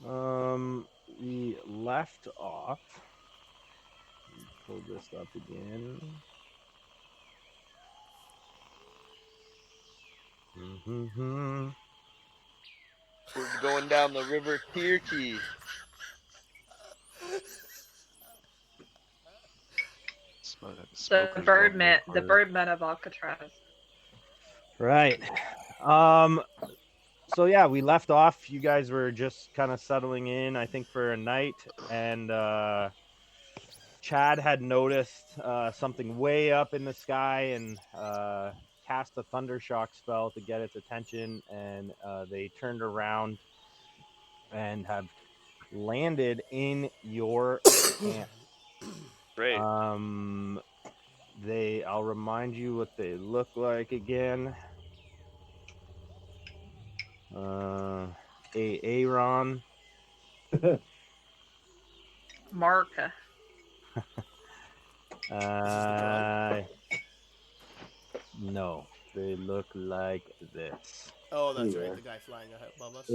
We left off. Pull this up again. Mm-hmm. We're going down the river Tirki. The Smokers won't make Birdman, the for. Birdmen of Alcatraz. Right. Um. So yeah, we left off. You guys were just kind of settling in, I think, for a night, and Chad had noticed something way up in the sky and cast a thundershock spell to get its attention, and they turned around and have landed in your camp. Great. Um, I'll remind you what they look like again. Aaron. Mark. Uh, no, they look like this. Oh, that's right. Yeah. The guy flying above us.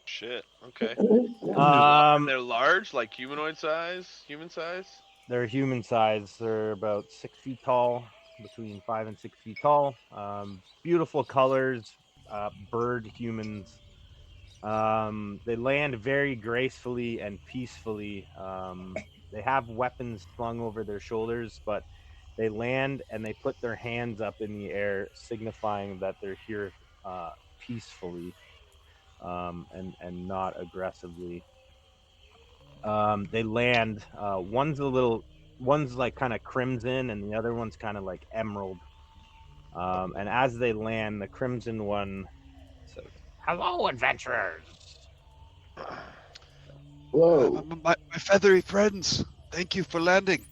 Shit. Okay. And Um, they're large, like human size. they're human size. They're about 6 feet tall, between 5 and 6 feet tall. Beautiful colors, bird humans. They land very gracefully and peacefully. They have weapons slung over their shoulders, but they land and they put their hands up in the air, signifying that they're here peacefully and not aggressively. They land. One's like kind of crimson, and the other one's kind of like emerald. And as they land, the crimson one says, "Hello, adventurers." Whoa. My feathery friends, thank you for landing.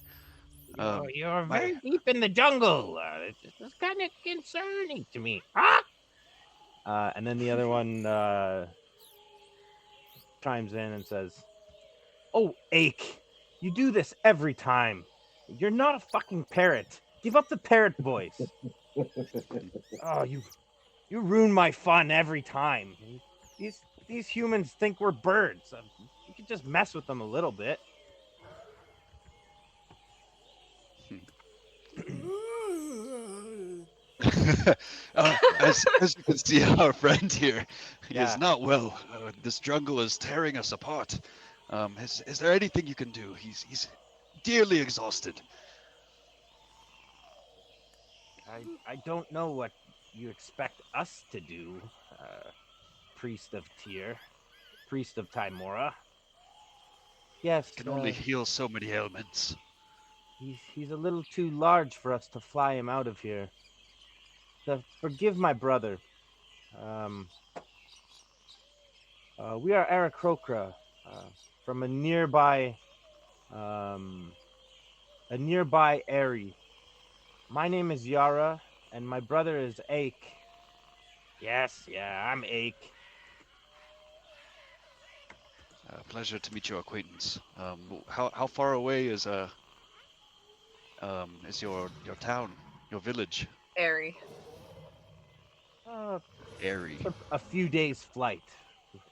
You're My very deep in the jungle. This is kind of concerning to me. Huh? And then the other one chimes in and says, "Oh, Ache, you do this every time. You're not a fucking parrot. Give up the parrot voice. Oh, you ruin my fun every time. These humans think we're birds. You could just mess with them a little bit." as you can see, our friend here, he Yeah. is not well. This jungle is tearing us apart. Is there anything you can do? He's dearly exhausted. I don't know what you expect us to do, priest of Tyr, priest of Timora. Yes, Can only heal so many ailments. he's a little too large for us to fly him out of here. Forgive my brother. Um, we are Aarakocra, from um, a nearby Airy. My name is Yara, and my brother is Ake. Yes, yeah, I'm Ake. Pleasure to meet your acquaintance. How far away is your town, your village? Airy. Uh, Airy. a few days flight.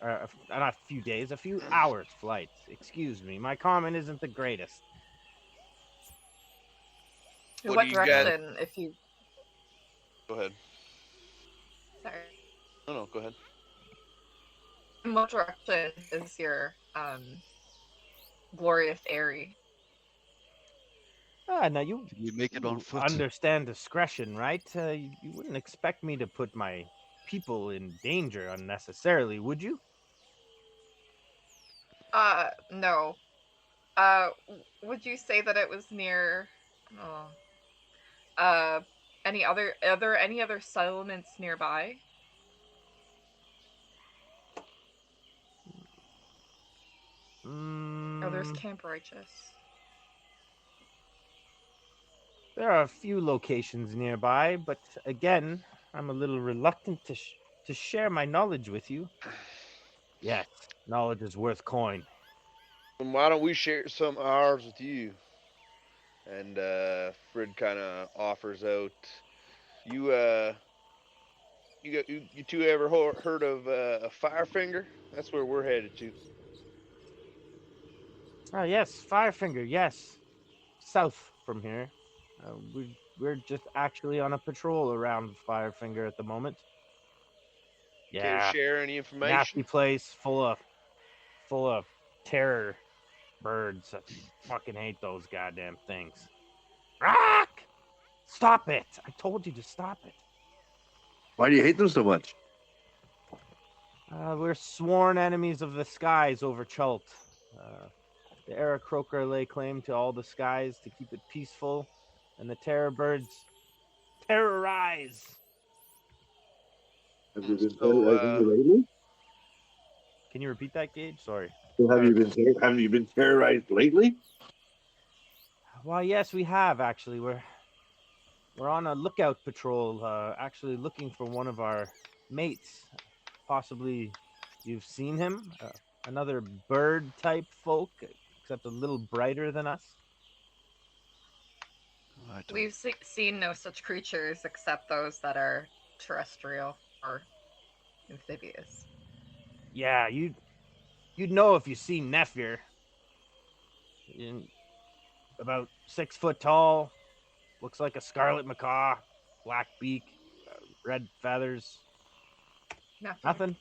Not a few days, a few hours flight. Excuse me, my comment isn't the greatest. In What do what you get? direction, if you... Go ahead. Sorry. No, go ahead. In what direction is your glorious Airy? Now you Can you make it on foot? understand discretion, right? You wouldn't expect me to put my people in danger unnecessarily, would you? No. Would you say that it was near... Oh. Are there any other settlements nearby? Oh, there's Camp Righteous. There are a few locations nearby, but again, I'm a little reluctant to share my knowledge with you. Yes, knowledge is worth coin. And why don't we share some of ours with you? And Frid kind of offers out. You You two ever heard of a Firefinger? That's where we're headed to. Oh yes, Firefinger. Yes, south from here. We're just actually on a patrol around Firefinger at the moment. Care to Yeah, share any nasty information? place full of terror birds. I fucking hate those goddamn things. Rock! Stop it! I told you to stop it. Why do you hate them so much? We're sworn enemies of the skies over Chult. Uh, the Aarakocra lay claim to all the skies to keep it peaceful, and the terror birds terrorize. Have you been So, terrorizing you lately? Can you repeat that, Gage? Sorry. So have you been terrorized lately? Well, yes, we have actually. We're on a lookout patrol, actually looking for one of our mates. Possibly you've seen him. Another bird type folk, except a little brighter than us. I don't. We've seen no such creatures except those that are terrestrial or amphibious. Yeah, you'd know if you seen Nephir. About 6 foot tall, looks like a scarlet macaw, black beak, red feathers. Nothing. Nothing.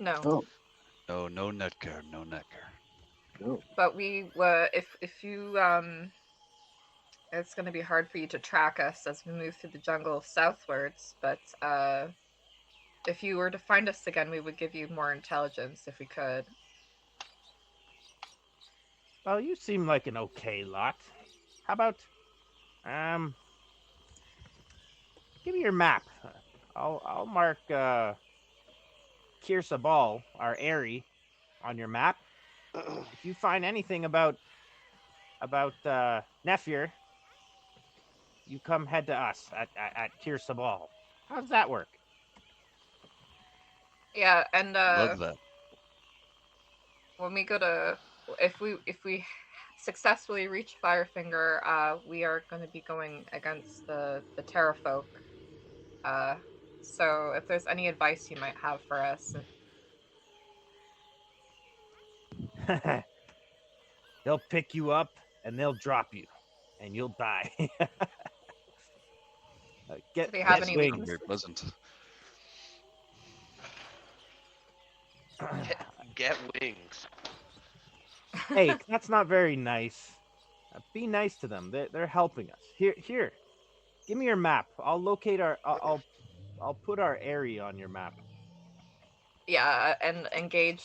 No. Oh, No, no netcar, no netcar. no. But we if you it's going to be hard for you to track us as we move through the jungle southwards, but if you were to find us again, we would give you more intelligence if we could. Well, you seem like an okay lot. How about give me your map. I'll mark Kirsa Ball, our Airy, on your map. If you find anything about Nephir, you come head to us at Kirsa Ball. How does that work? Yeah, and Love that. when we go to if we successfully reach Firefinger, we are going to be going against the Terrafolk. Uh, so if there's any advice you might have for us, They'll pick you up and they'll drop you, and you'll die. do they have Get any Doesn't sound wings. weaknesses? very pleasant. get wings. Hey, that's not very nice. Be nice to them. They're helping us. Here. Give me your map. I'll locate our. I'll put our area on your map. Yeah, and Engage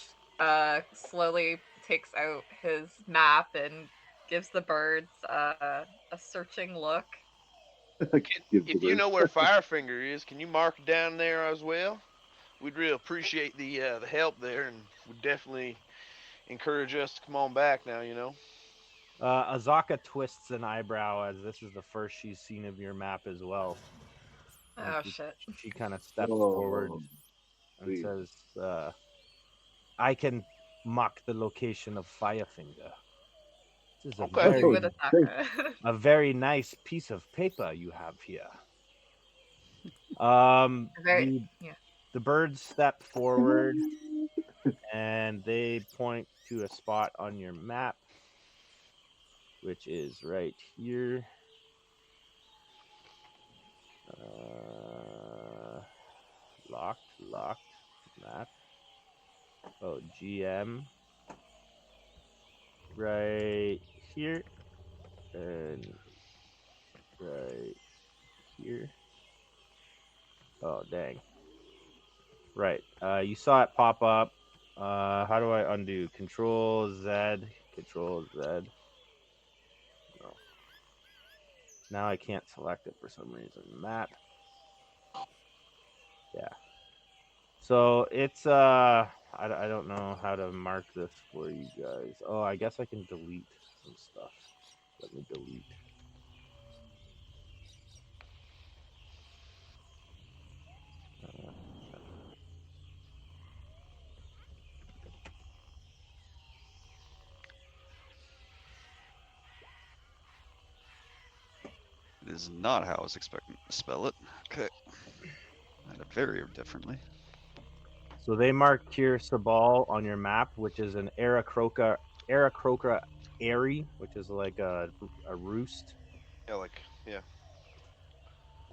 slowly takes out his map and gives the birds a searching look. Give the If you bird. know where Firefinger is, can you mark it down there as well? We'd really appreciate the help there, and would definitely encourage us to come on back now. Azaka twists an eyebrow as this is the first she's seen of your map as well. And Oh shit. she kind of steps forward Oh, and please. says, I can mark the location of Firefinger. This is Okay. You're good at Thank that. a very nice piece of paper you have here. Very yeah. The birds step forward and they point to a spot on your map, which is right here. Locked map. Oh, GM right here and right here. Oh, dang. Right. You saw it pop up. How do I undo? Control Z. Control Z. No. Now I can't select it for some reason. Map. Yeah. So it's I don't know how to mark this for you guys. Oh, I guess I can delete some stuff. Let me delete. Uh, It is not how I was expecting to spell it. Okay. very differently. So they mark Kir Sabal on your map, which is an Aracroca Airy, which is like a roost. Yeah, like yeah.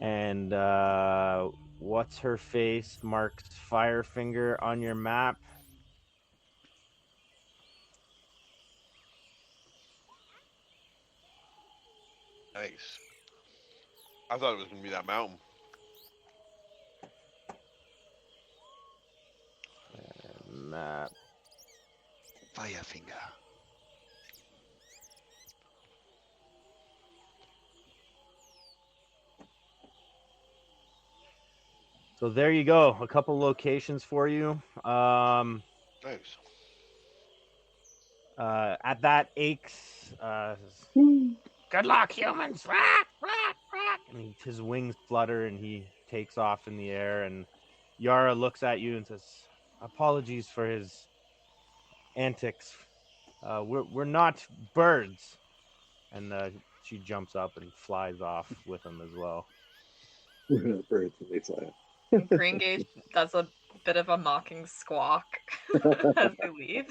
And what's her face marks Firefinger on your map. Nice. I thought it was gonna be that mountain. Map. Firefinger. So there you go. A couple locations for you. Nice. At that aches. Good luck, humans! And his wings flutter, and he takes off in the air. And Yara looks at you and says, "Apologies for his antics. We're not birds." And she jumps up and flies off with him as well. We're not birds when they fly. And Green Gage does a bit of a mocking squawk as they leave.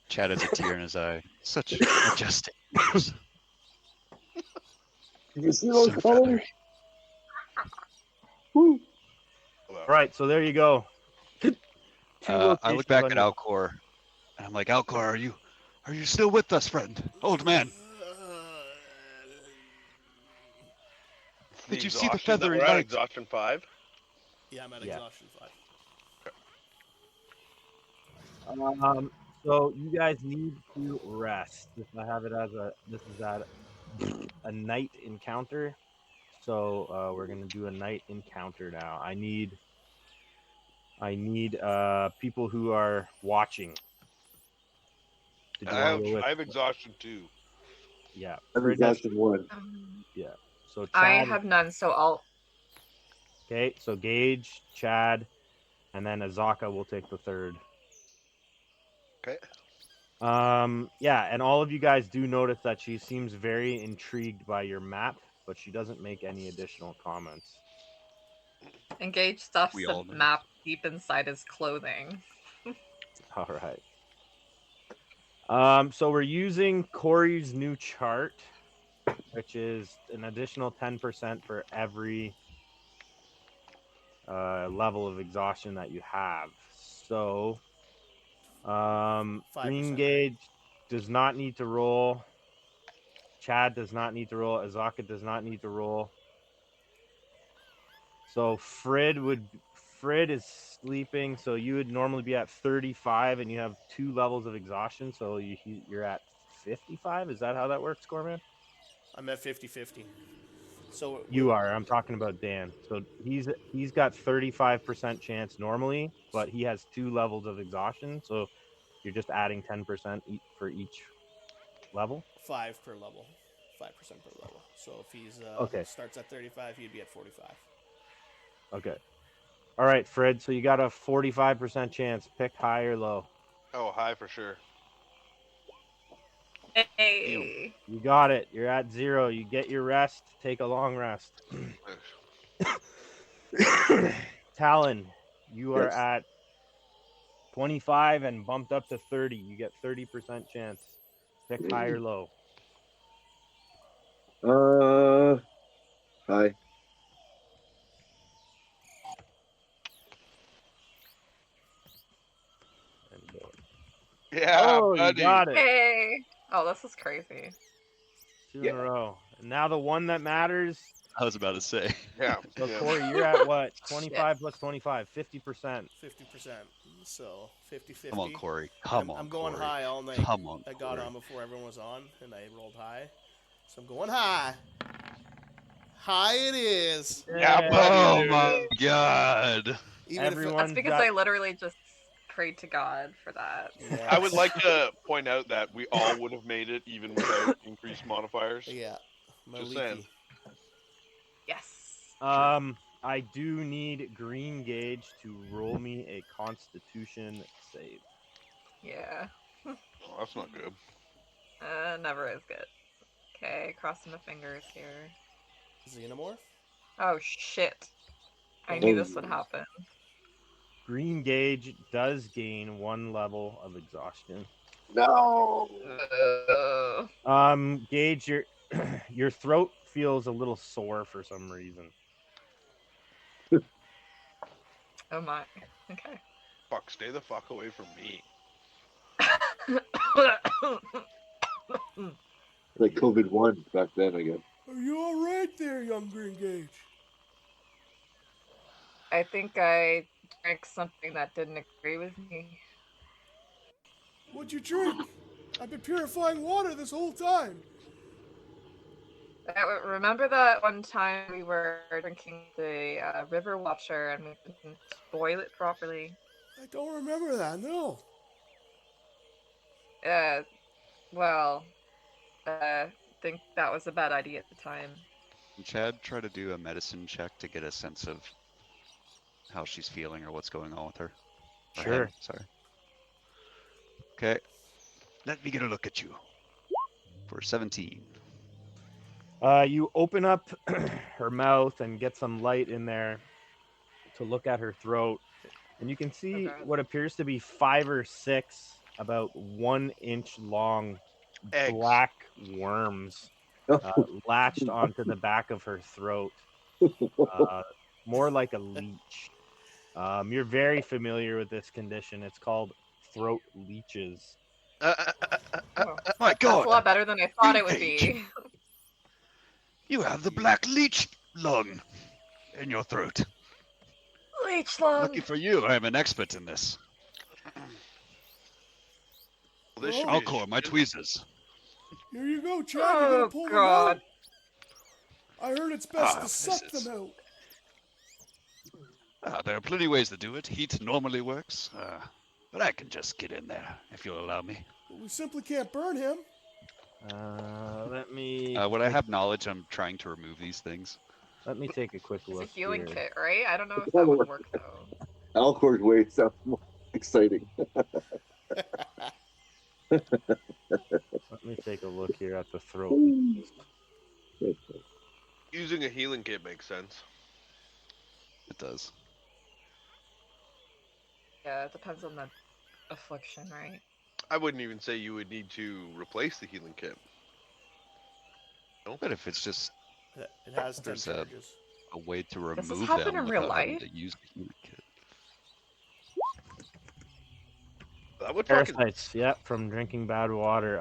Chad has a tear in his eye. Such majestic ears. You see those So colors? feathery. Woo. All right, so there you go. I look back at Alcor, and I'm like, Alcor, are you still with us, friend? Old man. Did you see the exhaustion that feathery we're at light? exhaustion 5? Yeah, I'm at Yeah. exhaustion 5. So you guys need to rest. If I have it as this is a night encounter. So we're gonna do a night encounter now. I need people who are watching. Did you I want to go with? have exhaustion 2. Yeah, I'm Fred has- exhaustion 1. yeah. So I Chad. have none, so I'll. Okay, so Gage, Chad, and then Azaka will take the third. Okay. Yeah, and all of you guys do notice that she seems very intrigued by your map, but she doesn't make any additional comments. Engage stuffs We the all know. map deep inside his clothing. All right. So we're using Corey's new chart, which is an additional 10% for every level of exhaustion that you have. So, 5%, Green right? Gage does not need to roll. Chad does not need to roll. Azaka does not need to roll. So Fred is sleeping. So you would normally be at 35, and you have 2 levels of exhaustion. So you're at 55. Is that how that works, Gorman? I'm at 50-50. So You are. I'm talking about Dan. So he's got 35% chance normally, but he has 2 levels of exhaustion. So you're just adding 10% for each level. 5 per level. 5% per level. So if he's Okay. starts at 35, he'd be at 45. Okay. All right, Fred. So you got a 45% chance. Pick high or low. Oh, high for sure. Hey. You got it. You're at 0. You get your rest. Take a long rest. Talon, you are Yes. at 25 and bumped up to 30. You get 30% chance. Pick high or low. Hi. Yeah, Oh, buddy. you got it. Hey. Oh, this is crazy. 2 in a row. And now the one that matters. I was about to say. Yeah. So yeah. Corey, you're at what? 25 plus 25, 50%. 50%. So 50-50. Come on, Corey. Come on, I'm going Corey. high all night. Come on, I got Corey. on before everyone was on, and I rolled high. So I'm going high. High it is. Yeah, buddy. Oh there it my is. God. Even Everyone- That's because got- I literally just prayed to God for that. if it, I would like to point out that we all would have made it even without increased modifiers. Yeah. My Just leaky. saying. Yes. I do need Green Gage to roll me a Constitution save. Yeah. Oh, that's not good. Never is good. Okay, crossing my fingers here. Xenomorph? Oh shit. I knew this would happen. Green Gauge does gain 1 level of exhaustion. No. Gauge, your your throat feels a little sore for some reason. Oh my. Okay. Fuck, stay the fuck away from me. Like COVID-1 back then, I guess. Are you all right there, young Green Gage? I think I drank something that didn't agree with me. What'd you drink? I've been purifying water this whole time. Remember that one time we were drinking the River Watcher and we didn't boil it properly? I don't remember that, no. Well, think that was a bad idea at the time. Can Chad try to do a medicine check to get a sense of how she's feeling or what's going on with her? Or Sure. him, sorry. Okay. Let me get a look at you. For 17. You open up her mouth and get some light in there to look at her throat, and you can see what appears to be 5 or 6 about 1 inch long Eggs. black worms latched onto the back of her throat, more like a leech. You're very familiar with this condition. It's called throat leeches. Oh, My that's God! a lot better than I thought it would Green be. You have the black leech lung in your throat. Leech lung. Lucky for you, I am an expert in this. Well, this should be I'll a call my shit. tweezers. Here you go, Chad. You're gonna Oh pull God. them out? I heard it's best to this suck is- them out. There are plenty of ways to do it. Heat normally works, but I can just get in there if you'll allow me. But we simply can't burn him. Let me. Would I have knowledge on trying to remove these things? Let me take a quick It's a look healing here. kit, right? I don't know if that would work though. Alcor's way sounds more exciting. Let me take a look here at the throat. Using a healing kit makes sense. It does. Yeah, it depends on the affliction, right? I wouldn't even say you would need to replace the healing kit. But if it's just It has 10 There's a- charges. a way to Does this remove happen them in real without having life? to use the healing kit. That would fucking. Parasites, yep, from drinking bad water.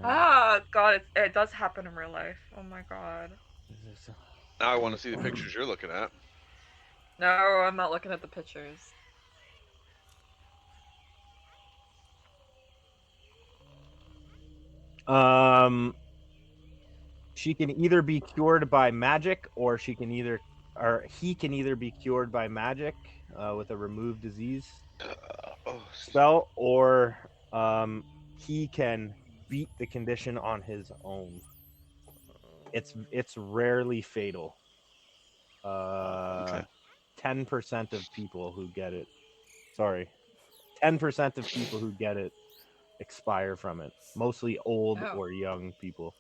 Ah, God, it does happen in real life. Oh my God. Now I want to see the pictures you're looking at. No, I'm not looking at the pictures. She can either be cured by magic, or he can either be cured by magic with a remove disease spell, or he can beat the condition on his own. It's rarely fatal. Okay. 10% of people who get it. Sorry, 10% of people who get it expire from it. Mostly old or young people.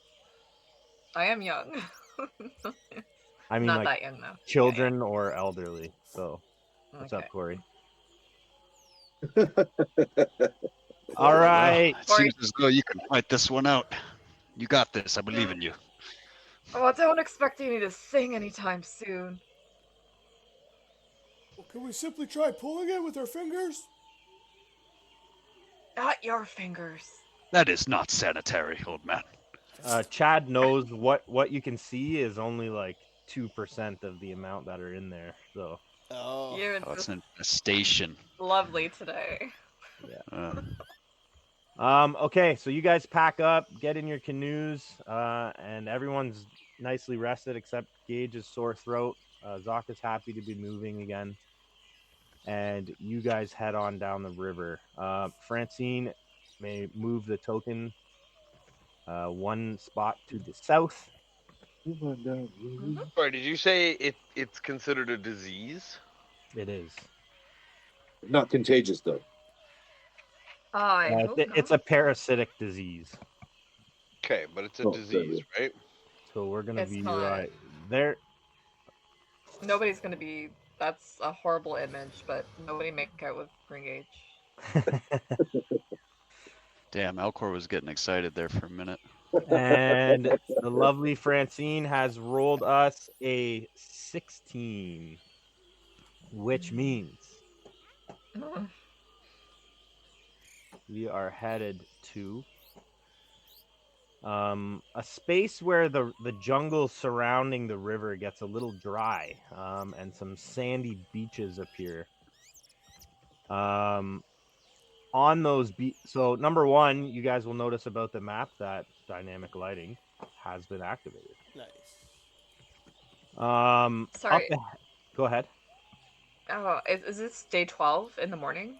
I am young. I mean, Not like that young though. children or elderly. So, what's up, Okay. Corey? Oh, All right. Well, it seems as though you can fight this one out. You got this. I believe in you. Oh, don't expect me to sing anytime soon. Well, can we simply try pulling it with our fingers? Not your fingers. That is not sanitary, old man. Chad knows what you can see is only like 2% of the amount that are in there. So Oh. You're Oh, it's just an infestation. lovely today. okay, so you guys pack up, get in your canoes, and everyone's nicely rested except Gage's sore throat. Zoc is happy to be moving again. And you guys head on down the river. Francine may move the token 1 spot to the south. Sorry, did you say it's considered a disease? It is. Not contagious though. I hope It's a parasitic disease. Okay, but it's a disease, right? So we're gonna It's be not. right there. Nobody's gonna be. That's a horrible image, but nobody make out with Gringage. Damn, Alcor was getting excited there for a minute. And the lovely Francine has rolled us a 16, which means Mm. we are headed to a space where the jungle surrounding the river gets a little dry, and some sandy beaches appear. Um, on those so number one, you guys will notice about the map that dynamic lighting has been activated. Nice. Up Sorry. go ahead. Oh, is this day 12 in the morning?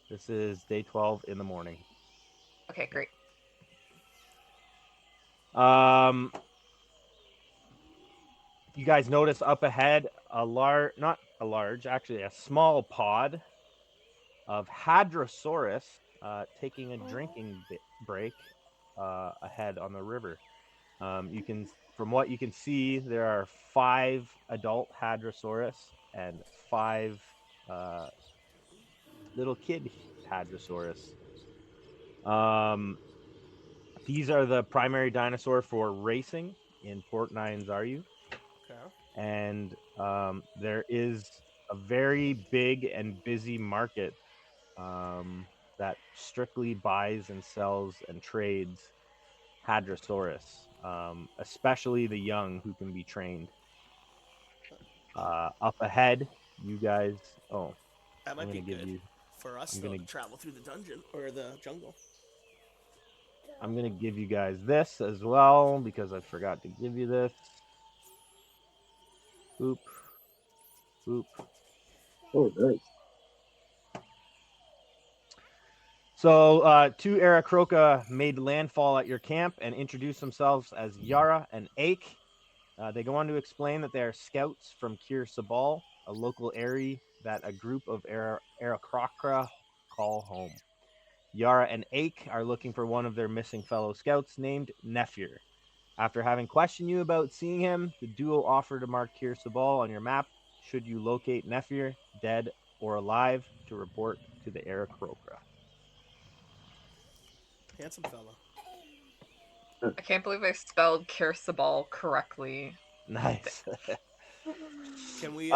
This is day 12 in the morning. Okay, great. You guys notice up ahead not a large, actually a small pod of Hadrosaurus taking a drinking break ahead on the river. From what you can see, there are 5 adult Hadrosaurus and 5 uh, little kid Hadrosaurus. These are the primary dinosaur for racing in Port Nine Zaryu. Okay. And there is a very big and busy market that strictly buys and sells and trades Hadrosaurus, especially the young who can be trained. Up ahead, you guys. Oh, That I'm might be gonna give good you. for us I'm though gonna. to travel through the dungeon or the jungle. I'm gonna give you guys this as well because I forgot to give you this. Boop. Boop. Oh, nice. So, 2 Aarakocra made landfall at your camp and introduced themselves as Yara and Ake. They go on to explain that they are scouts from Kir Sabal, a local area that a group of Aarakocra call home. Yara and Ake are looking for one of their missing fellow scouts named Nephir. After having questioned you about seeing him, the duo offer to mark Kir Sabal on your map should you locate Nephir, dead or alive, to report to the Aarakocra. Handsome fella. I can't believe I spelled Kirsabal correctly. Nice. Can we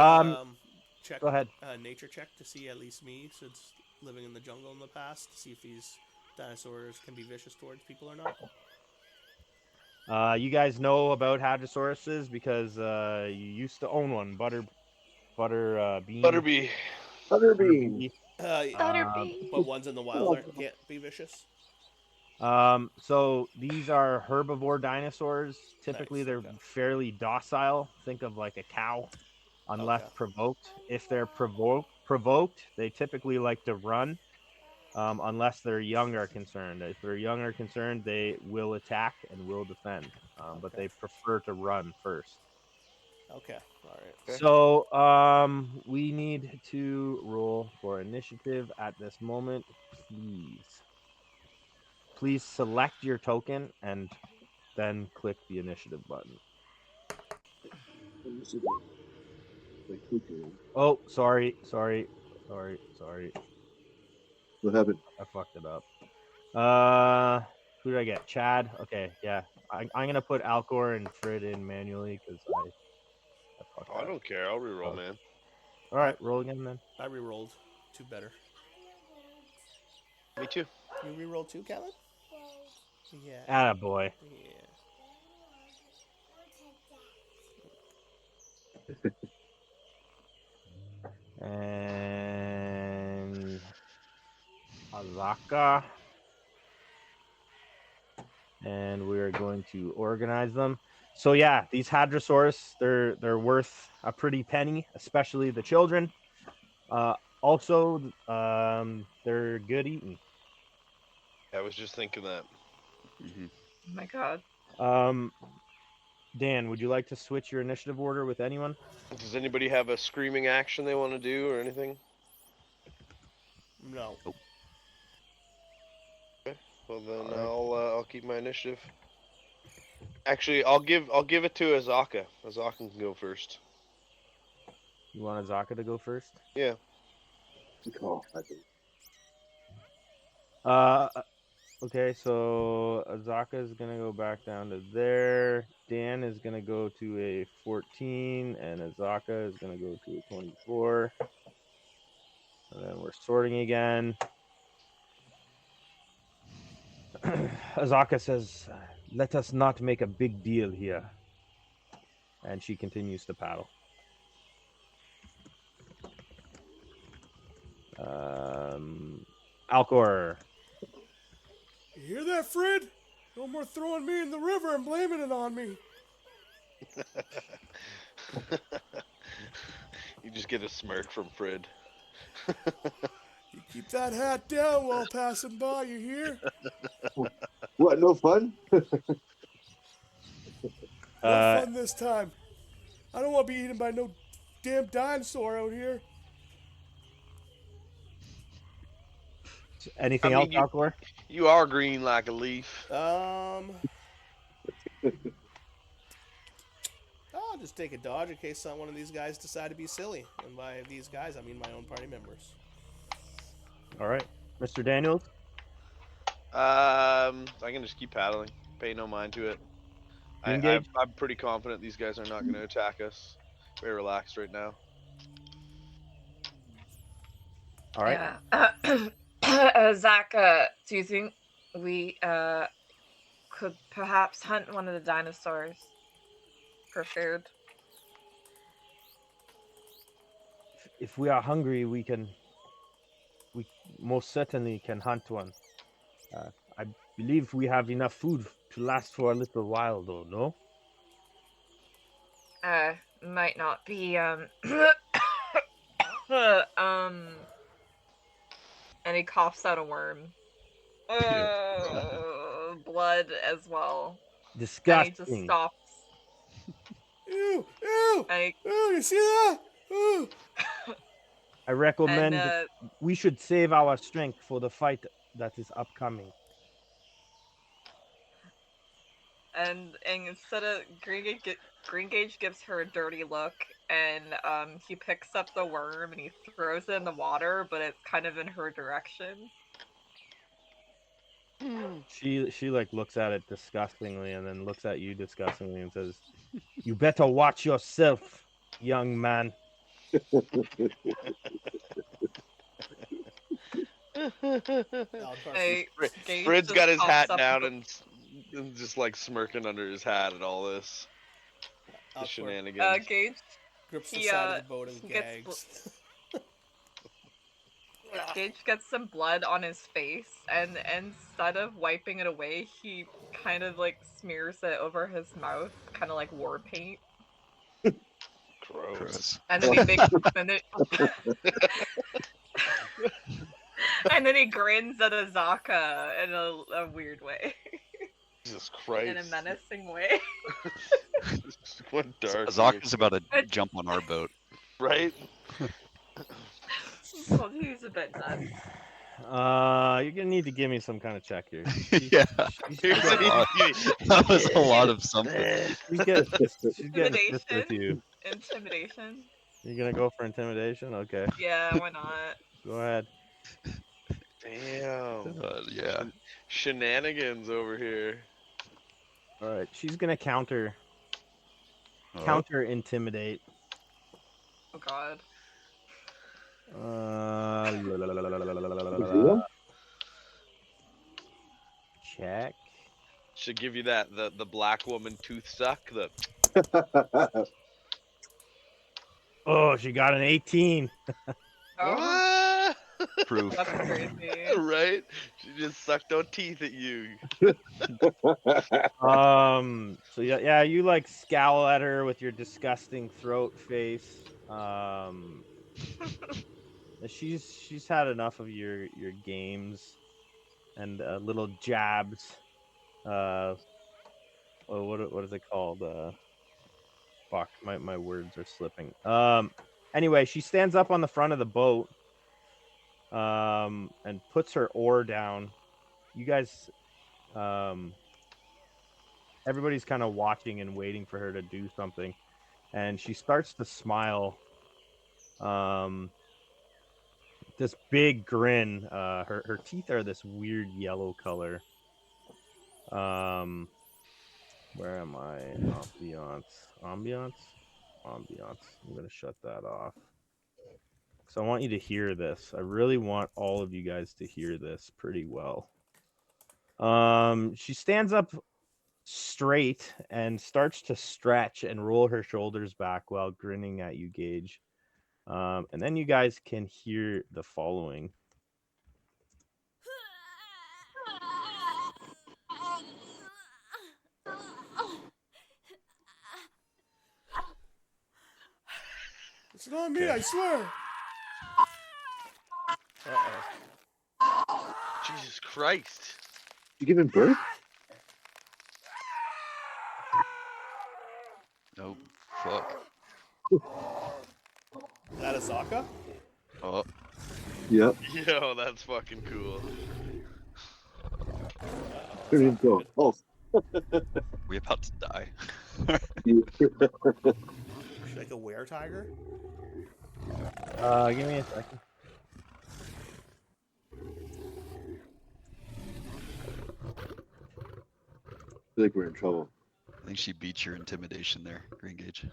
check Go ahead. nature check to see at least me since living in the jungle in the past to see if these dinosaurs can be vicious towards people or not? You guys know about Hadrosauruses because you used to own one, Butter Bean. Butterby. Butterbean. Butterbean. Um, Butterbean. But ones in the wild can't be vicious. so these are herbivore dinosaurs. Typically, Nice. they're Okay. fairly docile. Think of like a cow, unless Okay. provoked. If they're provoked, they typically like to run. Unless their young are concerned. If their young are concerned, they will attack and will defend. But Okay. they prefer to run first. Okay. All right. Okay. So, we need to roll for initiative at this moment, please. Please select your token and then click the initiative button. Like, okay. Oh, sorry. What happened? I fucked it up. Who did I get? Chad. Okay, yeah. I'm gonna put Alcor and Frid in manually because I fucked Oh, I that. don't care. I'll reroll, man. All right, roll again then. I re-rolled. Two better. Me too. You re-rolled too, Callan? Yeah. Attaboy. Yeah. And Azaka. And we're going to organize them. So yeah, these Hadrosaurus, they're worth a pretty penny, especially the children. Also, they're good eating. I was just thinking that. Mm-hmm. Oh my god. Dan, would you like to switch your initiative order with anyone? Does anybody have a screaming action they want to do or anything? No. Well then, All right. I'll keep my initiative. Actually, I'll give it to Azaka. Azaka can go first. You want Azaka to go first? Yeah. Oh, I think. Okay, so Azaka is gonna go back down to there. Dan is gonna go to a 14, and Azaka is gonna go to a 24. And then we're sorting again. Azaka says, "Let us not make a big deal here," and she continues to paddle. Alcor. You hear that, Fred? No more throwing me in the river and blaming it on me. You just get a smirk from Fred. You keep that hat down while passing by, you hear? What? No fun? No Uh, fun this time. I don't want to be eaten by no damn dinosaur out here. I anything else, mean, Alcor? you are green like a leaf. I'll just take a dodge in case one of these guys decide to be silly. And by these guys, I mean my own party members. All right, Mr. Daniels. I can just keep paddling. Pay no mind to it. You engage. I'm pretty confident these guys are not going to attack us. Very relaxed right now. All right. Yeah. Zach, do you think we could perhaps hunt one of the dinosaurs for food? If we are hungry, we most certainly can hunt one. I believe we have enough food to last for a little while, though. No. Might not be and he coughs out a worm. Blood as well. And he just Disgusting. stops. Ew! Ew! And he, Ew! You see that? Ew! I recommend and we should save our strength for the fight that is upcoming. and instead of Green Gage gives her a dirty look, and he picks up the worm and he throws it in the water, but it's kind of in her direction. She like looks at it disgustingly and then looks at you disgustingly and says, "You better watch yourself, young man." Fred's got his hat down The... and just like smirking under his hat at all this. The shenanigans. Gage grips the side of the boat and gags. Gage gets some blood on his face, and instead of wiping it away, he kind of like smears it over his mouth, kind of like war paint. Gross. And then he makes, and then he grins at Azaka in a weird way. Jesus Christ. In a menacing way. What dark. Azaka's about to jump on our boat. Right? Well, he's a bit nuts. You're gonna need to give me some kind of check here. Yeah, that was a lot of something. She's getting pissed with you. Intimidation. You're gonna go for intimidation? Okay. Yeah, why not? Go ahead. Damn. Yeah. Shenanigans over here. All right. She's gonna counter intimidate. Oh God. Check. Should give you that the black woman tooth suck. Oh, she got an 18. Oh, What? Proof. that's crazy. Right? She just sucked out teeth at you. So yeah, you like scowl at her with your disgusting throat face. She's had enough of your games and little jabs. What is it called? Fuck, my words are slipping. Anyway, she stands up on the front of the boat, and puts her oar down. You guys, everybody's kind of watching and waiting for her to do something, and she starts to smile, This big grin. Her teeth are this weird yellow color. Where am I? Ambiance. I'm gonna shut that off. So I want you to hear this. I really want all of you guys to hear this pretty well. She stands up straight and starts to stretch and roll her shoulders back while grinning at you, Gage. And then you guys can hear the following. It's not me, Okay. I swear. Uh-oh. Jesus Christ. You giving birth? Oh, fuck. Is that Azaka? Oh, Yep. Yo, that's fucking cool. Uh-oh, Turn that's not into a good. pulse. we about to die. Should I go were tiger? Give me a second. I feel like we're in trouble. I think she beat your intimidation there, Green Gage.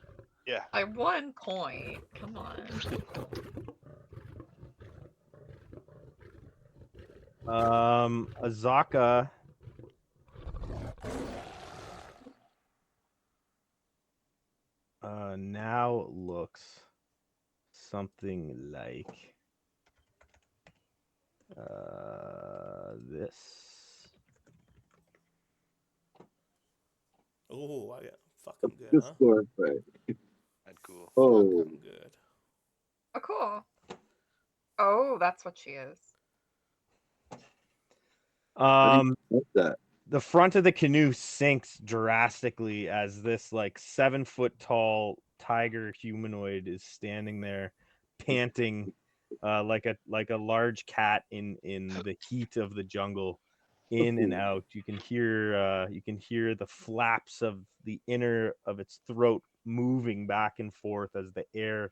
Yeah. By 1 point. Come on. Azaka now looks something like this. Oh, I got fucking good, Just huh? glorified. That's cool. Oh, Fucking good. Oh, cool. Oh, that's what she is. what's that? The front of the canoe sinks drastically as this like 7-foot tall tiger humanoid is standing there panting like a large cat in the heat of the jungle, in and out. You can hear the flaps of the inner of its throat moving back and forth as the air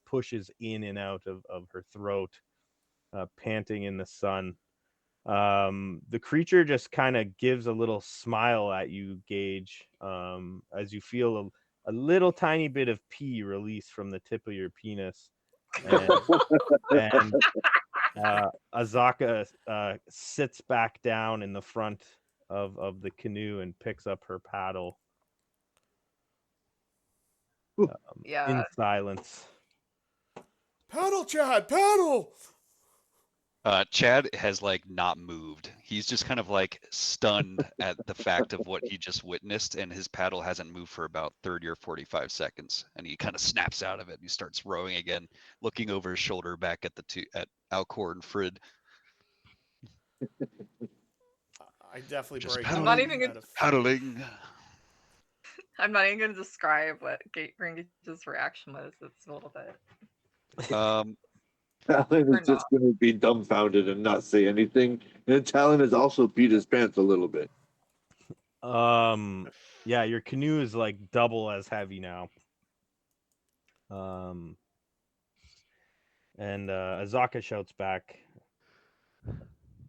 pushes in and out of her throat, panting in the sun. The creature just kind of gives a little smile at you, Gage, as you feel a little tiny bit of pee release from the tip of your penis, and Azaka sits back down in the front of the canoe and picks up her paddle Yeah. in silence. Paddle, Chad, paddle! Chad has like not moved. He's just kind of like stunned at the fact of what he just witnessed, and his paddle hasn't moved for about 30 or 45 seconds. And he kind of snaps out of it and he starts rowing again, looking over his shoulder back at at Alcor and Frid. I definitely Just break I'm not out even out gonna, of paddling. I'm not even gonna describe what Gringage's reaction was. It's a little bit. Um, Talon Or is just going to be dumbfounded and not say anything. And Talon has also peed his pants a little bit. Yeah, your canoe is like double as heavy now. And Azaka shouts back,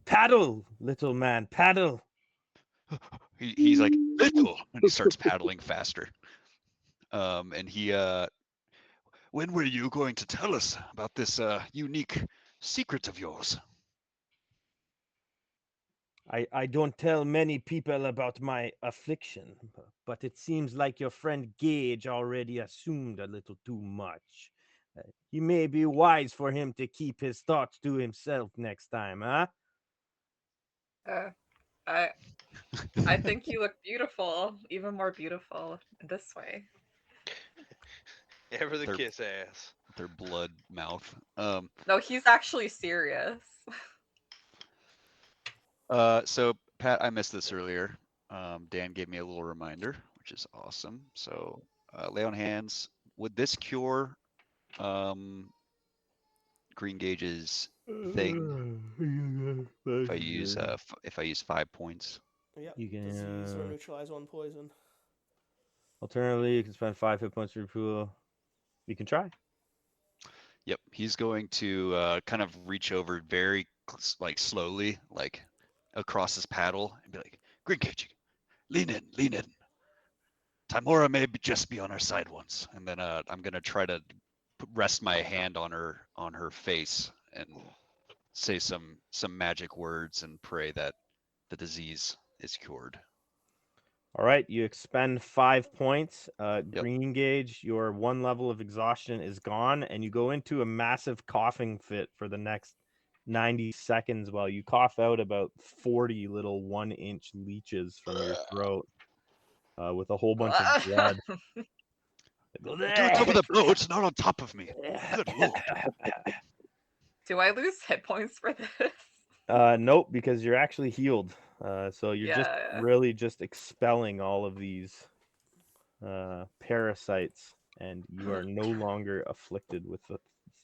"Paddle, little man, paddle!" he's like little, and he starts paddling faster. And he when were you going to tell us about this unique secret of yours? I don't tell many people about my affliction, but it seems like your friend Gage already assumed a little too much. He may be wise for him to keep his thoughts to himself next time, huh? uh, I I think you look beautiful, even more beautiful this way. Ever the Their kiss ass. their blood mouth. No, he's actually serious. So Pat, I missed this earlier. Dan gave me a little reminder, which is awesome. So lay on hands. Would this cure Green Gage's thing if I use 5 points? Yep. You can Disease or neutralize 1 poison. alternatively you can spend 5 hit points for your pool. You can try. Yep, he's going to kind of reach over very like slowly, like across his paddle, and be like, "Gringage, lean in, lean in. Timora may just be on our side once." And then I'm gonna try to rest my hand on her face and say some magic words and pray that the disease is cured. All right, you expend 5 points. Yep. Green gauge, your 1 level of exhaustion is gone, and you go into a massive coughing fit for the next 90 seconds while you cough out about 40 little 1-inch leeches from your throat with a whole bunch of blood. Do it over the boat, not on top of me. Good lord. Do I lose hit points for this? Nope, because you're actually healed. So you're just Yeah. really just expelling all of these parasites, and you are no longer afflicted with the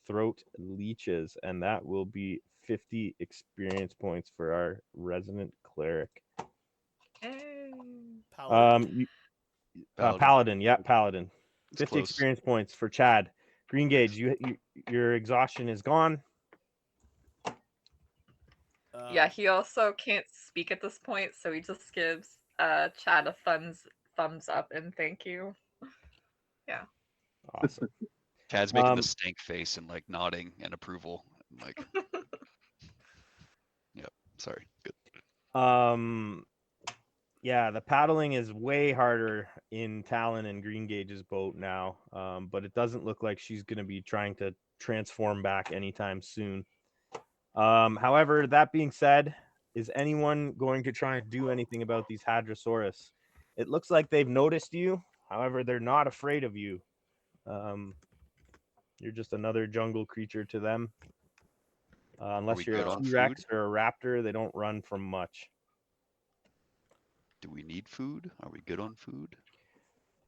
throat leeches, and that will be 50 experience points for our resident cleric. Yay. Paladin. Paladin, yeah, paladin. It's 50 close. experience points for Chad. Green gauge, your exhaustion is gone. Yeah, he also can't speak at this point, so he just gives Chad a thumbs up and thank you. Yeah. Awesome. Chad's making the stank face and like nodding in approval. Like, yep. Sorry. Good. Yeah, the paddling is way harder in Talon and Green Gage's boat now, but it doesn't look like she's going to be trying to transform back anytime soon. However, that being said, is anyone going to try and do anything about these Hadrosaurus? It looks like they've noticed you. However, they're not afraid of you. You're just another jungle creature to them. Unless you're a T-Rex or a raptor, they don't run from much. Do we need food? Are we good on food?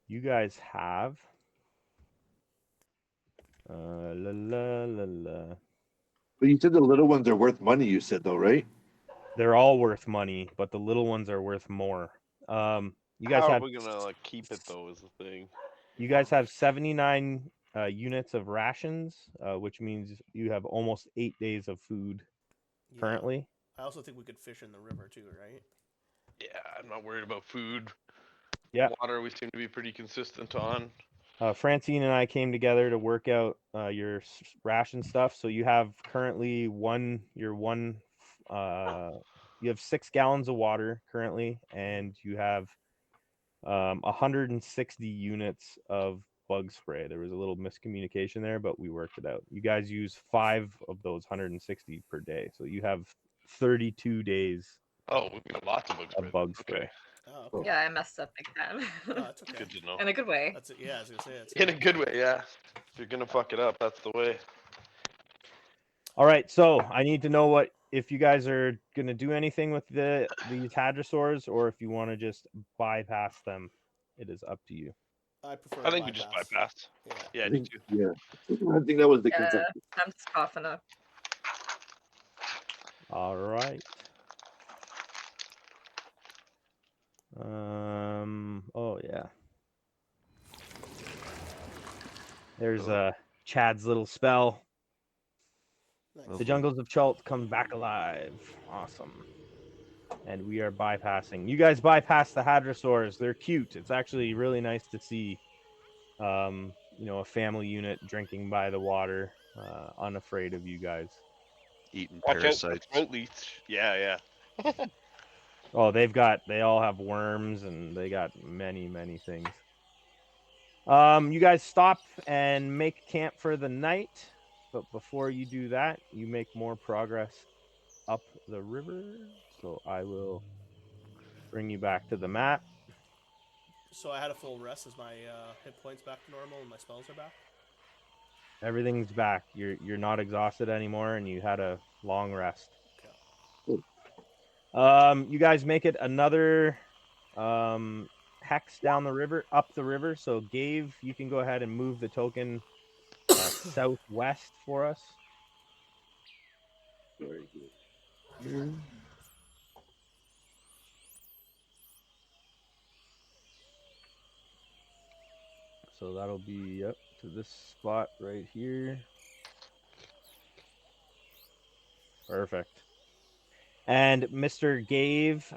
You guys have la la la la. But you said the little ones are worth money, you said though, right? They're all worth money, but the little ones are worth more. You guys How are have we gonna like keep it though? Is the thing. you guys have 79 units of rations, which means you have almost 8 days of food currently. I also think we could fish in the river too, right? Yeah, I'm not worried about food. Yeah. Water we seem to be pretty consistent on. Francine and I came together to work out your ration stuff. So you have currently you have 6 gallons of water currently, and you have 160 units of bug spray. There was a little miscommunication there, but we worked it out. You guys use 5 of those 160 per day, so you have 32 days. Oh, we've got lots of bug spray. Okay. Oh, okay. Yeah, I messed up big time. No, that's okay. Good to know. In a good way. That's it. Yeah, I was gonna say it's in a good way. Yeah. If you're gonna fuck it up, that's the way. All right, so I need to know if you guys are gonna do anything with these hadrosaurs, or if you want to just bypass them. It is up to you. I prefer. I think we just bypass. Yeah, I do too. Yeah, I think that was the Yeah, consensus. I'm just coughing up. All right. Oh yeah. There's Chad's little spell. Nice. The jungles of Chult come back alive. Awesome. And we are bypassing. You guys bypass the hadrosaurs. They're cute. It's actually really nice to see. A family unit drinking by the water, unafraid of you guys. Eating Watch parasites. out for throat leech. Yeah. Oh, they all have worms, and they got many things. You guys stop and make camp for the night, but before you do that, you make more progress up the river. So I will bring you back to the map. So I had a full rest. Is my hit points back to normal and my spells are back? Everything's back. You're not exhausted anymore, and you had a long rest. Okay. You guys make it another hex down the river, up the river. So Gave, you can go ahead and move the token southwest for us. Very good. So that'll be up to this spot right here. Perfect. And Mr. Gave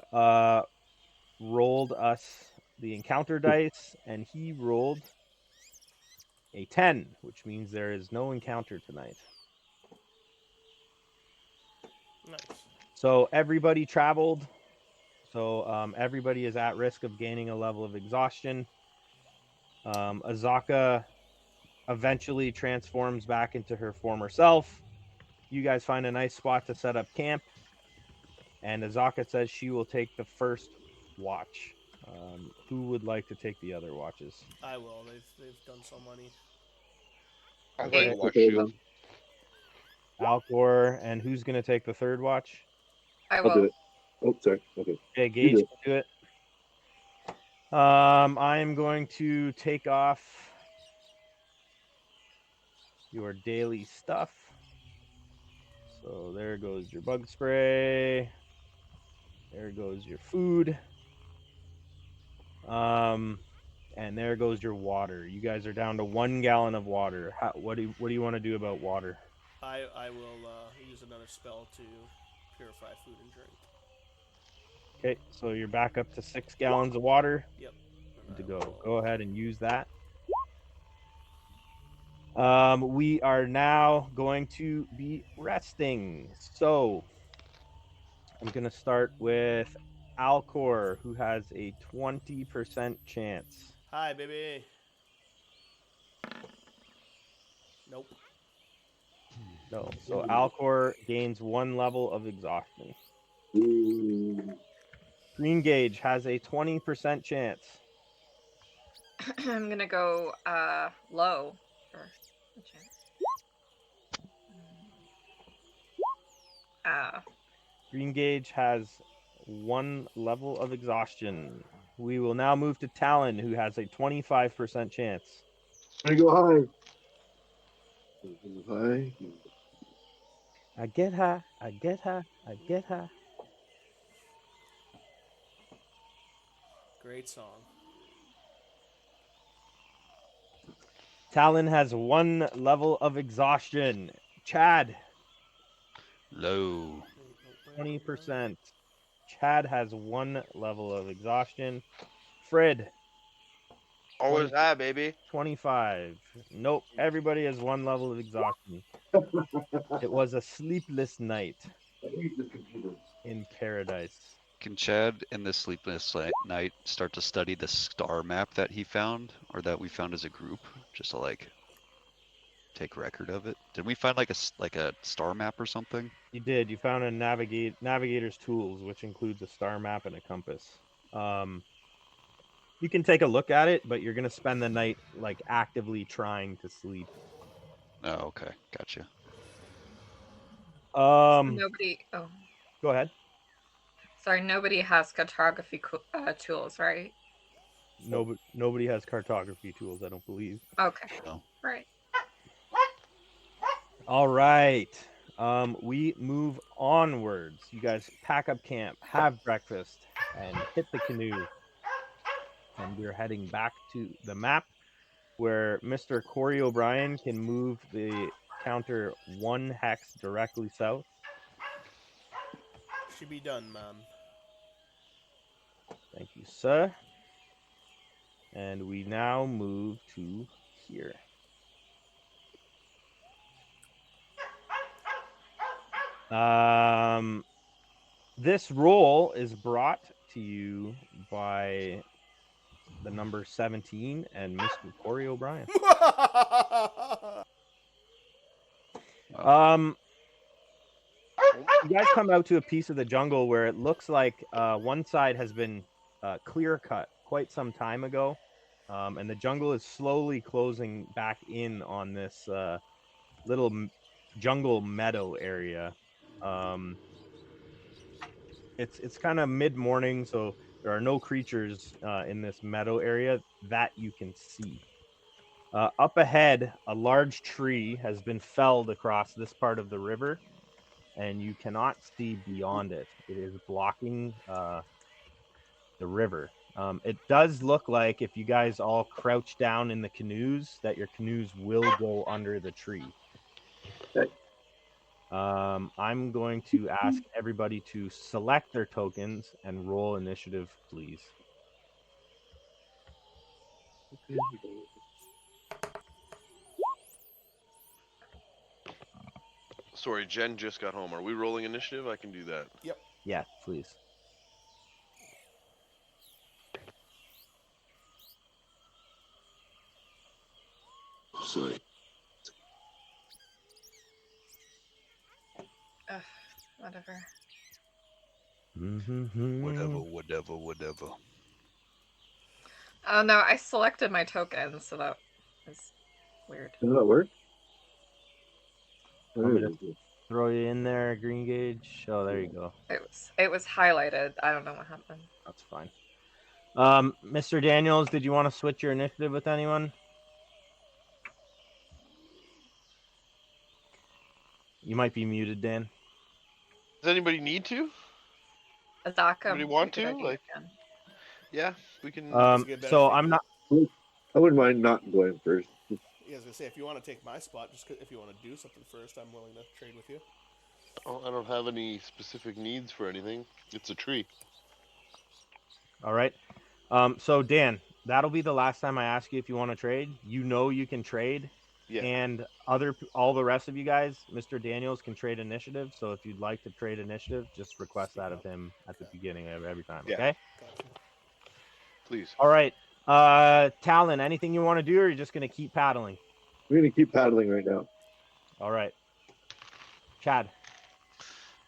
rolled us the encounter dice, and he rolled a 10, which means there is no encounter tonight. Nice. So everybody traveled. So everybody is at risk of gaining a level of exhaustion. Azaka eventually transforms back into her former self. You guys find a nice spot to set up camp. And Azaka says she will take the first watch. Who would like to take the other watches? I will. They've done so many. I'll Okay. take Hey, a watch Okay, too. Alcor, and who's going to take the third watch? I I'll do will. it. Oh, sorry. Okay. Okay, You Gage do it. can do it. I am going to take off your daily stuff. So there goes your bug spray. There goes your food. And there goes your water. You guys are down to 1 gallon of water. What do you want to do about water? I will use another spell to purify food and drink. Okay, so you're back up to 6 gallons of water. Yep. Good to And I go. will- Go ahead and use that. We are now going to be resting. So I'm going to start with Alcor, who has a 20% chance. Hi, baby. Nope. No. So Alcor gains 1 level of exhaustion. Ooh. Green Gauge has a 20% chance. I'm gonna go low for the chance. Green Gauge has 1 level of exhaustion. We will now move to Talon, who has a 25% chance. I go high. High. I get high, I get high, I get high. Great song. Talon has 1 level of exhaustion. Chad, Low. 20%. Chad has 1 level of exhaustion. Fred, Always 20, high, baby. 25. Nope, everybody has 1 level of exhaustion. It was a sleepless night I hate this computer. in paradise. Can Chad in this sleepless night start to study the star map that he found, or that we found as a group, just to like take record of it? Did we find like a star map or something? You did. You found a navigator's tools, which includes a star map and a compass. You can take a look at it, but you're gonna spend the night like actively trying to sleep. Oh, okay, gotcha. Nobody. Oh, Go ahead. sorry. Nobody has cartography tools, right? Nobody has cartography tools, I don't believe. Okay. No. Right. All right. We move onwards. You guys pack up camp, have breakfast, and hit the canoe. And we're heading back to the map where Mr. Corey O'Brien can move the counter 1 hex directly south. Should be done, man. Thank you, sir. And we now move to here. This roll is brought to you by the number 17 and Mr. Corey O'Brien. You guys come out to a piece of the jungle where it looks like one side has been clear cut quite some time ago, and the jungle is slowly closing back in on this little jungle meadow area. It's kind of mid morning, so there are no creatures in this meadow area that you can see. Up ahead, a large tree has been felled across this part of the river, and you cannot see beyond it. It is blocking the river. It does look like if you guys all crouch down in the canoes, that your canoes will go under the tree. Okay. I'm going to ask everybody to select their tokens and roll initiative, please. Sorry, Jen just got home. Are we rolling initiative? I can do that. Yep. Yeah, please. Sorry. Ugh, whatever. Whatever. Oh no, I selected my token, so that is weird. Did that work? Want me to throw you in there, Green Gauge? Oh, there you go. It was highlighted. I don't know what happened. That's fine. Mr. Daniels, did you want to switch your initiative with anyone? You might be muted, Dan. Does anybody need to? Azaka, Anybody want good to? idea Like, again. yeah, we can. Does it get better So for I'm you? not. I wouldn't mind not going first. Yeah, I was gonna say, if you want to take my spot, just if you want to do something first, I'm willing to trade with you. Oh, I don't have any specific needs for anything. It's a tree. All right. So Dan, that'll be the last time I ask you if you want to trade. You know you can trade, Yeah. and all the rest of you guys, Mr. Daniels can trade initiative. So if you'd like to trade initiative, just request that of him at the beginning of every time. Yeah. Okay. Gotcha. Please. All right. Talon, anything you want to do, or are you just gonna keep paddling? We're gonna keep paddling right now. All right. Chad.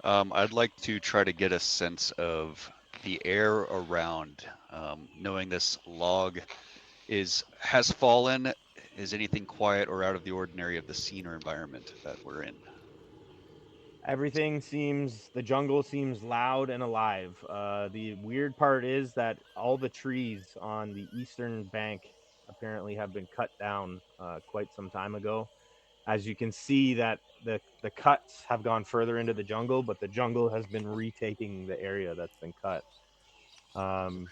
I'd like to try to get a sense of the air around, knowing this log has fallen. Is anything quiet or out of the ordinary of the scene or environment that we're in? The jungle seems loud and alive. The weird part is that all the trees on the eastern bank apparently have been cut down quite some time ago. As you can see, that the cuts have gone further into the jungle, but the jungle has been retaking the area that's been cut.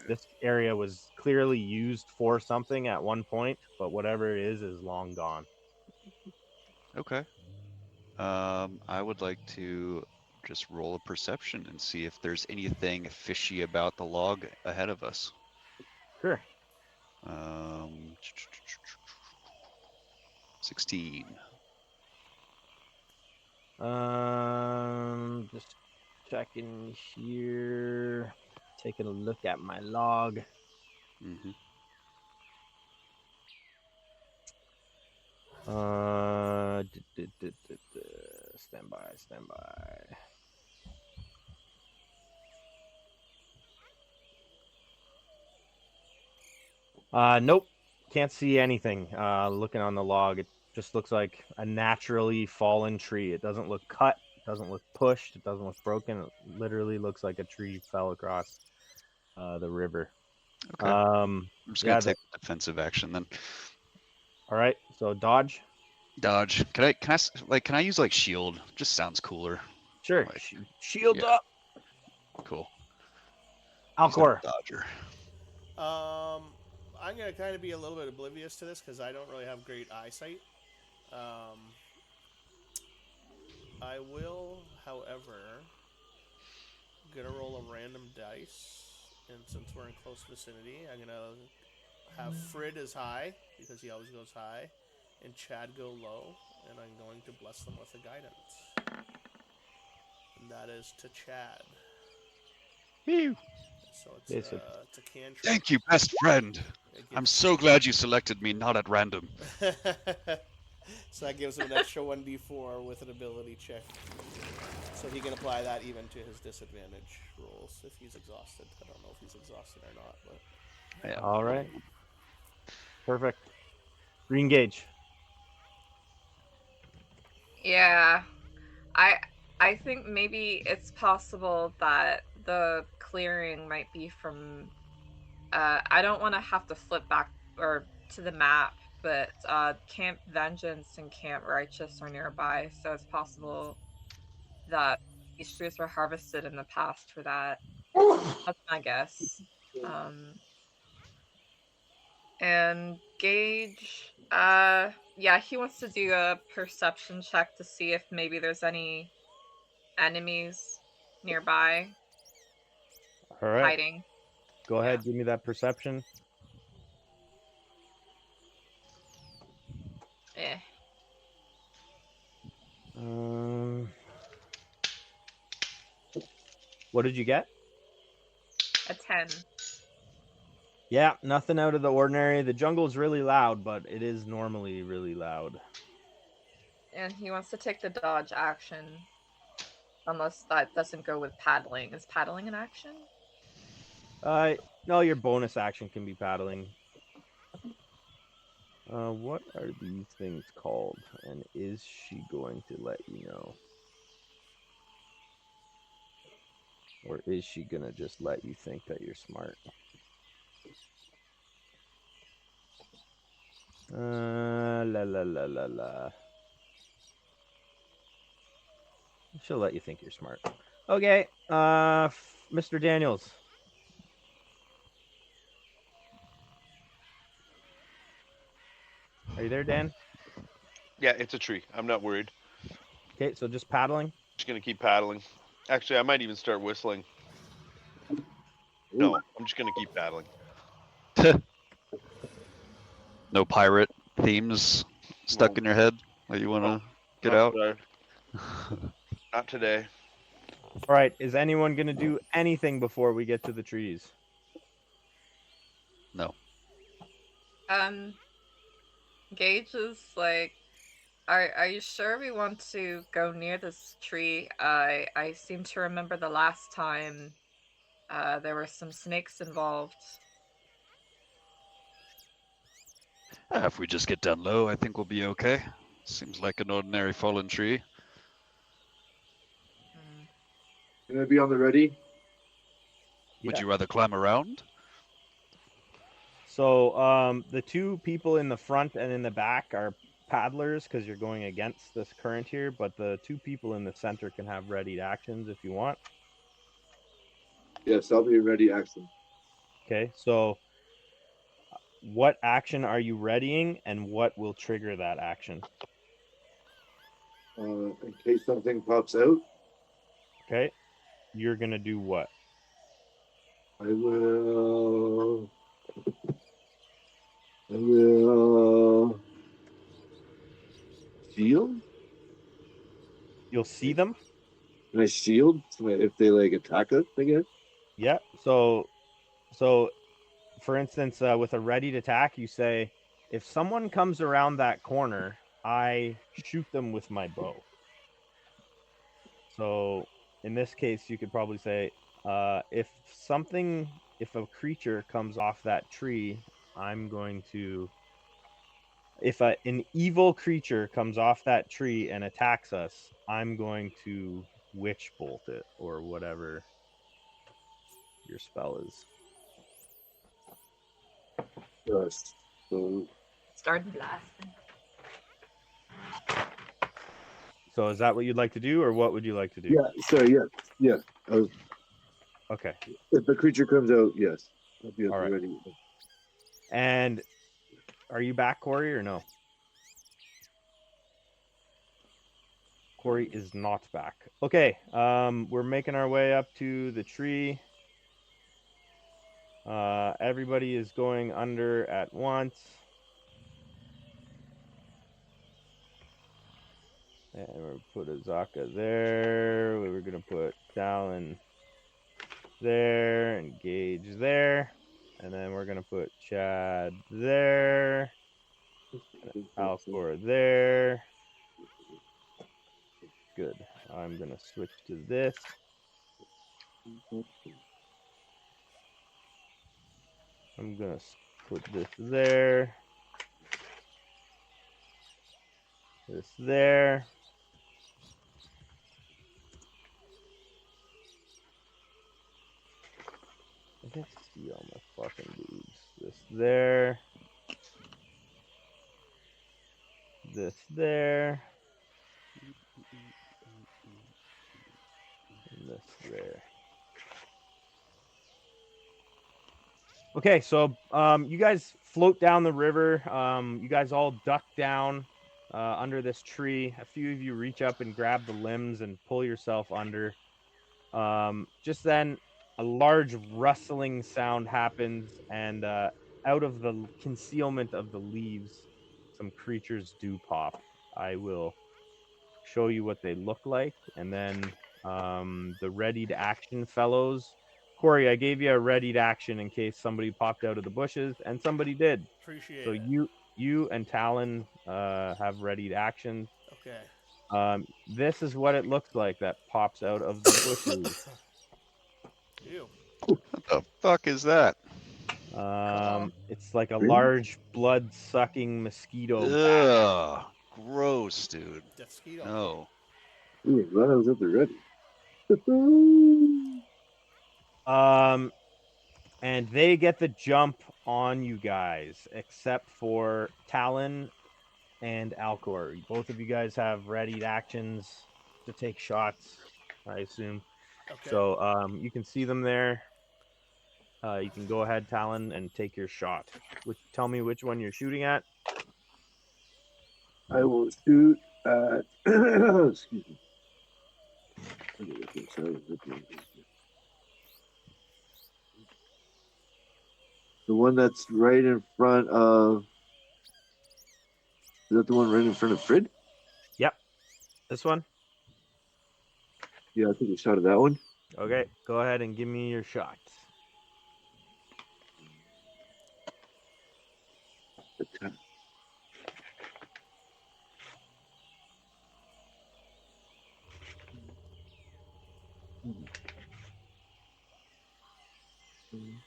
This area was clearly used for something at one point, but whatever it is long gone. Okay. I would like to just roll a perception and see if there's anything fishy about the log ahead of us. Sure. 16. Just checking here, taking a look at my log. Mm-hmm. Stand by. Nope, can't see anything. Looking on the log, it just looks like a naturally fallen tree. It doesn't look cut, it doesn't look pushed, it doesn't look broken. It literally looks like a tree fell across the river. Okay. I'm just gonna take defensive action then. All right, so dodge. Dodge. Can I use like shield? Just sounds cooler. Sure. Like, Shields yeah. up. Cool. Alcor. Dodger. I'm gonna kind of be a little bit oblivious to this because I don't really have great eyesight. I will, however, gonna roll a random dice, and since we're in close vicinity, I'm gonna have Frid as high because he always goes high, and Chad go low, and I'm going to bless them with a guidance, and that is to Chad. Phew. So it's a cantrip. Thank you, best friend. I'm so glad you selected me, not at random. So that gives him an extra 1d4 with an ability check. So he can apply that even to his disadvantage rolls if he's exhausted. I don't know if he's exhausted or not, but... Yeah. All right. Perfect. Green Gauge. Yeah. I think maybe it's possible that the clearing might be from I don't want to have to flip back or to the map, but Camp Vengeance and Camp Righteous are nearby, so it's possible that these trees were harvested in the past for that. That's my guess. And Gage, yeah, he wants to do a perception check to see if maybe there's any enemies nearby All right. hiding. Go ahead. Give me that perception. Eh, What did you get? a 10. Yeah, nothing out of the ordinary. The jungle's really loud, but it is normally really loud. And he wants to take the dodge action. Unless that doesn't go with paddling. Is paddling an action? No, your bonus action can be paddling. What are these things called? And is she going to let you know? Or is she gonna just let you think that you're smart? La la la la la. She'll let you think you're smart. Okay, Mr. Daniels. Are you there, Dan? Yeah, it's a tree. I'm not worried. Okay, so just paddling. Just gonna keep paddling. Actually, I might even start whistling. Ooh. No, I'm just gonna keep paddling. No pirate themes stuck in your head that you want to get Not out? today. Not today. All right, is anyone gonna do anything before we get to the trees? No. Gage is like, are you sure we want to go near this tree? I seem to remember the last time there were some snakes involved. If we just get down low, I think we'll be okay. Seems like an ordinary fallen tree. Gonna be on the ready. Would Yeah. you rather climb around? So the two people in the front and in the back are paddlers because you're going against this current here, but the two people in the center can have readied actions if you want. Yes, I'll be ready. Action. Okay, so what action are you readying and what will trigger that action? In case something pops out, Okay, you're gonna do what? I will. I will shield. You'll see them. Can I shield if they like attack us? I guess. Yeah. So for instance, with a ready to attack, you say, if someone comes around that corner, I shoot them with my bow. So in this case, you could probably say, if a creature comes off that tree, I'm going to. If an evil creature comes off that tree and attacks us, I'm going to witch bolt it or whatever your spell is. Yes. So Start blasting. So is that what you'd like to do, or what would you like to do? yeah. Sorry. Yeah. Yeah. Okay. If the creature comes out, yes, I'll be All right. ready. And are you back, Corey, or no? Corey is not back. Okay. We're making our way up to the tree. Everybody is going under at once. And we're gonna put Azaka there. We were gonna put Talon there and Gage there. And then we're gonna put Chad there. Alcor there. Good. I'm gonna switch to this. I'm gonna put this there. This there. I can see all my fucking boobs. This there. This there. And this there. Okay, so you guys float down the river. You guys all duck down. under this tree. A few of you reach up and grab the limbs and pull yourself under. Just then, a large rustling sound happens, and out of the concealment of the leaves, some creatures do pop. I will show you what they look like, and then the readied action fellows. Corey, I gave you a readied action in case somebody popped out of the bushes, and somebody did. Appreciate So it. you and Talon have readied actions. Okay. This is what it looks like that pops out of the bushes. Ew. What the fuck is that? Cool. It's like a Really? large blood-sucking mosquito bat. Ugh, gross, dude. Mosquito. No. Ooh, I'm glad I was up there ready. And they get the jump on you guys, except for Talon and Alcor. Both of you guys have readied actions to take shots, I assume. Okay. So you can see them there. You can go ahead, Talon, and take your shot. Tell me which one you're shooting at. I will shoot at. Excuse me. The one that's right in front of. Is that the one right in front of Frid? Yep, this one. Yeah, I think we shot at that one. Okay, go ahead and give me your shot. Attack. Mm.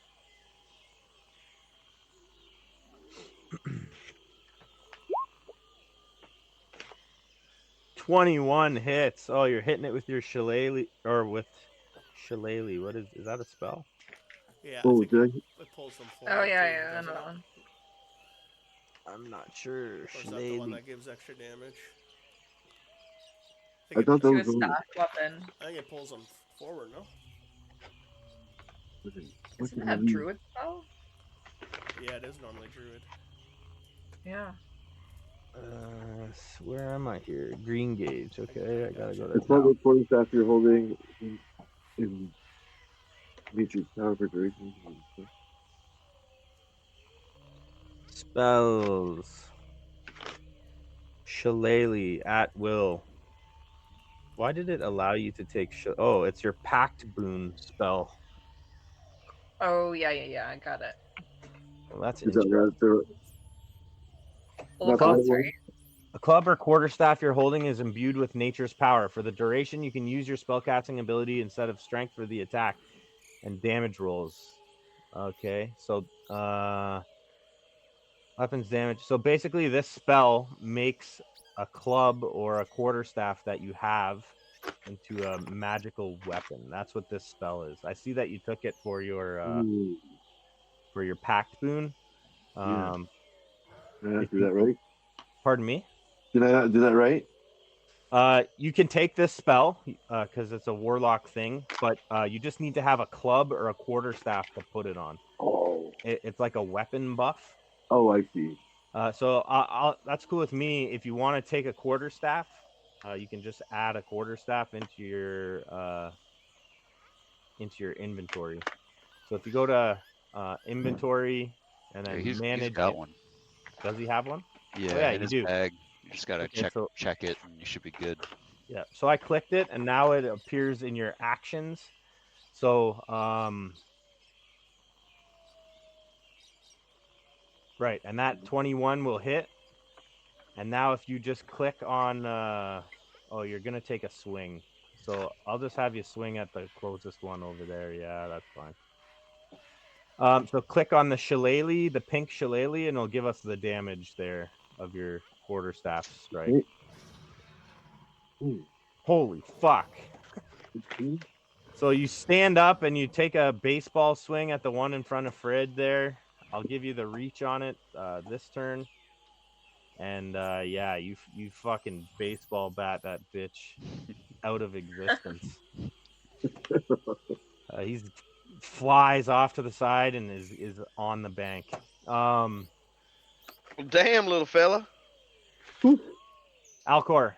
21 hits. Oh, you're hitting it with your shillelagh, or with shillelagh. What is that a spell? Yeah, I Oh, think did I? it pulls them forward. Oh yeah, too, yeah, doesn't another it? one. I'm not sure. Or is that the one Shillelagh. that gives extra damage? I thought that To was a the one. staff weapon. I think it pulls them forward, no? What Isn't did that I a read? druid spell? Yeah, it is normally druid. Yeah. Where am I here? Green gauge. Okay, I gotta go to It's called town. the quarterstaff you're holding in nature's power for duration. Spells. Shillelagh at will. Why did it allow you to take? Oh, it's your pact boon spell. Oh yeah, yeah, yeah. I got it. Well, that's Is that interesting. Full not the right cost, one? right? A club or quarterstaff you're holding is imbued with nature's power. For the duration, you can use your spellcasting ability instead of strength for the attack and damage rolls. Okay, so weapons damage. So basically, this spell makes a club or a quarterstaff that you have into a magical weapon. That's what this spell is. I see that you took it for your Ooh, pact boon. yeah. Did I If not do you, that right? pardon me. Did I not do that right? You can take this spell because it's a warlock thing, but you just need to have a club or a quarterstaff to put it on. Oh, It's like a weapon buff. oh, I see. So that's cool with me. If you want to take a quarterstaff, you can just add a quarterstaff into your inventory. So if you go to inventory and Yeah, then he's manage, got one. does he have one? Yeah, Oh yeah, in you his do. bag. You just gotta Okay, so check it, and you should be good. yeah, so I clicked it, and now it appears in your actions. So right, and that 21 will hit. And now if you just click on oh, you're gonna take a swing. So I'll just have you swing at the closest one over there. Yeah, that's fine. So click on the shillelagh, the pink shillelagh, and it'll give us the damage there of your quarterstaff strike. Okay. Ooh, Holy fuck. 16? So you stand up and you take a baseball swing at the one in front of Fred there. I'll give you the reach on it this turn. And yeah, you fucking baseball bat that bitch out of existence. He flies off to the side and is on the bank. Well, damn, little fella. Ooh. Alcor,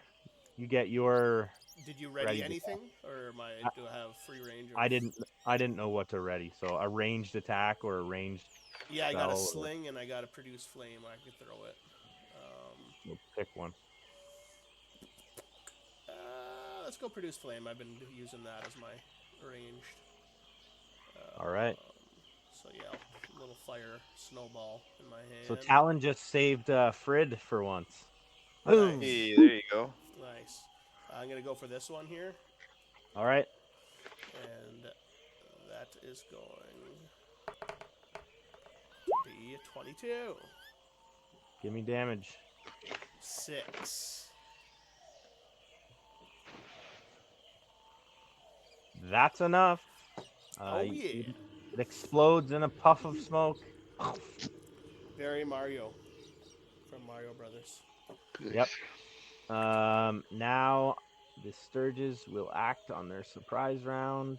you get your Did you ready ready. anything, or I, do I have free range of? I didn't. I didn't know what to ready. So a ranged attack or a ranged Yeah, I got a spell, or sling and I got a produce flame. I could throw it. we'll pick one. Let's go produce flame. I've been using that as my ranged. All right. So yeah, little fire snowball in my So hand. Talon just saved Frid for once. Boom. Nice, Hey, there you go. nice. I'm gonna go for this one here, All right. and that is going to be 22. Give me damage. 6. That's enough. Oh yeah, It explodes in a puff of smoke. very Mario from Mario Brothers. Yep. Now the Sturges will act on their surprise round,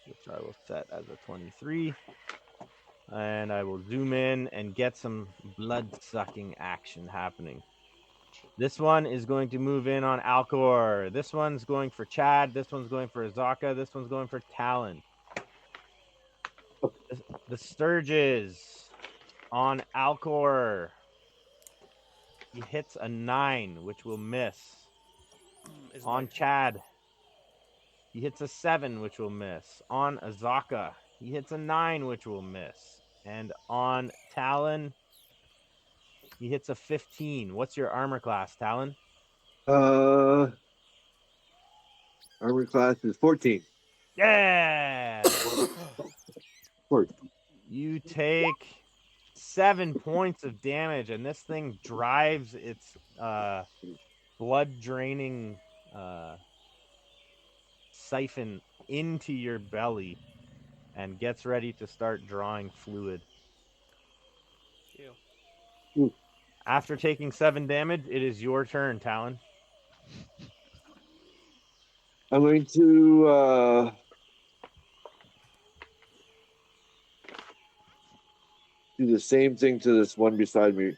which I will set as a 23. And I will zoom in and get some blood sucking action happening. This one is going to move in on Alcor. This one's going for Chad. This one's going for Azaka. This one's going for Talon. The Sturges on Alcor. He hits a 9, which will miss. Is my On Chad, he hits a 7, which will miss. On Azaka, he hits a 9, which will miss. And on Talon, he hits a 15. What's your armor class, Talon? Armor class is 14. Yeah! 14. You take 7 points of damage, and this thing drives its blood draining siphon into your belly and gets ready to start drawing fluid. Ew. Ooh. After taking 7 damage, it is your turn, Talon. I'm going to do the same thing to this one beside me.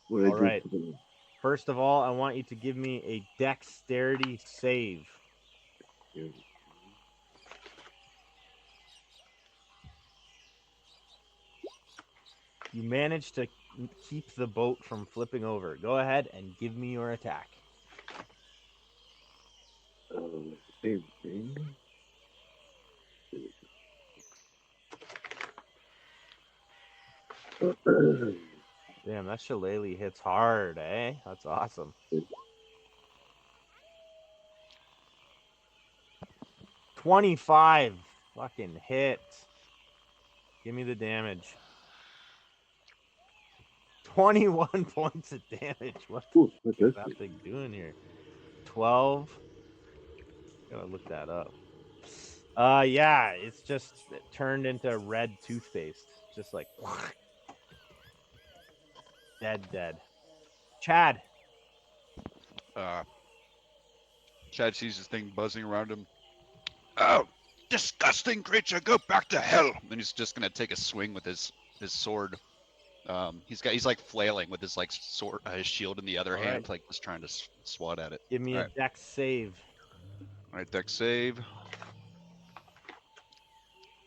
What I All did right. to them. First of all, I want you to give me a dexterity save. You managed to keep the boat from flipping over. Go ahead and give me your attack. Same thing. Damn, that shillelagh hits hard, eh? That's awesome. 25 fucking hit. Give me the damage. 21 points of damage. What the Ooh, fuck is that thing doing here? 12. Gotta look that up. Yeah, it's just turned into red toothpaste. Just like dead. Chad. Chad sees this thing buzzing around him. Oh, disgusting creature, go back to hell! Then he's just gonna take a swing with his sword. He's like flailing with his like sword, his shield in the other All hand, right. like just trying to swat at it. Give me All a right, dex save. all right, deck save.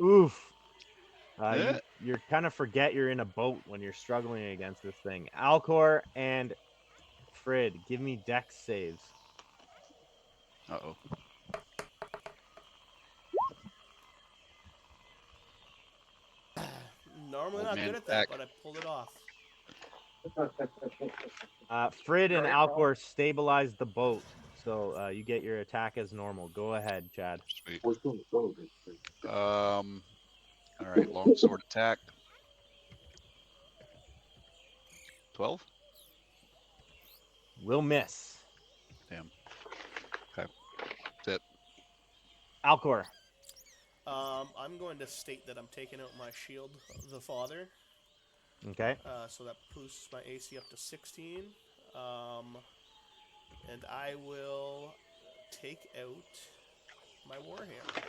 Oof. Eh. You're kind of forget you're in a boat when you're struggling against this thing. Alcor and Frid, give me dex saves. Uh-oh. Normally Old not good man's at that, back. but I pulled it off. Frid and Alcor stabilize the boat, so you get your attack as normal. Go ahead, Chad. Sweet. All right, long sword attack. 12. Will miss. Damn. Okay. That's it. Alcor. I'm going to state that I'm taking out my shield of the father. Okay. So that boosts my AC up to 16. And I will take out my warhammer.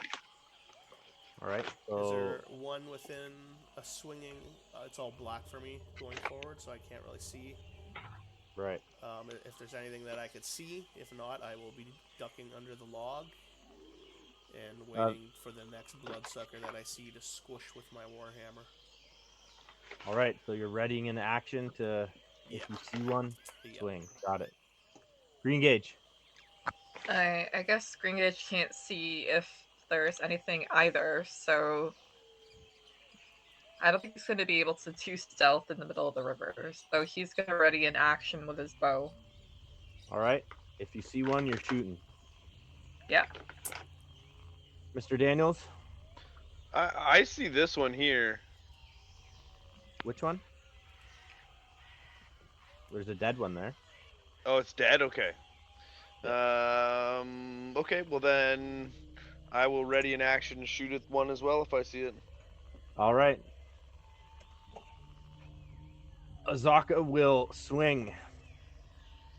All right. Is So there one within a swinging? It's all black for me going forward, so I can't really see. Right. If there's anything that I could see, if not, I will be ducking under the log and waiting for the next bloodsucker that I see to squish with my warhammer. All right. So you're readying an action to, if Yeah. you see one, Yeah. swing. Got it. Green gauge. I guess Gringage can't see if there's anything either, so I don't think he's going to be able to do stealth in the middle of the river. So he's going to ready an action with his bow. All right. If you see one, you're shooting. Yeah. Mr. Daniels, I see this one here. which one? There's a dead one there. Oh, it's dead. Okay. Yeah. Okay. Well then, I will ready an action to shoot at one as well if I see it. All right. Azaka will swing.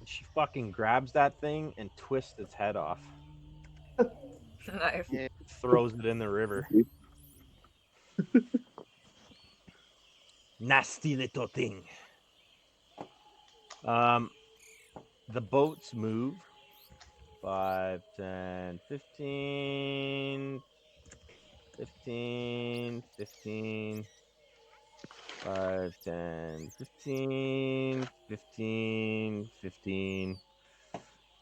She fucking grabs that thing and twists its head off. Nice. Yeah. Throws it in the river. Nasty little thing. The boats move 5, 10, 15, 15, 15, 5, 10, 15, 15, 15.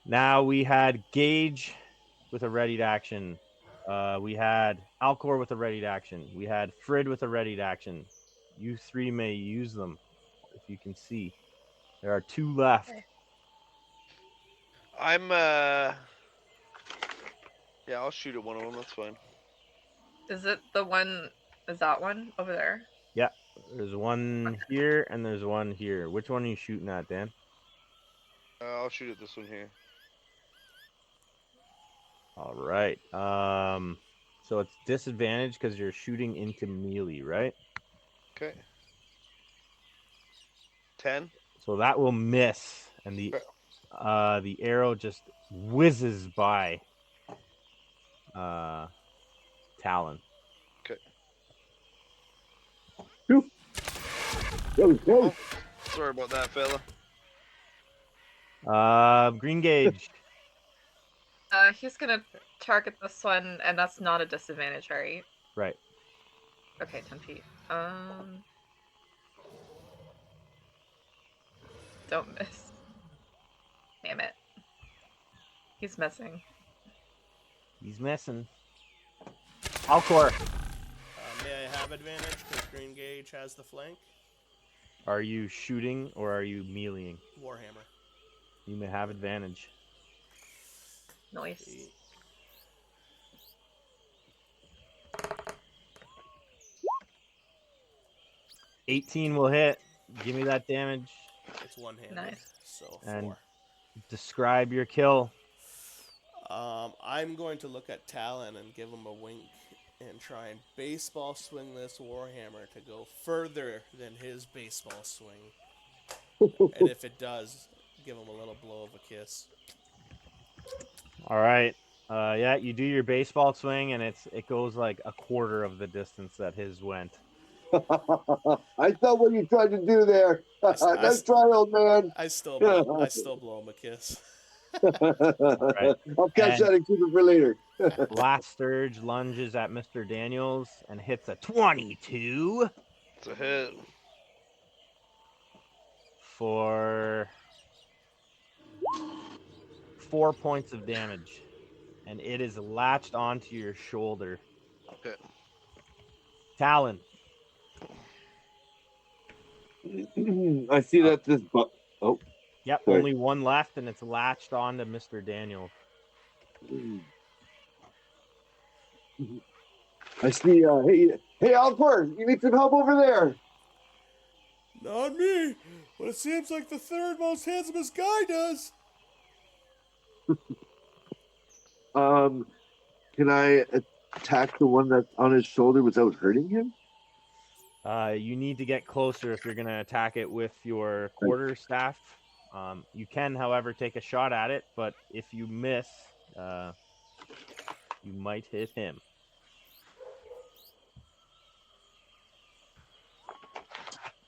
Now we had Gage with a readied action. We had Alcor with a readied action. We had Frid with a readied action. You three may use them if you can see. There are 2 left. Okay. I'm Yeah, I'll shoot at one of them. That's fine. Is it the one? Is that one over there? Yeah, there's one here and there's one here. Which one are you shooting at, Dan? I'll shoot at this one here. All right. So it's disadvantage because you're shooting into melee, right? Okay. 10. So that will miss, and the arrow just whizzes by Talon. Okay. That was close. Sorry about that, fella. Green gauge. He's gonna target this one, and that's not a disadvantage, right? Right. Okay, 10 feet. Don't miss. Damn it. He's missing. He's missing. Alcor, May I have advantage because Green Gauge has the flank? are you shooting or are you meleeing? Warhammer. You may have advantage. Nice. 18 will hit. Give me that damage. It's one-handed. Nice. So And 4. describe your kill. I'm going to look at Talon and give him a wink and try and baseball swing this Warhammer to go further than his baseball swing. And if it does, give him a little blow of a kiss. All right. Yeah, you do your baseball swing, and it goes like a quarter of the distance that his went. I saw what you tried to do there. Nice try, old man. I still blow him a kiss. Right. I'll catch And- that and keep it for later. Last Sturge lunges at Mr. Daniels and hits a 22 It's a hit. for 4 points of damage, and it is latched onto your shoulder. Okay. Talon. I see that this. Oh, Yep, Sorry. only one left, and it's latched onto Mr. Daniels. I see. Hey, Alcor, you need some help over there. Not me, but it seems like the third most handsomest guy does. Can I attack the one that's on his shoulder without hurting him? You need to get closer if you're going to attack it with your quarterstaff. You can, however, take a shot at it, but if you miss, you might hit him.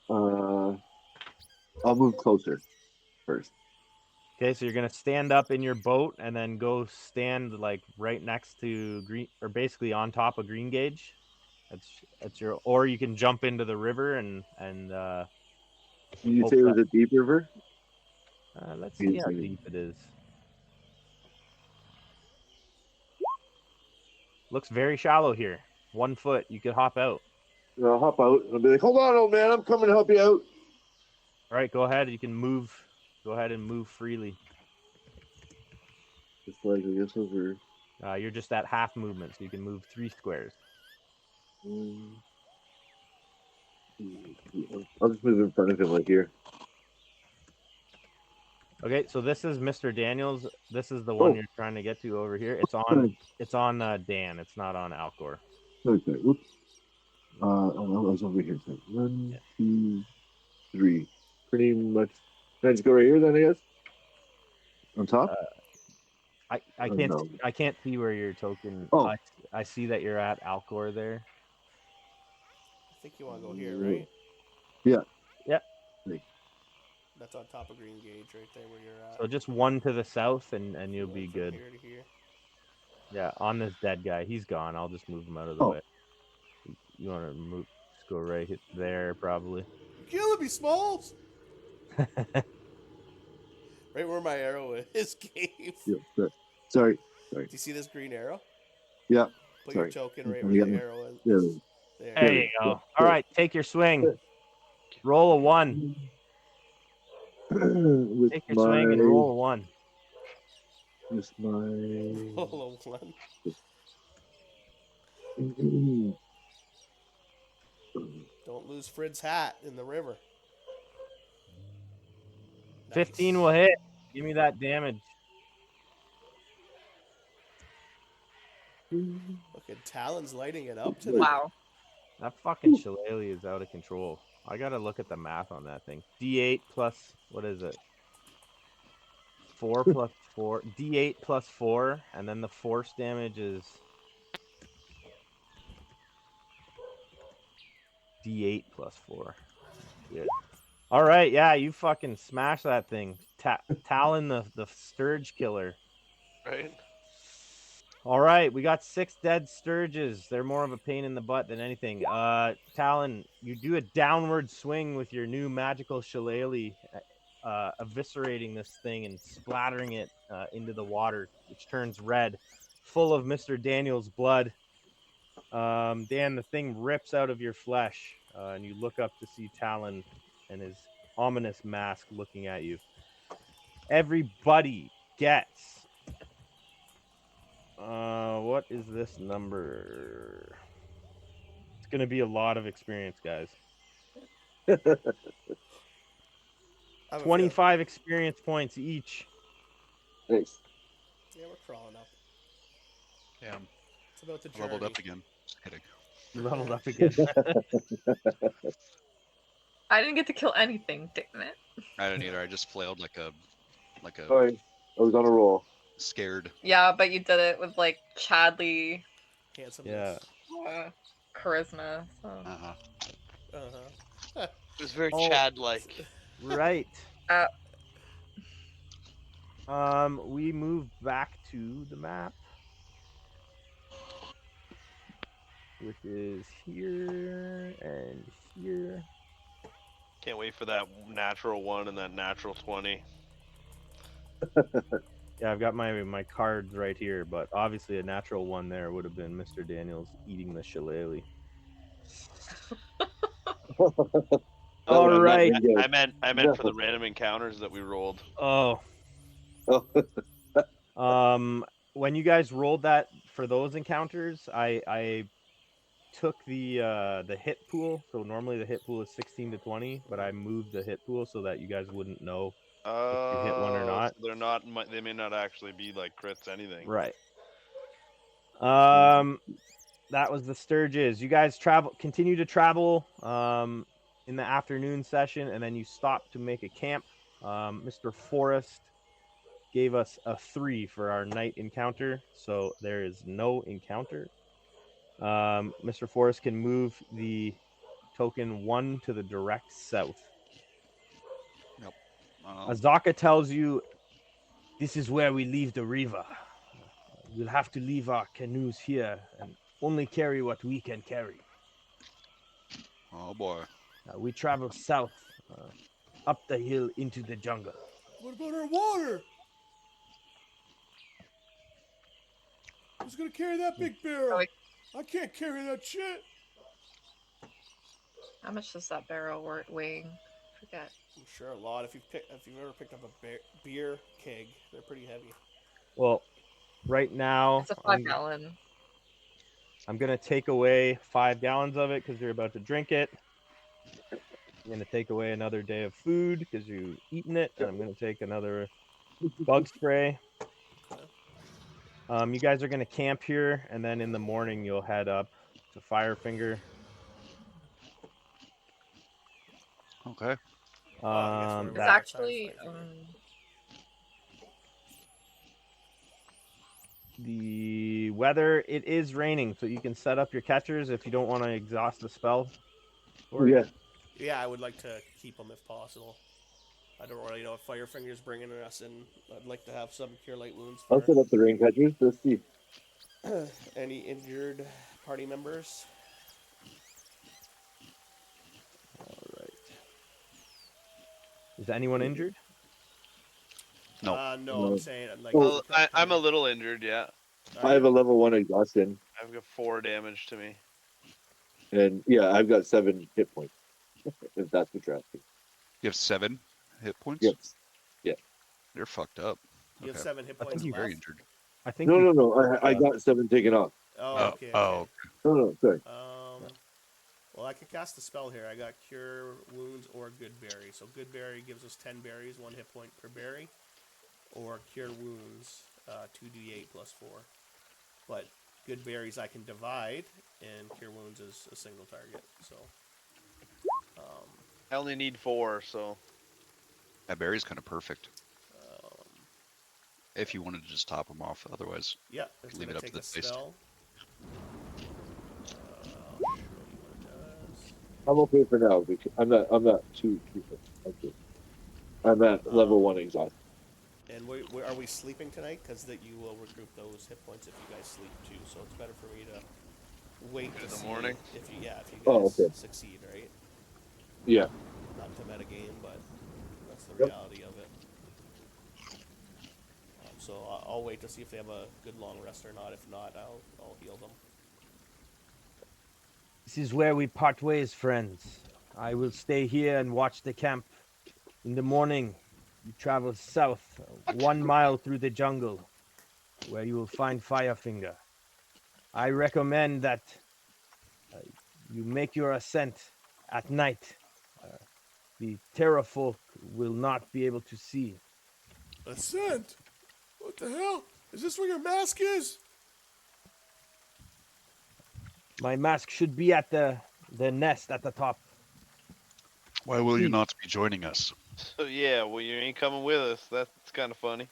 I'll move closer. first. Okay, so you're gonna stand up in your boat and then go stand like right next to green, or basically on top of Green Gauge. That's your, or you can jump into the river and Did you hope say it that. was a deep river? Let's see Yes, how I did. deep it is. Looks very shallow here. 1 foot. You could hop out. I'll hop out and I'll be like, hold on, old man, I'm coming to help you out. All right, go ahead. You can move. Go ahead and move freely. Just like, I guess over. You're just at half movement, so you can move 3 squares. I'll just move in front of him, like here. Okay, so this is Mr. Daniels. This is the Oh. one you're trying to get to over here. It's on Dan. It's not on Alcor. Okay, whoops. I was over here. So 1, 2, 3. Pretty much. Can I just go right here then, I guess? On top? I Oh, can't no. I can't see where your token. Oh. I see that you're at Alcor there. I think you want to go here, right? Yeah. Yep. That's on top of Green Gauge right there where you're at. So just one to the south, and you'll One be from good. here to here. Yeah, on this dead guy. He's gone. I'll just move him out of the Oh. way. You want to move? Just go right there, probably. You're killing me, Smalls! Right where my arrow is, Gabe. Yeah. Sorry. Do you see this green arrow? Yeah. Put Sorry. your token right You where got the me. arrow is. Yeah. There. There you go. All right, take your swing. Roll a 1. With Take your my. swing and roll a 1. With my. Roll a 1. Don't lose Frid's hat in the river. Nice. 15 will hit. Give me that damage. Look at Talon's lighting it up tonight. Wow. That fucking shillelagh is out of control. I gotta look at the math on that thing. D8 plus, what is it? 4 plus 4. D8 plus 4, and then the force damage is D8 plus 4. Good. All right, yeah, you fucking smash that thing. Talon the Sturge killer. Right? All right, we got 6 dead Sturges. They're more of a pain in the butt than anything. Talon, you do a downward swing with your new magical shillelagh, eviscerating this thing and splattering it into the water, which turns red, full of Mr. Daniel's blood. Dan, the thing rips out of your flesh, and you look up to see Talon and his ominous mask looking at you. Everybody gets. What is this number? It's gonna be a lot of experience, guys. 25 experience points each. Nice. Yeah, we're crawling up. Yeah, It's about the I journey. leveled up again. Just kidding. You leveled up again. I didn't get to kill anything, damn it. I didn't either. I just flailed like a Sorry. I was on a roll. scared. Yeah, but you did it with like Chadley Handsomeness. charisma. So. Uh-huh. Uh-huh. It was very Oh. Chad-like. Right. We move back to the map, which is here and here. Can't wait for that natural 1 and that natural 20. Yeah, I've got my cards right here, but obviously a natural 1 there would have been Mr. Daniels eating the shillelagh. All right. I meant for the random encounters that we rolled. Oh. When you guys rolled that for those encounters, I took the hit pool. So normally the hit pool is 16 to 20, but I moved the hit pool so that you guys wouldn't know if you hit one or not. So they're not. They may not actually be like crits anything. Right. That was the Sturges. You guys continue to travel in the afternoon session, and then you stop to make a camp. Mr. Forrest gave us a 3 for our night encounter, so there is no encounter. Mr. Forrest can move the token 1 to the direct south. Yep. Azaka tells you this is where we leave the river. We'll have to leave our canoes here and only carry what we can carry. Oh boy. We travel south, up the hill into the jungle. What about our water? Who's gonna carry that big Oh, barrel? wait, I can't carry that shit. how much does that barrel weigh? Forget. I'm sure a lot. If you've ever picked up a beer keg, they're pretty heavy. Well, right now, It's a 5 gallon. I'm going to take away 5 gallons of it because you're about to drink it. I'm going to take away another day of food because you've eaten it. And I'm going to take another bug spray. Okay. You guys are going to camp here, and then in the morning, you'll head up to Firefinger. Okay. I guess we're It's right That outside of actually Firefinger. the weather, it is raining, so you can set up your catchers if you don't want to exhaust the spell. Yeah. Yeah, I would like to keep them if possible. I don't really know if Firefinger's bringing us in. I'd like to have some Cure Light Wounds I'll for set up the rain catchers. Let's see. any injured party members. All right. Is anyone injured? No. No, I'm saying like Oh. if we come I'm a in. little injured. Yeah, Are I have you? a level 1 exhaustion, I've got 4 damage to me. and yeah, I've got 7 hit points. If that's what you're asking. You have 7 hit points? Yes. Yeah. You're fucked up. You have Okay. 7 hit I points think Very left. injured. I think No, you. no, no. I got 7 taken off. Oh, Oh, okay. oh. No, no, sorry. Well, I could cast the spell here. I got Cure Wounds or Good Berry. So Good Berry gives us 10 berries, 1 hit point per berry, or Cure Wounds, 2d8 plus 4. But Good Berries I can divide, and Cure Wounds is a single target. So I only need 4, so That berry's kind of perfect. um, If you wanted to just top them off, otherwise, yeah, it's leave gonna it up to take the a dice. spell. I'll show you what it does. I'm okay for now because I'm not too okay. I'm at level 1 exhaustion. And are we sleeping tonight? Because that you will recoup those hit points if you guys sleep too. So it's better for me to wait to in the see morning. if you if you Oh, guys okay. succeed, right? Yeah. Not to metagame, but that's the Yep. reality of it. So I'll wait to see if they have a good long rest or not. If not, I'll heal them. This is where we part ways, friends. I will stay here and watch the camp. In the morning, you travel south 1 mile through the jungle, where you will find Firefinger. I recommend that you make your ascent at night. The Terra folk will not be able to see. Ascent? What the hell? Is this where your mask is? My mask should be at the nest at the top. Why will you Please. not be joining us? So yeah, well you ain't coming with us. That's kind of funny.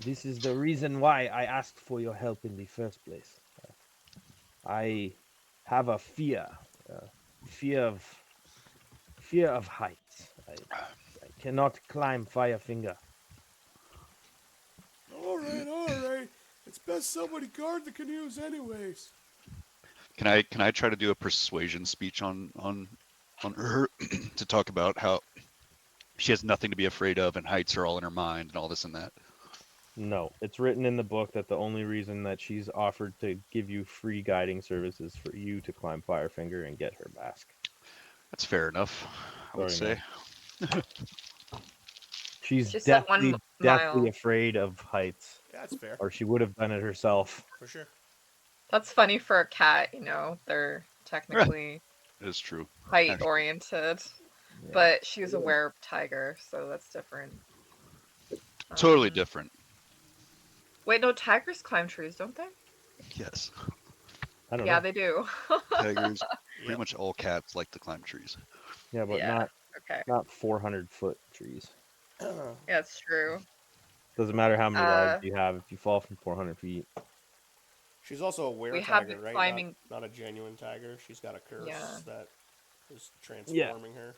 This is the reason why I asked for your help in the first place. I have a fear of heights. I cannot climb Firefinger. All right. It's best somebody guard the canoes, anyways. Can I try to do a persuasion speech on her to talk about how she has nothing to be afraid of and heights are all in her mind and all this and that? No, it's written in the book that the only reason that she's offered to give you free guiding services for you to climb Firefinger and get her mask. That's fair enough, I would Sorry, say. man. She's She said 1 deathly mile. afraid of heights, Yeah, that's fair. or she would have done it herself. For sure. That's funny for a cat, they're technically It is true. height Actually, oriented, Yeah. but she was a weretiger, so that's different. totally different. Wait, no, tigers climb trees, don't they? Yes. I don't Yeah, know. they do. Tigers, pretty Yep. much all cats like to climb trees. Yeah, but Yeah. Okay. not 400-foot trees. Yeah, it's true. Doesn't matter how many legs you have. If you fall from 400 feet, She's also a We have were-tiger, the right? climbing. Not a genuine tiger. She's got a curse Yeah. that is transforming her.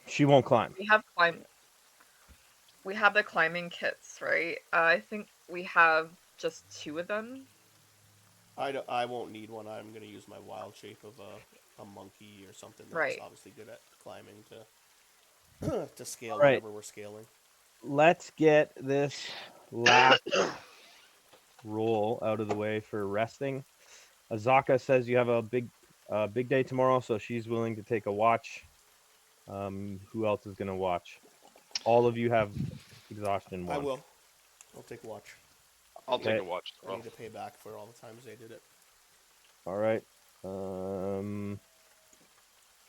She won't climb. We have climb. We have the climbing kits, right? I think we have just 2 of them. I won't need one. I'm gonna use my wild shape of a monkey or something that's Right. obviously good at climbing to All scale right, whatever we're scaling. let's get this last roll out of the way for resting. Azaka says you have a big day tomorrow, so she's willing to take a watch. Who else is gonna watch? All of you have exhaustion I one. will. I'll take watch. I'll take Okay. a watch as I well. need to pay back for all the times they did it. All right.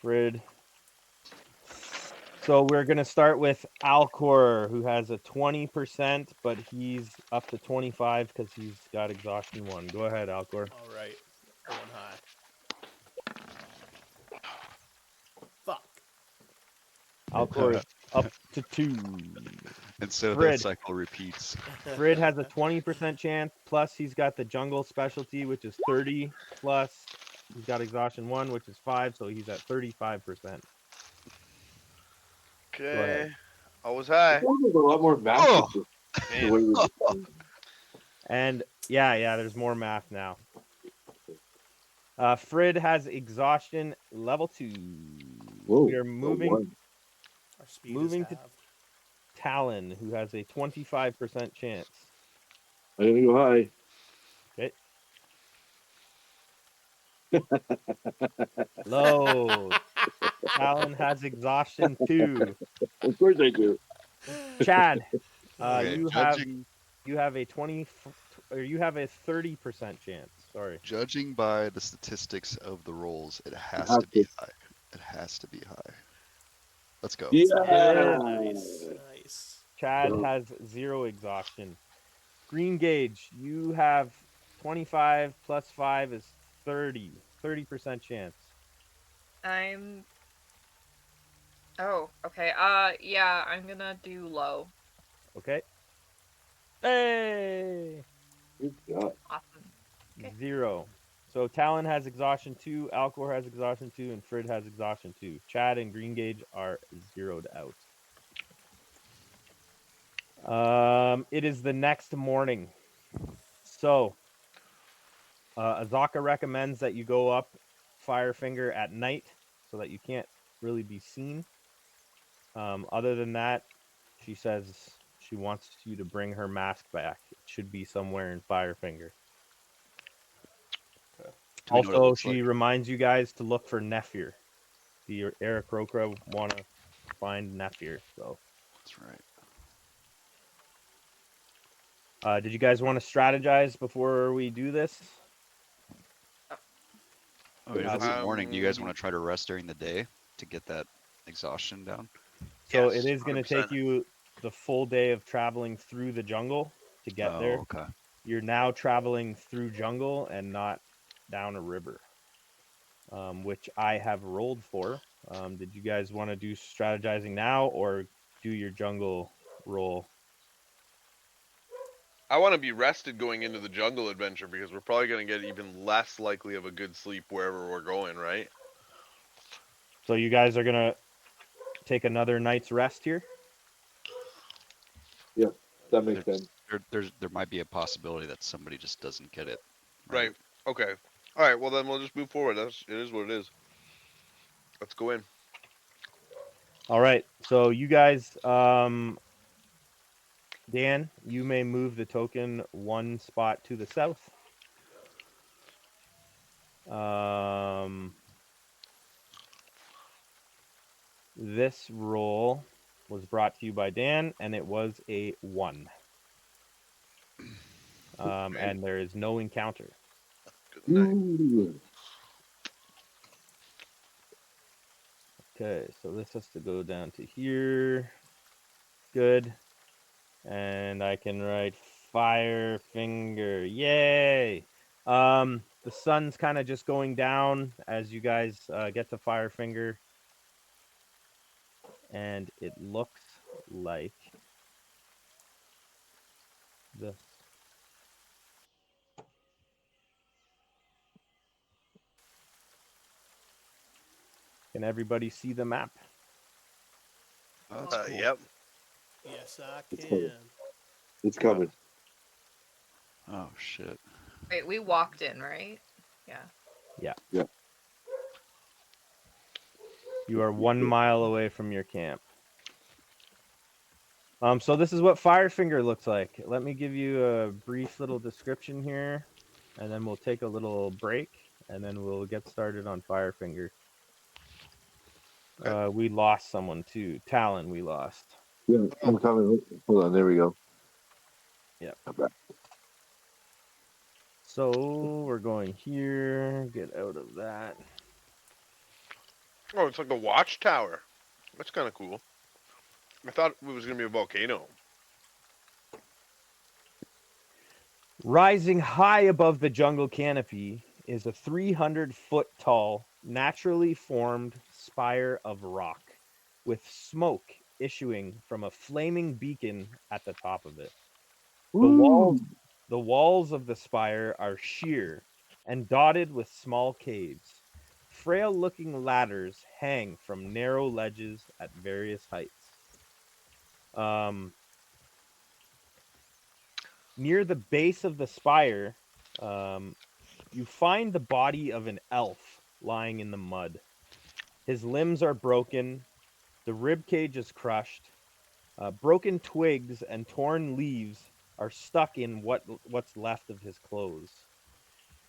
Frid. So we're gonna start with Alcor, who has a 20%, but he's up to 25 because he's got exhaustion one. Go ahead, Alcor. All right, going high. Fuck. Alcor is up to 2. And so the Frid. cycle repeats. Frid has a 20% chance, plus he's got the jungle specialty, which is 30, plus he's got exhaustion one, which is 5, so he's at 35%. Go ahead. Okay. I was high. There's a lot more math to Oh, this. The Damn. way you- And yeah, there's more math now. Frid has exhaustion level 2. Whoa, We are a moving one. Our speed is to halved. Talon, who has a 25% chance. I'm gonna go high. Okay. Low. Talon has exhaustion 2. Of course I do. Chad, okay. you have a 20 or you have a 30% chance. Sorry. Judging by the statistics of the rolls, it I has have to be to. high. It has to be high. Let's go. Yeah. Nice, nice. Chad has 0 exhaustion. Green Gauge, you have 25 plus 5 is 30. 30% chance. I'm Oh, okay. Yeah, I'm gonna do low. Okay. Hey! Good job. Awesome. Okay. 0. So Talon has exhaustion 2, Alcor has exhaustion 2, and Frid has exhaustion 2. Chad and Green Gauge are zeroed out. It is the next morning. So Azaka recommends that you go up Firefinger at night so that you can't really be seen. Other than that, she says she wants you to bring her mask back. It should be somewhere in Firefinger. Do we know what it Also, looks she like? reminds you guys to look for Nephir. The Aarakocra want to find Nephir. So, That's right. did you guys want to strategize before we do this? I mean, if it's the We, morning, do you guys want to try to rest during the day to get that exhaustion down? so Yes, it is going to 100%. take you the full day of traveling through the jungle to get there. Oh, okay. You're now traveling through jungle and not down a river, which I have rolled for. Did you guys want to do strategizing now or do your jungle roll? I want to be rested going into the jungle adventure because we're probably going to get even less likely of a good sleep wherever we're going, right? So you guys are gonna take another night's rest here. That makes sense. There might be a possibility that somebody just doesn't get it. Right. Okay. All right. Well, then we'll just move forward. It is what it is. Let's go in. All right. So you guys, Dan, you may move the token one spot to the south. This roll was brought to you by Dan, and it was a 1. And there is no encounter. Good night. Ooh. Okay, so this has to go down to here. Good. And I can write fire finger. Yay! The sun's kind of just going down as you guys get to Firefinger, and it looks like this. Can everybody see the map? Oh, that's cool. Yep. Yes, I It's coming. can. It's coming. Oh shit. Wait, we walked in, right? Yeah. Yeah. Yeah. You are 1 mile away from your camp. So this is what Firefinger looks like. Let me give you a brief little description here, and then we'll take a little break, and then we'll get started on Firefinger. We lost someone too. Talon, we lost. Yeah, I'm coming. Hold on. There we go. Yep. I'm back. So we're going here. Get out of that. Oh, it's like a watchtower. That's kind of cool. I thought it was gonna be a volcano. Rising high above the jungle canopy is a 300-foot tall, naturally formed spire of rock with smoke issuing from a flaming beacon at the top of it. The Woo! walls of the spire are sheer and dotted with small caves. Frail-looking ladders hang from narrow ledges at various heights. Near the base of the spire, you find the body of an elf lying in the mud. His limbs are broken, the rib cage is crushed, broken twigs and torn leaves are stuck in what's left of his clothes.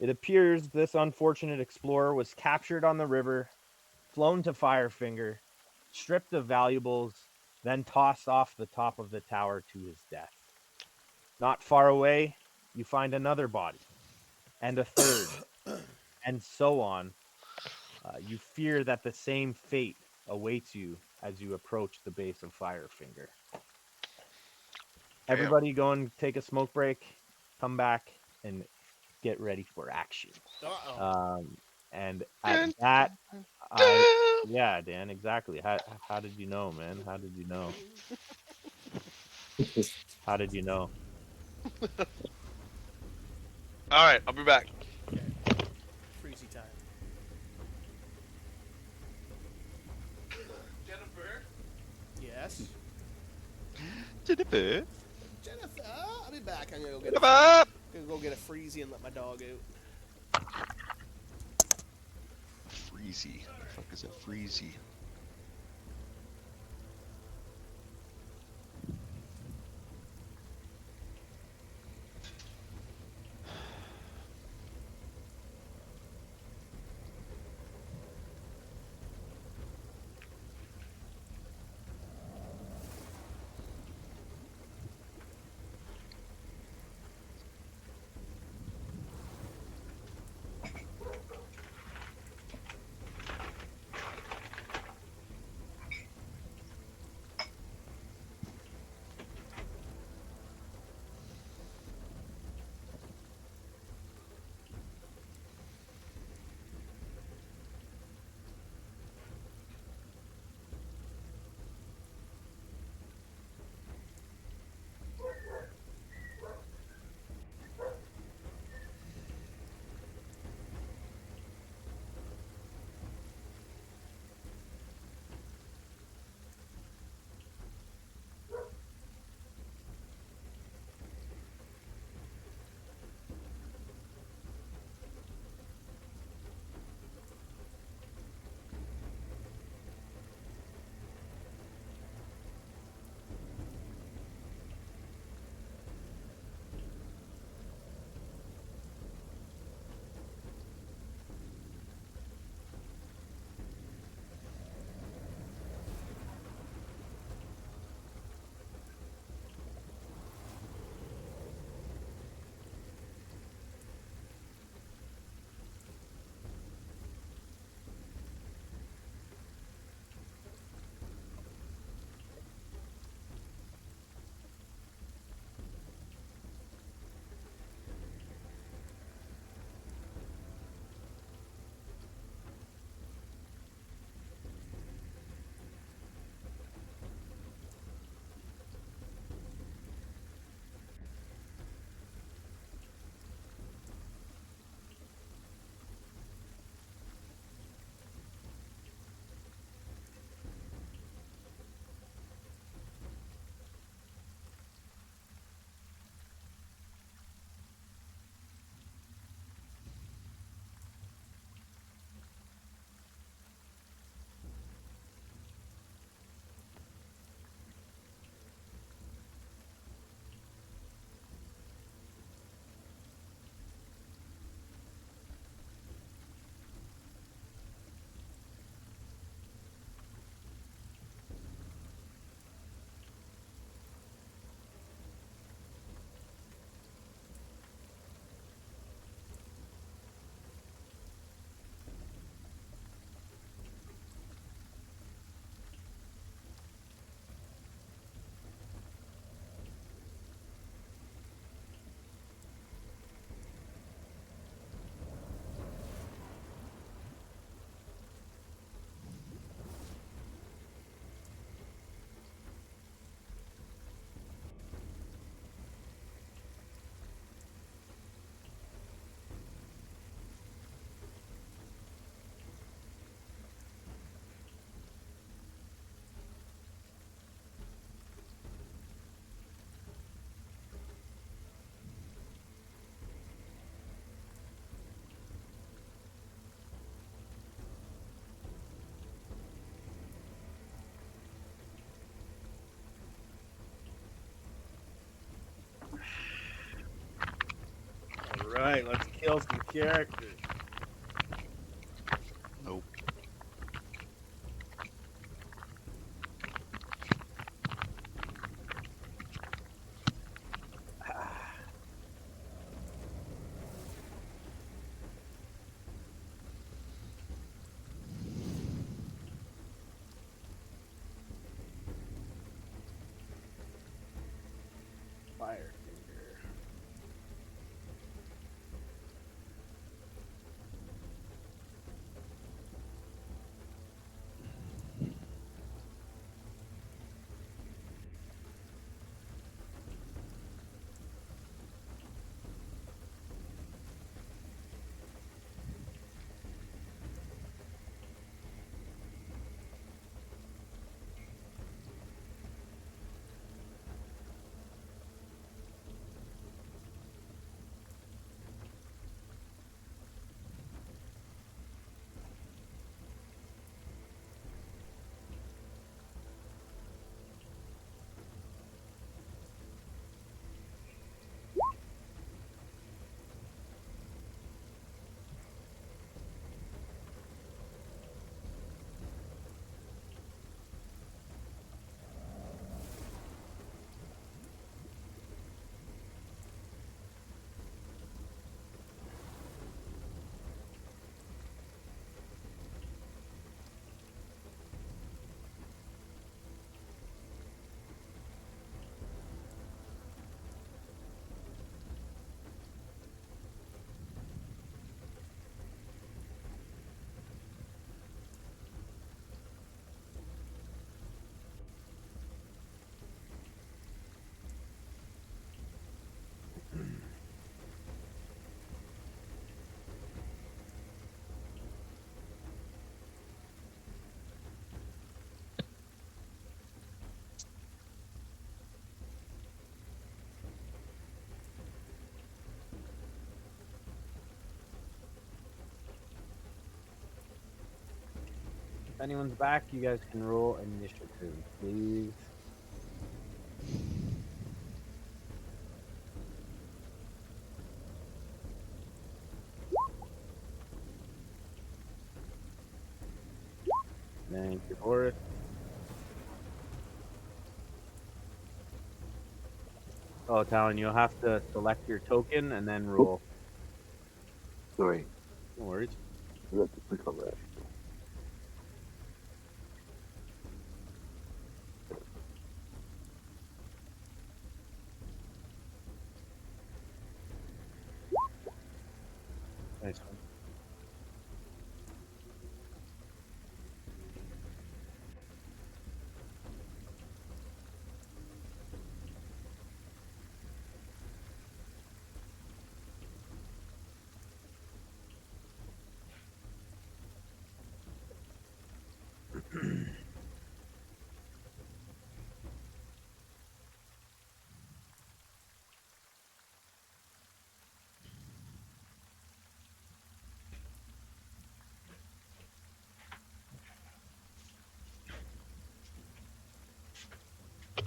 It appears this unfortunate explorer was captured on the river, flown to Firefinger, stripped of valuables, then tossed off the top of the tower to his death. Not far away, you find another body, and a third, and so on. You fear that the same fate awaits you as you approach the base of Firefinger. Damn. Everybody go and take a smoke break, come back, and get ready for action. Uh-oh. And at Dun, that, dun. yeah, Dan, exactly. How did you know, man? How did you know? How did you know? All right, I'll be back. Okay. Freezy time. Jennifer. Yes. Jennifer. Jennifer, I'll be back. I'm gonna Jennifer. go get a freezy and let my dog out. Freezy. The fuck is a freezy? right, let's kill some characters. Nope. Firefinger. If anyone's back, you guys can roll initiative, please. Thank you, Horace. Oh, Talon, you'll have to select your token and then roll. Sorry. No worries. I have to click on that. Nice one.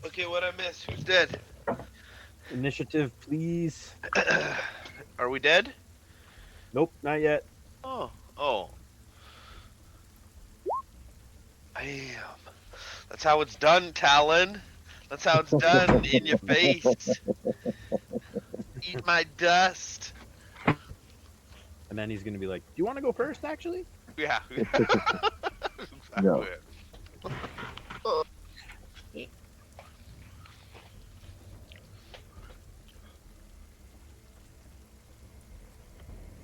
Okay, what I miss? Who's dead? Initiative, please. Are we dead? Nope, not yet. Oh. Damn. That's how it's done, Talon. That's how it's done in your face. Eat my dust. And then he's gonna be like, "Do you want to go first, actually?" Yeah. Exactly No. it.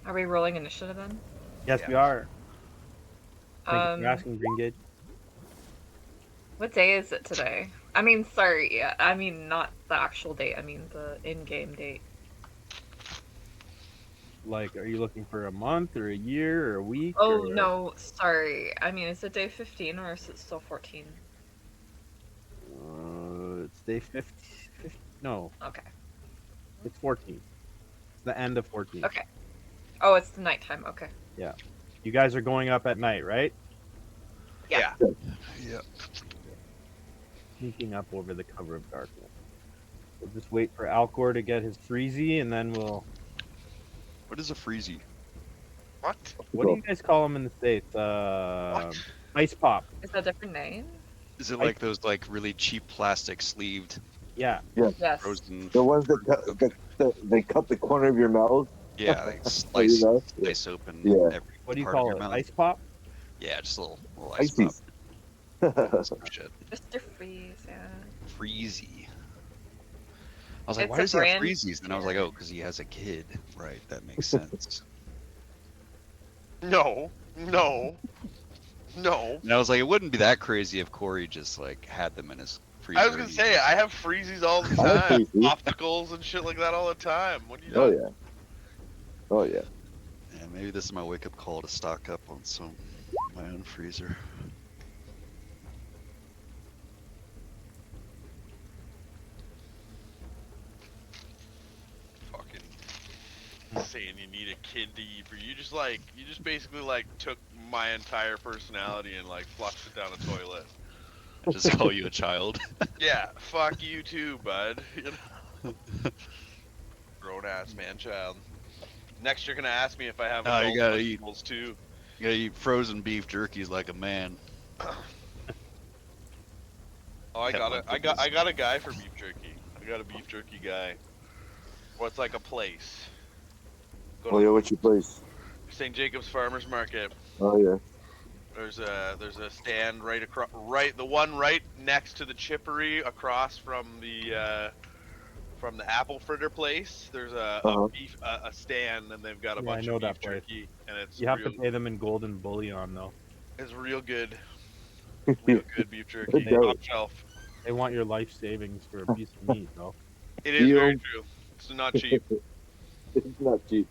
Are we rolling initiative then? Yes, Yeah. we are. Thank you for Um, asking, Green Gate. what day is it today? I mean, sorry, yeah, I mean not the actual date. I mean the in-game date. Like, are you looking for a month or a year or a week? Oh or... no, sorry. I mean, is it day 15 or is it still 14? It's day 50. No, Okay. it's 14. It's the end of 14. Okay. Oh, it's the nighttime. Okay. Yeah. You guys are going up at night, right? Yeah. Yeah. Sneaking up over the cover of darkness. We'll just wait for Alcor to get his freezy, and then we'll What is a freezy? What? What do you guys call them in the States? What? Ice pop. Is that a different name? Is it I- like those like really cheap plastic sleeved Yeah. Yes. frozen? The ones that Okay. they cut the corner of your mouth. Yeah, they Oh, you know? slice open Yeah. every What do you part of call your it? mouth. Ice pop? Yeah, just a little ice pop. Ices. Some shit. Mr. Freeze, yeah. Freezy. I was like, It's why a does he have brand. freezies? And I was like, Yeah. oh, because he has a kid. Right, that makes sense. No. No. And I was like, it wouldn't be that crazy if Corey just like had them in his freezer. I was gonna and he say just- I have freezies all the I have time, freezies. opticals and shit like that all the time. What are you Oh doing? yeah. Oh yeah. Yeah, maybe this is my wake up call to stock up on some my own freezer. Fucking saying you need a kid to eat for you just basically like took my entire personality and like flushed it down a toilet. Just call you a child. Yeah, fuck you too, bud. You know? Grown ass man child. Next you're gonna ask me if I have No, you adult gotta eat. vegetables too. You gotta eat frozen beef jerkies like a man. Oh, I Yeah, got leftovers. I got a guy for beef jerky. I got a beef jerky guy. Well, it's like a place. Go Oh to yeah. What's your place? St. Jacob's Farmers Market. Oh yeah. There's a stand right across, the one right next to the chippery across from the apple fritter place. There's Uh-huh. a stand and they've got a Yeah, I bunch know of beef that place. jerky and it's You have real, to pay them in golden bullion, though. it's real good. Real good beef jerky. Good Top shelf. They want your life savings for a piece of meat, though. It is You very know- true. It's not cheap. It's not cheap.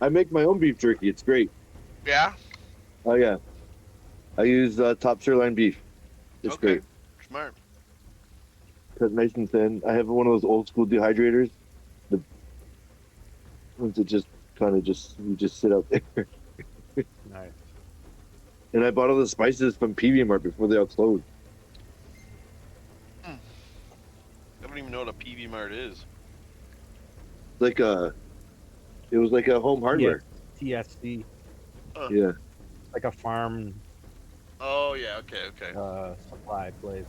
I make my own beef jerky. It's great. Yeah? Oh yeah. I use top sirloin beef. It's Okay. great. Smart. Cut nice and thin. I have one of those old school dehydrators. The ones that just kind of you just sit out there. Nice. And I bought all the spices from PV Mart before they all closed. I don't even know what a PV Mart is. Like it was like a home hardware. TSC, Yeah. like a farm Oh yeah, okay. supply place.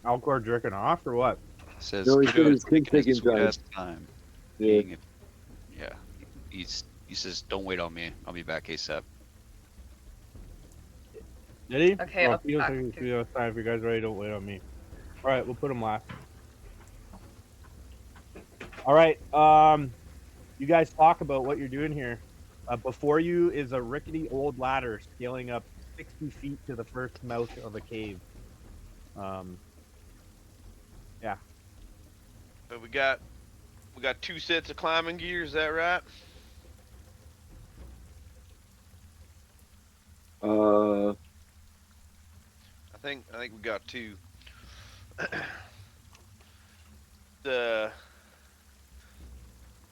Alcor jerking off or what? Says No, he said "Kiddo, it's pig taking his taking sweet time." ass time. Yeah. Being yeah. He says, don't wait on me. I'll be back ASAP. Did he? Okay, Oh, I'll if you don't back take to- if you have time, if you guys ready, don't wait on me. All right, we'll put him last. All right, you guys talk about what you're doing here. Before you is a rickety old ladder scaling up 60 feet to the first mouth of a cave. But we got two sets of climbing gear, is that right? I think we got two.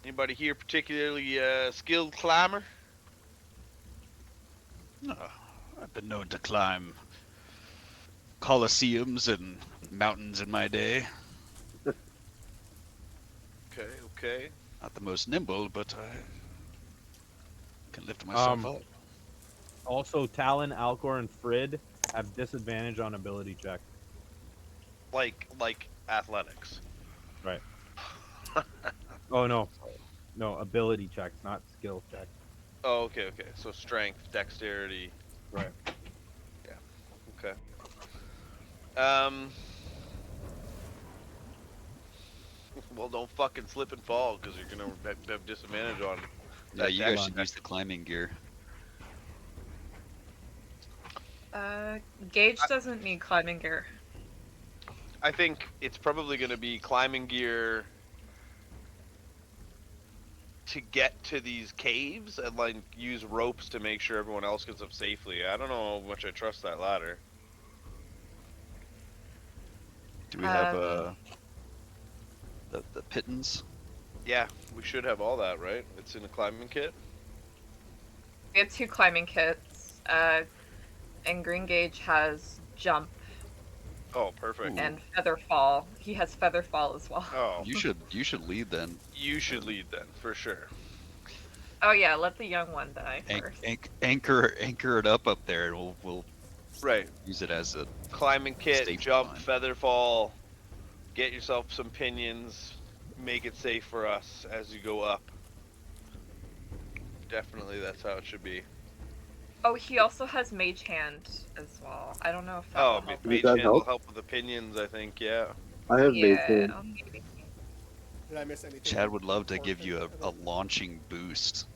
Anybody here particularly skilled climber? I've been known to climb coliseums and mountains in my day. Okay. Not the most nimble, but I can lift myself up. Also, Talon, Alcor, and Frid have disadvantage on ability check. Like athletics. Right. Oh no, ability checks, not skill checks. Oh, okay. So strength, dexterity. Right. Okay. Well, don't fucking slip and fall because you're gonna have disadvantage on. Yeah, that you dex guys should check. use the climbing gear. Gage doesn't need climbing gear. I think it's probably gonna be climbing gear to get to these caves and like use ropes to make sure everyone else gets up safely. I don't know how much I trust that ladder. Do we have Um, the pittance? Yeah, we should have all that, right? It's in a climbing kit. We have 2 climbing kits. And Green Gage has jump Oh, perfect. Ooh. And Featherfall. He has Featherfall as well. Oh, You should lead then. you should lead then, for sure. Oh yeah, let the young one die first. Anchor it up there, and we'll Right. use it as a Climbing kit, safety jump, line. feather fall, get yourself some pinions, make it safe for us as you go up. Definitely, that's how it should be. Oh, he also has Mage Hand as well. I don't know if that Oh, will help. Does Mage that Hand will help? help with the pinions, I think, yeah. I have made Yeah, some. maybe. Did I miss anything? Chad would love to give important you a about- launching boost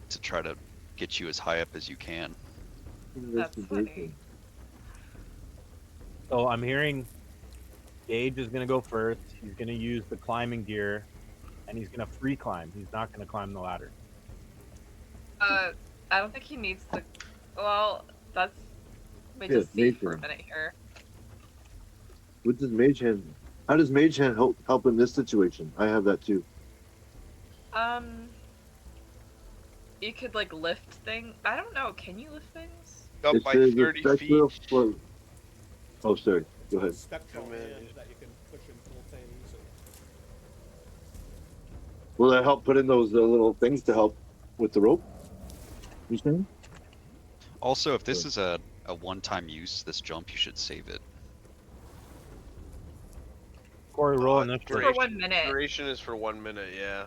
to try to get you as high up as you can. That's funny. So I'm hearing Gage is going to go first. He's going to use the climbing gear, and he's going to free climb. He's not going to climb the ladder. I don't think he needs the. Well, that's. Let me Yeah, just see Mage for a Hand. minute here. What does Mage Hand? How does Mage Hand help in this situation? I have that too. You could like lift things. I don't know. Can you lift things? Up It by says 30 the feet. spectral float. Oh, sorry. Go ahead. Spectral Come in. hand that you can push and pull things. And... Will that help put in those little things to help with the rope? You saying? Also, if this is a one-time use, this jump, you should save it. Corey, roll initiative. For 1 minute. Duration is for 1 minute, yeah.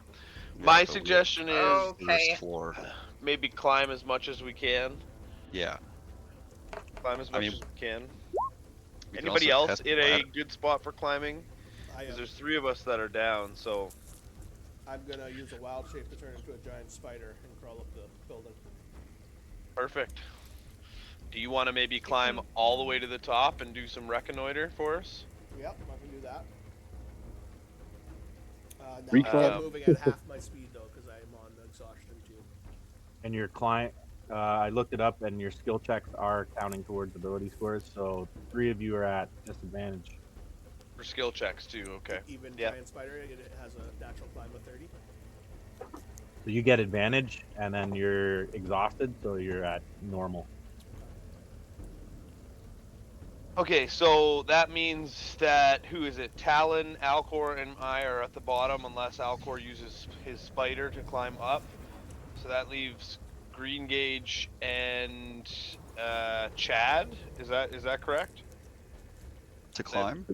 Yeah, My but suggestion is first Okay. floor. maybe climb as much as we can. Yeah. Climb as I much mean, as we can. we can Anybody also else test in the a ladder. good spot for climbing? I Because am. there's 3 of us that are down, so I'm gonna use a wild shape to turn into a giant spider and crawl up the building. perfect. Do you want to maybe climb all the way to the top and do some reconnoiter for us? Yep, I can do that. Now Recall- I am moving at half my speed though, because I am on exhaustion too. And your client, I looked it up, and your skill checks are counting towards ability scores. So 3 of you are at disadvantage. For skill checks too, okay. Even Yeah. giant spider, it has a natural climb of 30. So you get advantage, and then you're exhausted, so you're at normal. Okay, so that means that, who is it? Talon, Alcor, and I are at the bottom unless Alcor uses his spider to climb up. So that leaves Green Gauge and Chad. Is that correct? To climb?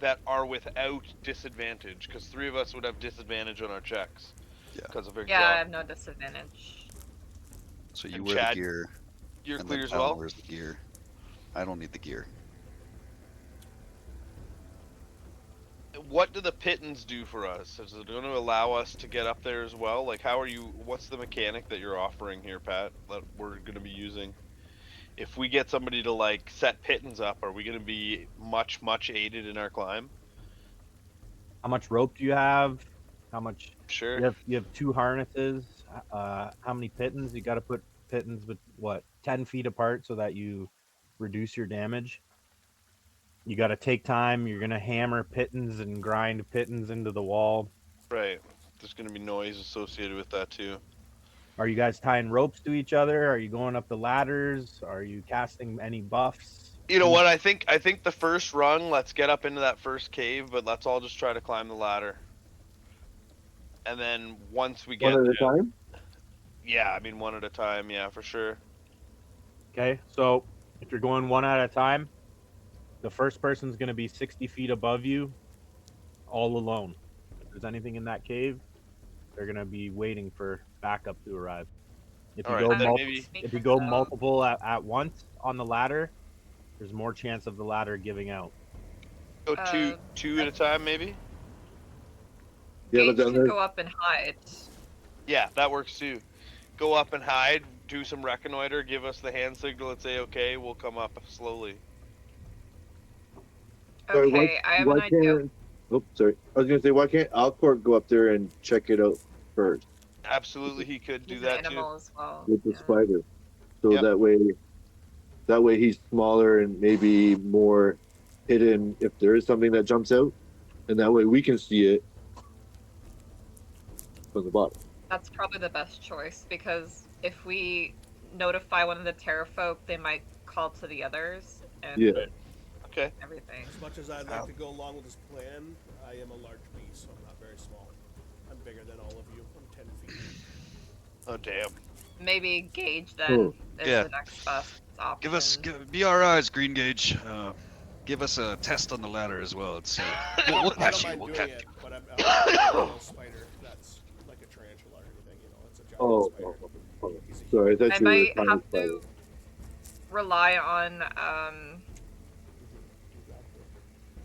That are without disadvantage, because 3 of us would have disadvantage on our checks. Yeah. Because of Yeah, I exhaust. have no disadvantage. So you And wear Chad, the gear, you're and clear then as Talon well? wears the gear. I don't need the gear. What do the pittons do for us? Is it going to allow us to get up there as well? Like, what's the mechanic that you're offering here, Pat, that we're going to be using? If we get somebody to, like, set pittons up, are we going to be much aided in our climb? How much rope do you have? How much? Sure. You have 2 harnesses. How many pittons? You got to put pittons with 10 feet apart so that you reduce your damage. You got to take time. You're gonna hammer pittons and grind pittons into the wall. Right. There's going to be noise associated with that, too. Are you guys tying ropes to each other? Are you going up the ladders? Are you casting any buffs? You know what? I think the first rung, let's get up into that first cave, but let's all just try to climb the ladder. And then once we One get at a there, time. yeah, I mean, one at a time, yeah, for sure. Okay, so if you're going one at a time, the first person's going to be 60 feet above you, all alone. If there's anything in that cave, they're going to be waiting for backup to arrive. If you All right, go then maybe if you go multiple at once on the ladder, there's more chance of the ladder giving out. go two at a time, maybe. Yeah, Gage but then can go up and hide. Yeah, that works too. Go up and hide, do some reconnoiter, give us the hand signal, and say, okay, we'll come up slowly. Sorry, Okay, I have why an idea. can't? Oh, sorry. I was gonna say, why can't Alcor go up there and check it out first Absolutely, he could do He's that an animal as well. with the yeah. spider, so Yep. that way he's smaller and maybe more hidden if there is something that jumps out, and that way we can see it from the bottom. That's probably the best choice because if we notify one of the Terrafolk, they might call to the others. And Yeah. Okay. everything. As much as I'd like to go along with this plan, I am a large beast, so I'm not very small. I'm bigger than all of you. I'm 10 feet. Oh damn. Maybe Gauge then Oh. is Yeah. the next best option. Be our eyes, Green Gauge. Give us a test on the ladder as well. It's we'll I catch don't you. mind We'll doing catch it, you. but I'm not a little spider that's like a tarantula or anything. You know, it's a giant Oh, spider. oh. He's a Sorry, I human. thought I you were might trying have spider. to rely on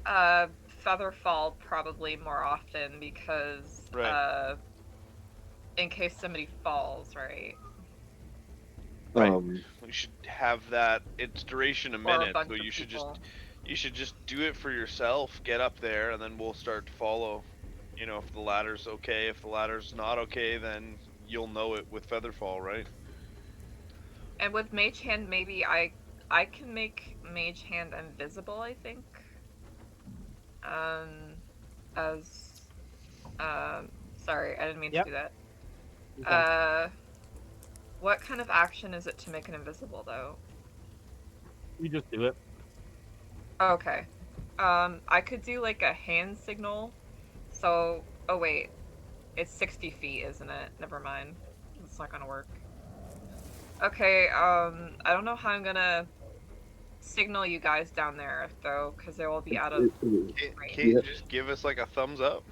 Exactly. Featherfall probably more often because Right. in case somebody falls, right? Right. Um, We should have that. Its duration a Or a minute, bunch so of people. you should just do it for yourself. Get up there, and then we'll start to follow. You know, if the ladder's okay. If the ladder's not okay, then you'll know it with Featherfall, right? And with Mage Hand, maybe I can make Mage Hand invisible, I think. As sorry, I didn't mean to Yep. do that. Okay. What kind of action is it to make it invisible though? You just do it. Okay. I could do like a hand signal. So, oh wait, it's 60 feet, isn't it? Never mind. It's not gonna work. Okay, I don't know how I'm gonna signal you guys down there though, because they will be out of Can't range. you just give us like a thumbs up?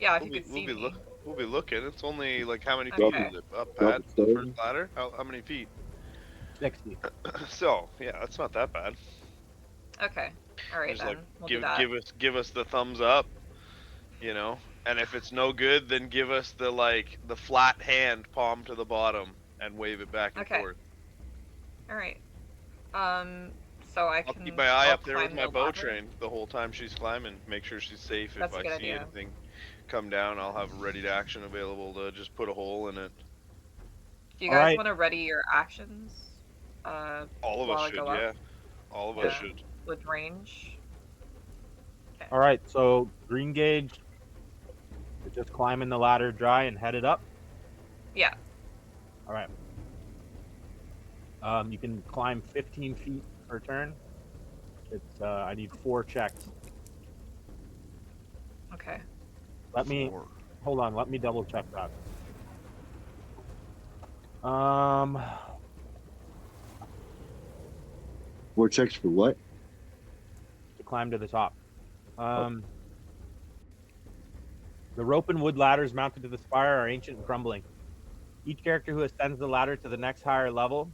Yeah, if We'll you be could we'll see be me. look we'll be looking. It's only like how many feet Okay. is it up, drop Pat? a The first stone. ladder? How many feet? 60. So yeah, that's not that bad. Okay. All right Just like then. We'll do that. give us the thumbs up, you know. And if it's no good, then give us the flat hand, palm to the bottom, and wave it back and Okay. forth. All right. So I'll keep my eye I'll up there with climb my the bow ladder. train the whole time she's climbing. Make sure she's safe. If That's a I good see idea. anything come down, I'll have ready to action available to just put a hole in it. Do you All guys right. want to ready your actions? All of us While I should, go up? yeah. All of us Yeah. should. With range. Okay. All right. So Green Gauge is just climbing the ladder dry and headed up. Yeah. All right. You can climb 15 feet per turn. It's I need 4 checks. Okay. Hold on. Let me double check that. More checks for what? To climb to the top. The rope and wood ladders mounted to the spire are ancient and crumbling. Each character who ascends the ladder to the next higher level,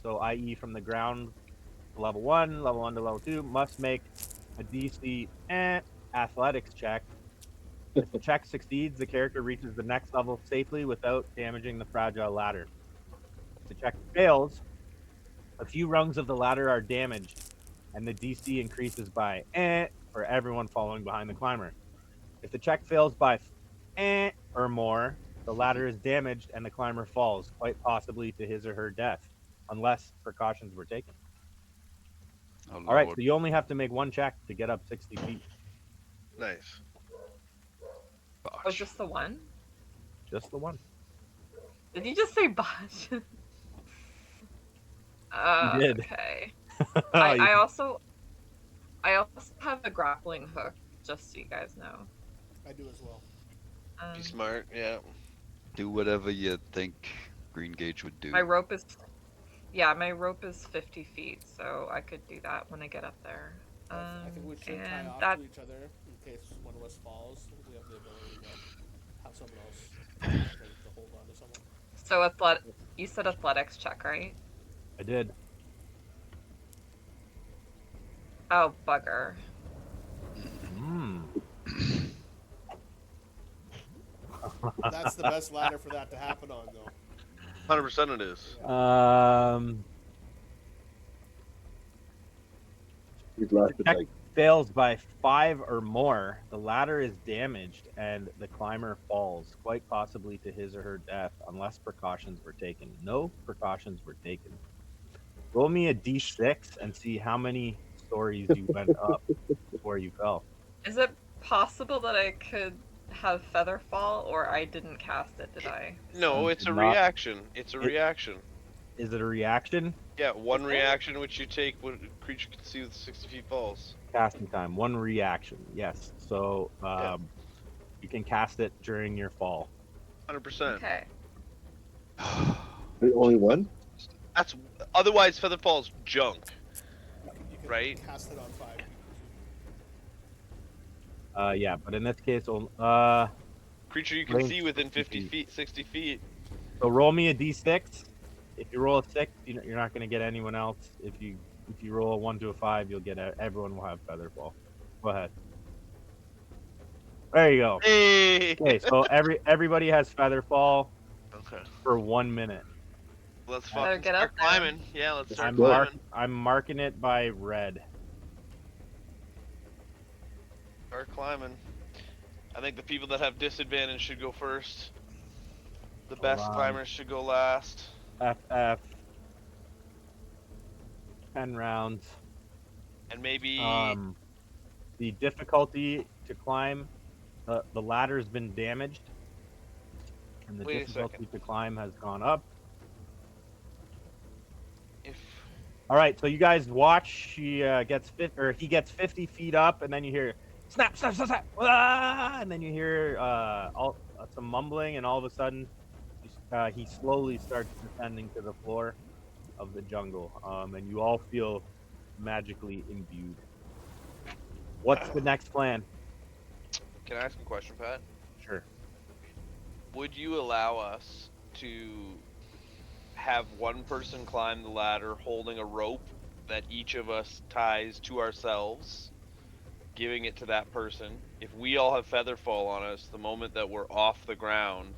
so i.e. from the ground to level 1 to level 2, must make a DC athletics check. If the check succeeds, the character reaches the next level safely without damaging the fragile ladder. If the check fails, a few rungs of the ladder are damaged, and the DC increases by for everyone following behind the climber. If the check fails by or more, the ladder is damaged and the climber falls, quite possibly to his or her death, unless precautions were taken. Oh, All right, Lord. so you only have to make 1 check to get up 60 feet. Nice. Oh, just the one? Just the one. Did you just say botch? You did. Okay. You- I also have a grappling hook, just so you guys know. I do as well. Be smart, yeah. Do whatever you think Green Gauge would do. My rope is 50 feet, so I could do that when I get up there. I think we should tie off to each other in case one of us falls. We have the ability to have someone else have the strength to hold on to someone. So you said athletics check, right? I did. Oh, bugger. That's the best ladder for that to happen on, though. 100% it is. We've lasted Check like fails by 5 or more, the ladder is damaged and the climber falls, quite possibly to his or her death, unless precautions were taken. No precautions were taken. Roll me a d6 and see how many stories you went up before you fell. Is it possible that I could have Featherfall, or I didn't cast it, did I? No, You it's did a not- reaction. It's a reaction. Is it a reaction? Yeah, one Is it? reaction which you take when a creature can see with 60 feet falls. Casting time. One reaction. Yes. So Yeah. you can cast it during your fall. 100%. Okay. Wait, only one? That's otherwise feather falls junk. You can Right. cast it on 5 people. Yeah, but in this case, Creature you can range see within 60 50 feet, 60 feet. So roll me a d6. If you roll a 6, you're not going to get anyone else. If you roll a 1 to a 5, you'll get everyone will have feather fall. Go ahead. There you go. Hey. Okay, so everybody has feather fall Okay. for 1 minute. Let's Better fucking get start up there. climbing. Yeah, let's start I'm Good. climbing. marking it by red. Start climbing. I think the people that have disadvantage should go first. The best climbers should go last. FF 10 rounds. And maybe The difficulty to climb, the ladder's been damaged, and the Wait a difficulty second. to climb has gone up. if All right, so you guys watch. He gets 50 feet up, and then you hear snap, snap, snap, snap, ah! And then you hear some mumbling, and all of a sudden, he slowly starts descending to the floor of the jungle, and you all feel magically imbued. What's the next plan? Can I ask a question, Pat? Sure. Would you allow us to have one person climb the ladder holding a rope that each of us ties to ourselves, giving it to that person? If we all have feather fall on us, the moment that we're off the ground,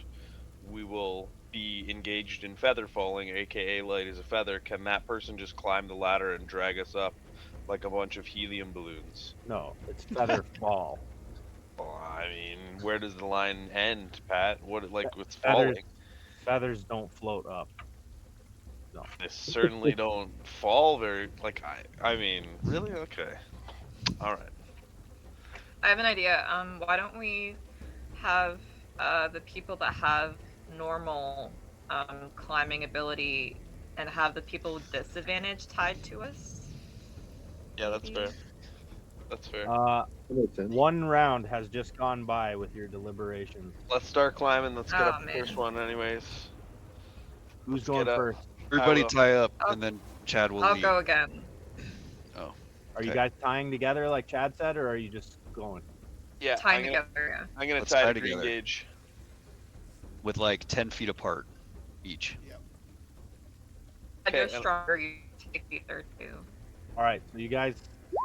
we will be engaged in feather falling, aka light as a feather. Can that person just climb the ladder and drag us up like a bunch of helium balloons? No, it's feather fall. Well, I mean, where does the line end, Pat? What, like, what's Feathers, falling? feathers don't float up. No. They certainly don't fall very. Like, I mean, really? Okay. All right. I have an idea. Why don't we have the people that have normal climbing ability and have the people with disadvantage tied to us? Yeah, that's Maybe? fair. That's fair. That makes sense. 1 round has just gone by with your deliberations. Let's start climbing. Let's get Oh, up the first man. one, anyways. Who's Let's going get up. first? Everybody will. tie up, I'll- and then Chad will I'll lead. go again. Oh, Are you okay. guys tying together like Chad said, or are you just going? Yeah, Tying together, yeah. I'm gonna Let's tie tie to green together. gauge. With like 10 feet apart each. Yep. And you're Okay, and- stronger, you take the other two. All right, so you guys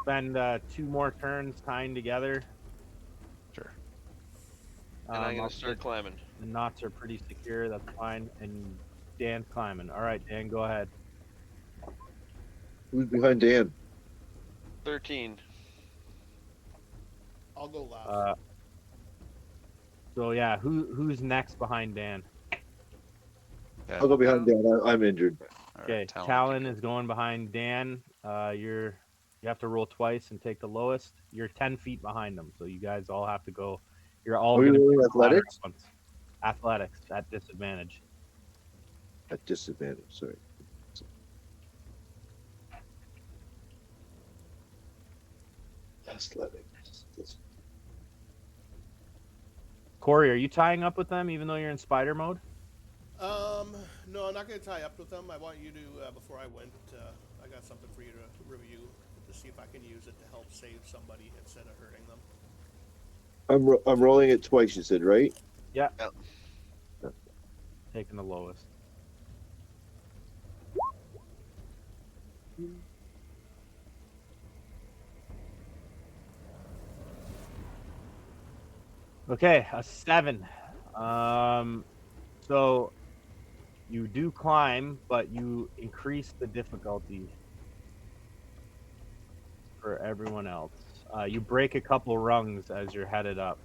spend 2 more turns tying together. Sure. And I'm gonna I'll start say climbing. the knots are pretty secure. That's fine. And Dan's climbing. All right, Dan, go ahead. Who's behind Dan? 13. I'll go last. So yeah, who's next behind Dan? Yeah. I'll go behind Dan. I'm injured. All Okay, right, Talon is going behind Dan. You have to roll twice and take the lowest. You're 10 feet behind them, so you guys all have to go. You're all Are we going to rolling athletics? Athletics at disadvantage. At disadvantage, sorry. Athletics. Corey, are you tying up with them even though you're in spider mode? No, I'm not going to tie up with them. I want you to, before I went, I got something for you to review to see if I can use it to help save somebody instead of hurting them. I'm rolling it twice, you said, right? Yeah. Yep. Taking the lowest. Okay, a 7. So you do climb, but you increase the difficulty for everyone else. You break a couple rungs as you're headed up.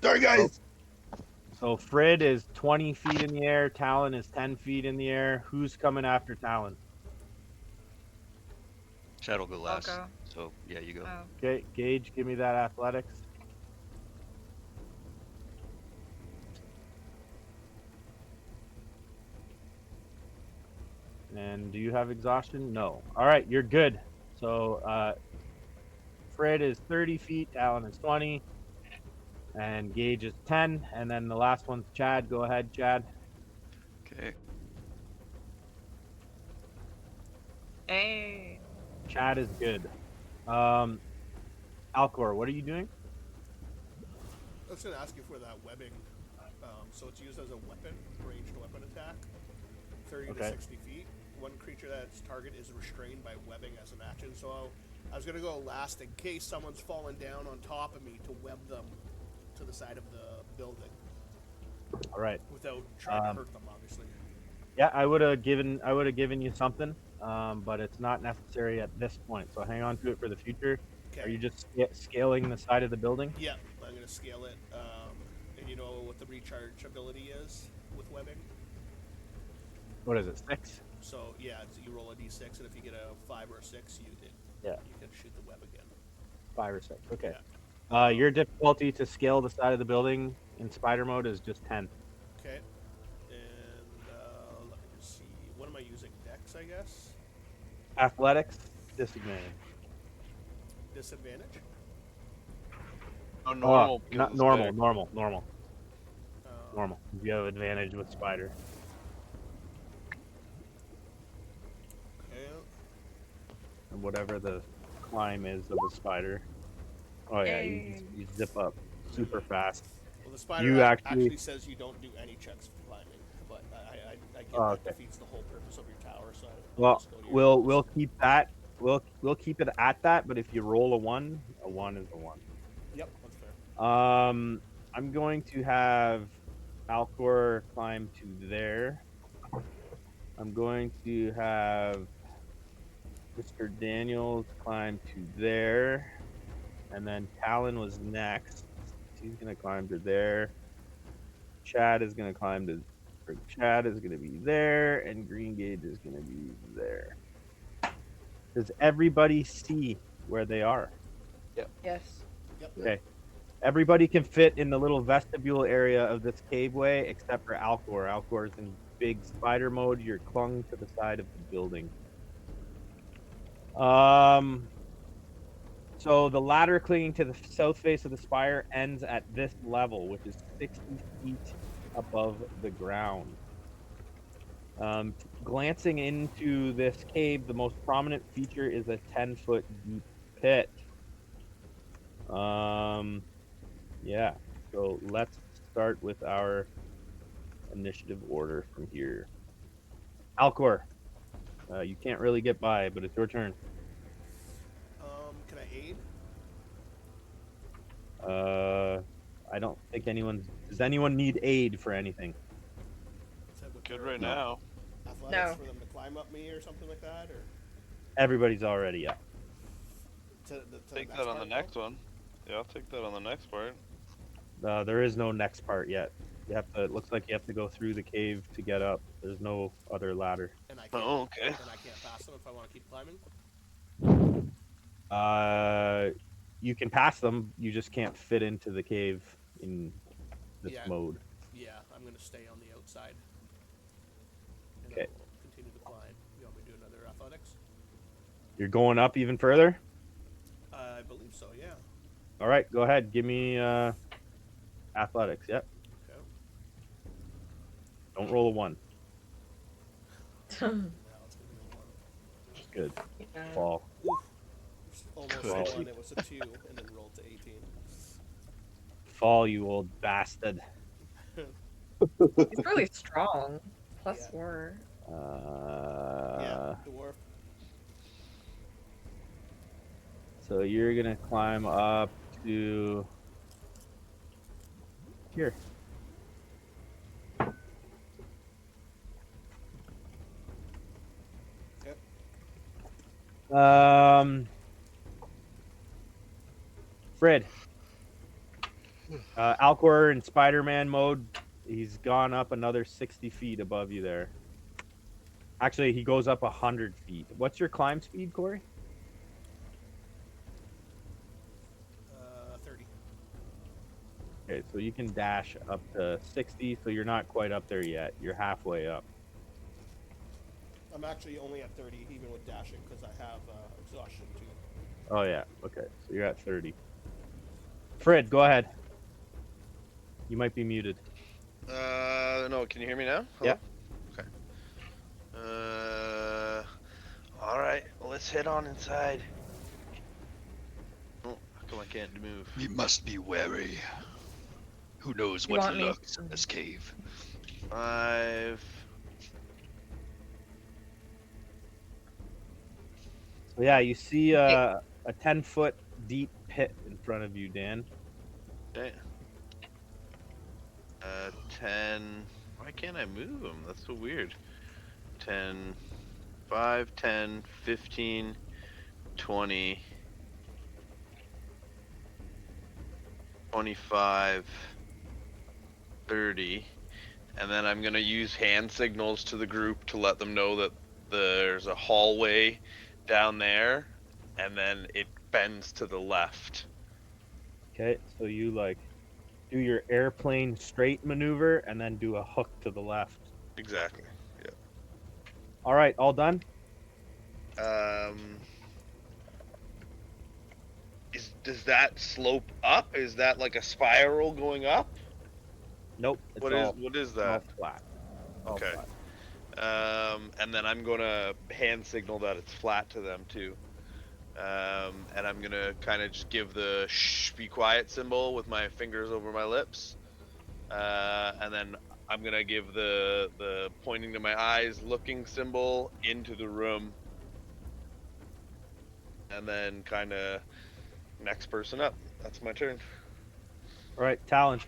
Sorry, guys. So Frid is 20 feet in the air. Talon is 10 feet in the air. Who's coming after Talon? Chad will go I'll last. go. So yeah, you go. Oh. Okay, Gage, give me that athletics. And do you have exhaustion? No. All right, you're good. So Fred is 30 feet, Alan is 20, and Gage is 10. And then the last one's Chad. Go ahead, Chad. Okay. Hey. Chad is good. Alcor, what are you doing? I was going to ask you for that webbing. So it's used as a weapon, ranged weapon attack, 30 to Okay. 60 feet. One creature that's target is restrained by webbing as an action. So I was going to go last in case someone's fallen down on top of me to web them to the side of the building All right. without trying to hurt them, obviously. Yeah, I would have given you something, but it's not necessary at this point. So hang on to it for the future. Okay. Are you just scaling the side of the building? Yeah, I'm going to scale it. And you know what the recharge ability is with webbing? What is it? 6? So yeah, you roll a d6, and if you get a 5 or a 6, you can shoot the web again. 5 or 6. Okay. Yeah. Your difficulty to scale the side of the building in spider mode is just 10. Okay. And let me just see. What am I using? Dex, I guess. Athletics disadvantage. Disadvantage. Oh, normal. because Not it's normal, big. normal. You have advantage with spider. Okay. And whatever the climb is of a spider. Oh yeah, you zip up super fast. Well, the spider You actually says you don't do any checks for climbing, but I get that okay. defeats the whole purpose of your tower. So Well, just go to your we'll keep that. We'll keep it at that. But if you roll a 1 is a 1. Yep, that's fair. I'm going to have Alcor climb to there. I'm going to have Mr. Daniels climb to there. And then Talon was next. He's going to climb to there. Chad is going to climb to... Chad is going to be there. And Green Gage is going to be there. Does everybody see where they are? Yes. Yep. Okay. Everybody can fit in the little vestibule area of this caveway except for Alcor. Alcor is in big spider mode. You're clung to the side of the building. So the ladder clinging to the south face of the spire ends at this level, which is 60 feet above the ground. Glancing into this cave, the most prominent feature is a 10-foot deep pit. Yeah, so let's start with our initiative order from here. Alcor, you can't really get by, but it's your turn. Can I aid? I don't think does anyone need aid for anything? Is that what Good your right now. athletics No. for them to climb up me or something like that, or Everybody's already up. to Take the that on the part, next though? one. Yeah, I'll take that on the next part. There is no next part yet. You have to. It looks like you have to go through the cave to get up. There's no other ladder. And I can't. Oh, okay. And I can't pass them if I want to keep climbing. You can pass them. You just can't fit into the cave in this Yeah. mode. Yeah, I'm gonna stay on the outside. And Okay. I'll continue to climb. You want me to do another athletics? You're going up even further. I believe so. Yeah. All right, go ahead. Give me athletics. Yep. Okay. Don't roll a 1. Now it's gonna be a 1. Good. Yeah. Fall. Oof. Almost Good. a 1. It was a 2, and then rolled to 18. Fall, you old bastard. He's really strong. Plus Yeah. 4. Yeah, dwarf. So you're gonna climb up to here. Okay. Fred. Alcor in Spider-Man mode. He's gone up another 60 feet above you there. Actually, he goes up 100 feet. What's your climb speed, Corey? 30. Okay, so you can dash up to 60, so you're not quite up there yet. You're halfway up. I'm actually only at 30, even with dashing, because I have exhaustion too. Oh yeah. Okay. So you're at 30. Fred, go ahead. You might be muted. No, can you hear me now? Yeah. Hello? Okay. All right, let's head on inside. Oh, how come I can't move? We must be wary. Who knows You what want me? lurks in this cave? 5. So yeah, you see Okay. a 10-foot deep pit in front of you, Dan. Okay. 10. Why can't I move them? That's so weird. 10, 5, 10, 15, 20, 25, 30. And then I'm going to use hand signals to the group to let them know that there's a hallway down there, and then it bends to the left. Okay, so you like do your airplane straight maneuver and then do a hook to the left. Exactly. All right, all done? Does that slope up? Is that like a spiral going up? Nope, it's What all that? flat. All Okay. flat. And then I'm gonna hand signal that it's flat to them too. And I'm gonna kind of just give the shh, be quiet symbol with my fingers over my lips. And then I'm gonna give the pointing to my eyes, looking symbol into the room. And then kind of next person up. That's my turn. All right, Talon.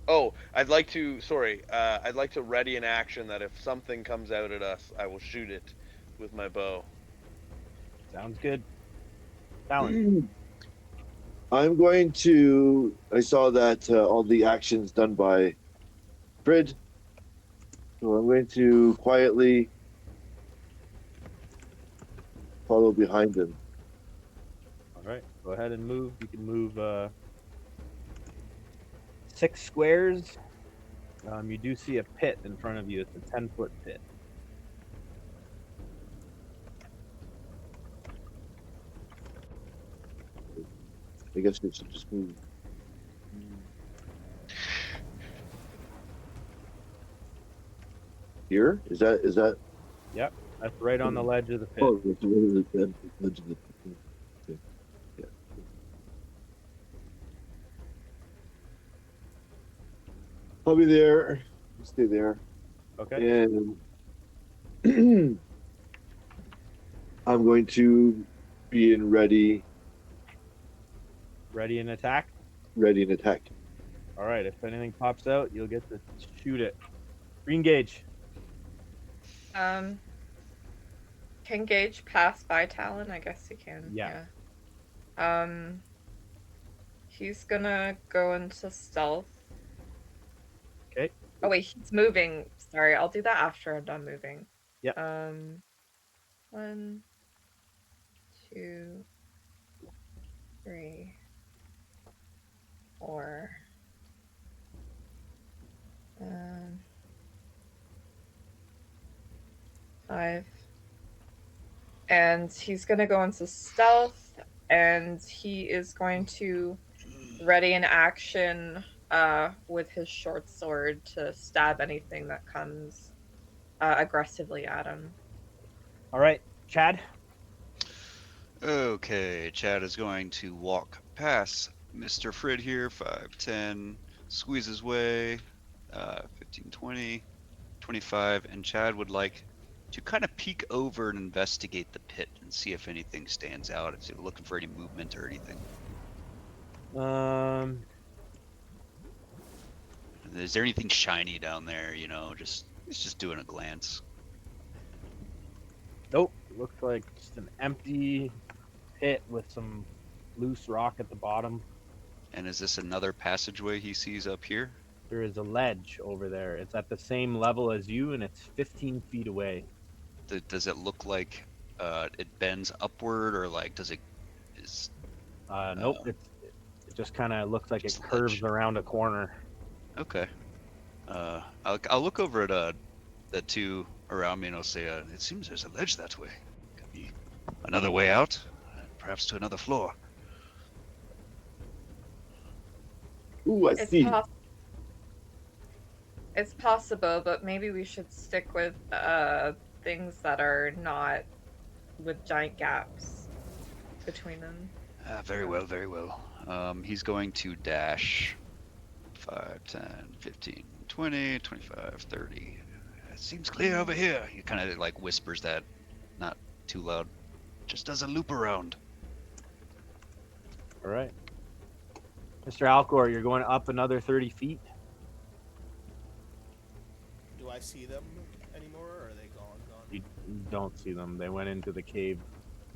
Oh, I'd like to. Sorry, I'd like to ready an action that if something comes out at us, I will shoot it with my bow. Sounds good. Talon. I'm going to. I saw that all the actions done by Frid, so I'm going to quietly follow behind him. All right, go ahead and move. You can move 6 squares. You do see a pit in front of you. It's a 10-foot pit. I guess we should just move. Here is that? Yep, that's right on the ledge of the pit. Oh, it's the edge of the. Okay. Yeah. I'll be there. Stay there. Okay. And I'm going to be in ready Ready and attack. and attack. All right, if anything pops out, you'll get to shoot it. Re-engage. Can Gage pass by Talon? I guess he can. Yeah. He's gonna go into stealth. Okay. Oh wait, he's moving. Sorry, I'll do that after I'm done moving. Yeah. 1, 2, 3, 4. 5. And he's gonna go into stealth, and he is going to ready an action with his short sword to stab anything that comes aggressively at him. All right, Chad. Okay, Chad is going to walk past Mr. Frid here, 5, 10, squeeze his way, 15, 20, 25, and Chad would like to kind of peek over and investigate the pit and see if anything stands out, if you're looking for any movement or anything. Is there anything shiny down there? You know, it's just doing a glance. Nope. Looks like just an empty pit with some loose rock at the bottom. And is this another passageway he sees up here? There is a ledge over there. It's at the same level as you, and it's 15 feet away. Does it look like it bends upward, or like does it? Nope. It just kind of looks like it curves ledge. around a corner. Okay. I'll look over at the two around me and I'll say, "It seems there's a ledge that way. Could be another way out, perhaps to another floor." Ooh, I It's see. it's possible, but maybe we should stick with things that are not with giant gaps between them. Very well, very well. He's going to dash 5, 10, 15, 20, 25, 30. It seems clear over here. He kind of like whispers that, not too loud. Just does a loop around. All right. Mr. Alcor, you're going up another 30 feet. Do I see them anymore, or are they gone? You don't see them. They went into the cave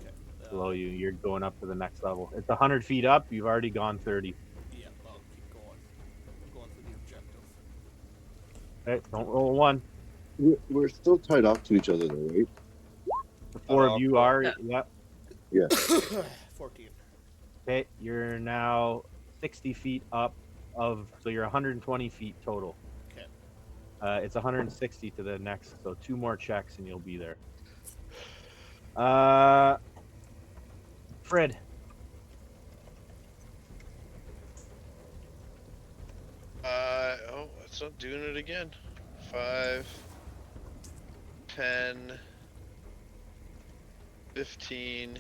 Okay. below you. You're going up to the next level. It's 100 feet up. You've already gone 30. Yeah, I'll keep going. I'm going for the objective. Okay, don't roll one. We're still tied off to each other, though, right? The four of you are. Yeah. Yep. Yeah. 14. Okay, you're now 60 feet up so you're 120 feet total. Okay. It's 160 to the next, so 2 more checks and you'll be there. Fred. Oh, it's not doing it again. 5, 10, 15.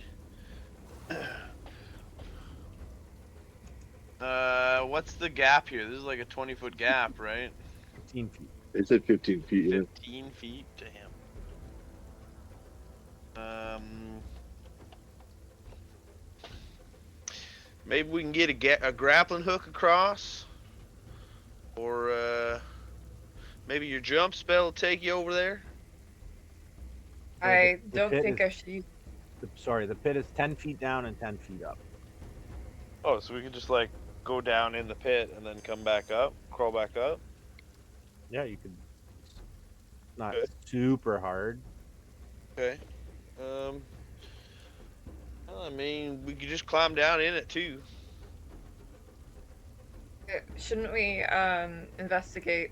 What's the gap here? This is like a 20-foot gap, right? 15 feet. They said 15 feet. Yeah. 15 feet? Damn. Maybe we can get a grappling hook across, or maybe your jump spell will take you over there. I the don't pit think is- I should use. Sorry, the pit is 10 feet down and 10 feet up. Oh, so we could just like go down in the pit and then come back up, crawl back up. Yeah, you could. Not Okay. super hard. Okay. Well, I mean, we could just climb down in it too. Shouldn't we investigate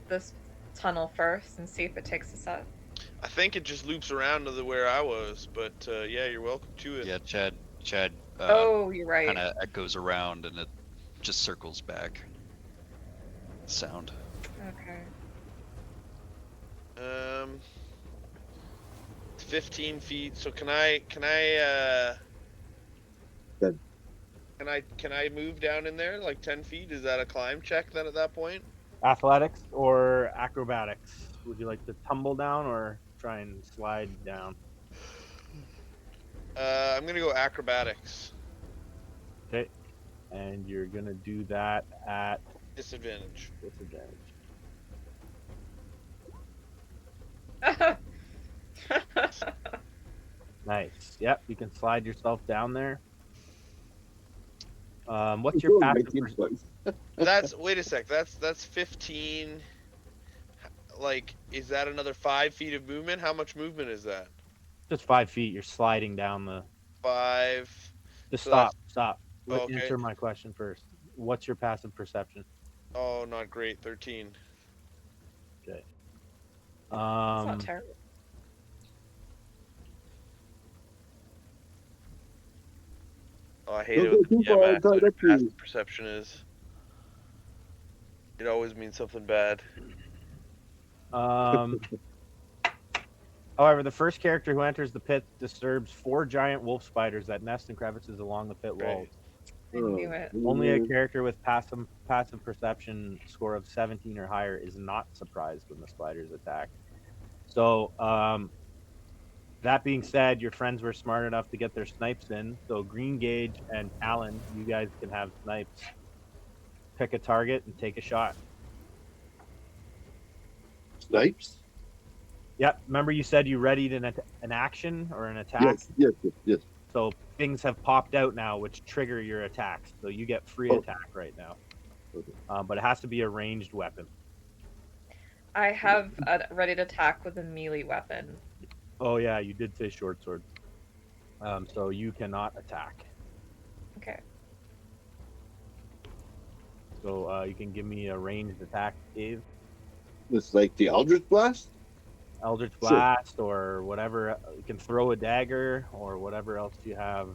this tunnel first and see if it takes us up? I think it just loops around to where I was, but yeah, you're welcome to it. Yeah, Chad Oh, you're right. kind of goes around and it just circles back. Sound. Okay. 15 feet. So can I Good. can I move down in there like 10 feet? Is that a climb check then at that point? Athletics or acrobatics? Would you like to tumble down or try and slide down? I'm gonna go acrobatics. Okay. And you're going to do that at Disadvantage. disadvantage. Nice. Yep, you can slide yourself down there. What's your passive? 19 twice. That's wait a sec. That's 15. Like, is that another 5 feet of movement? How much movement is that? Just 5 feet. You're sliding down the. 5. Just So stop. Let okay. Answer my question first. What's your passive perception? Oh, not great. 13. Okay. It's not terrible. Oh, I hate Don't it. go When too yeah, far, math, tied what up to passive you. perception is. It always means something bad. However, the first character who enters the pit disturbs 4 giant wolf spiders that nest in crevices along the pit walls. I knew it. Only a character with passive perception score of 17 or higher is not surprised when the spiders attack. So, that being said, your friends were smart enough to get their snipes in. So, Green Gauge and Talon, you guys can have snipes. Pick a target and take a shot. Snipes? Yep. Remember, you said you readied an action or an attack. Yes. So things have popped out now, which trigger your attacks. So you get free attack right now. Okay. But it has to be a ranged weapon. I have a ready to attack with a melee weapon. Oh yeah, you did say short sword. So you cannot attack. Okay. So you can give me a ranged attack, Dave. It's like the Eldritch Blast? Eldritch Sure. Blast or whatever. You can throw a dagger or whatever else you have.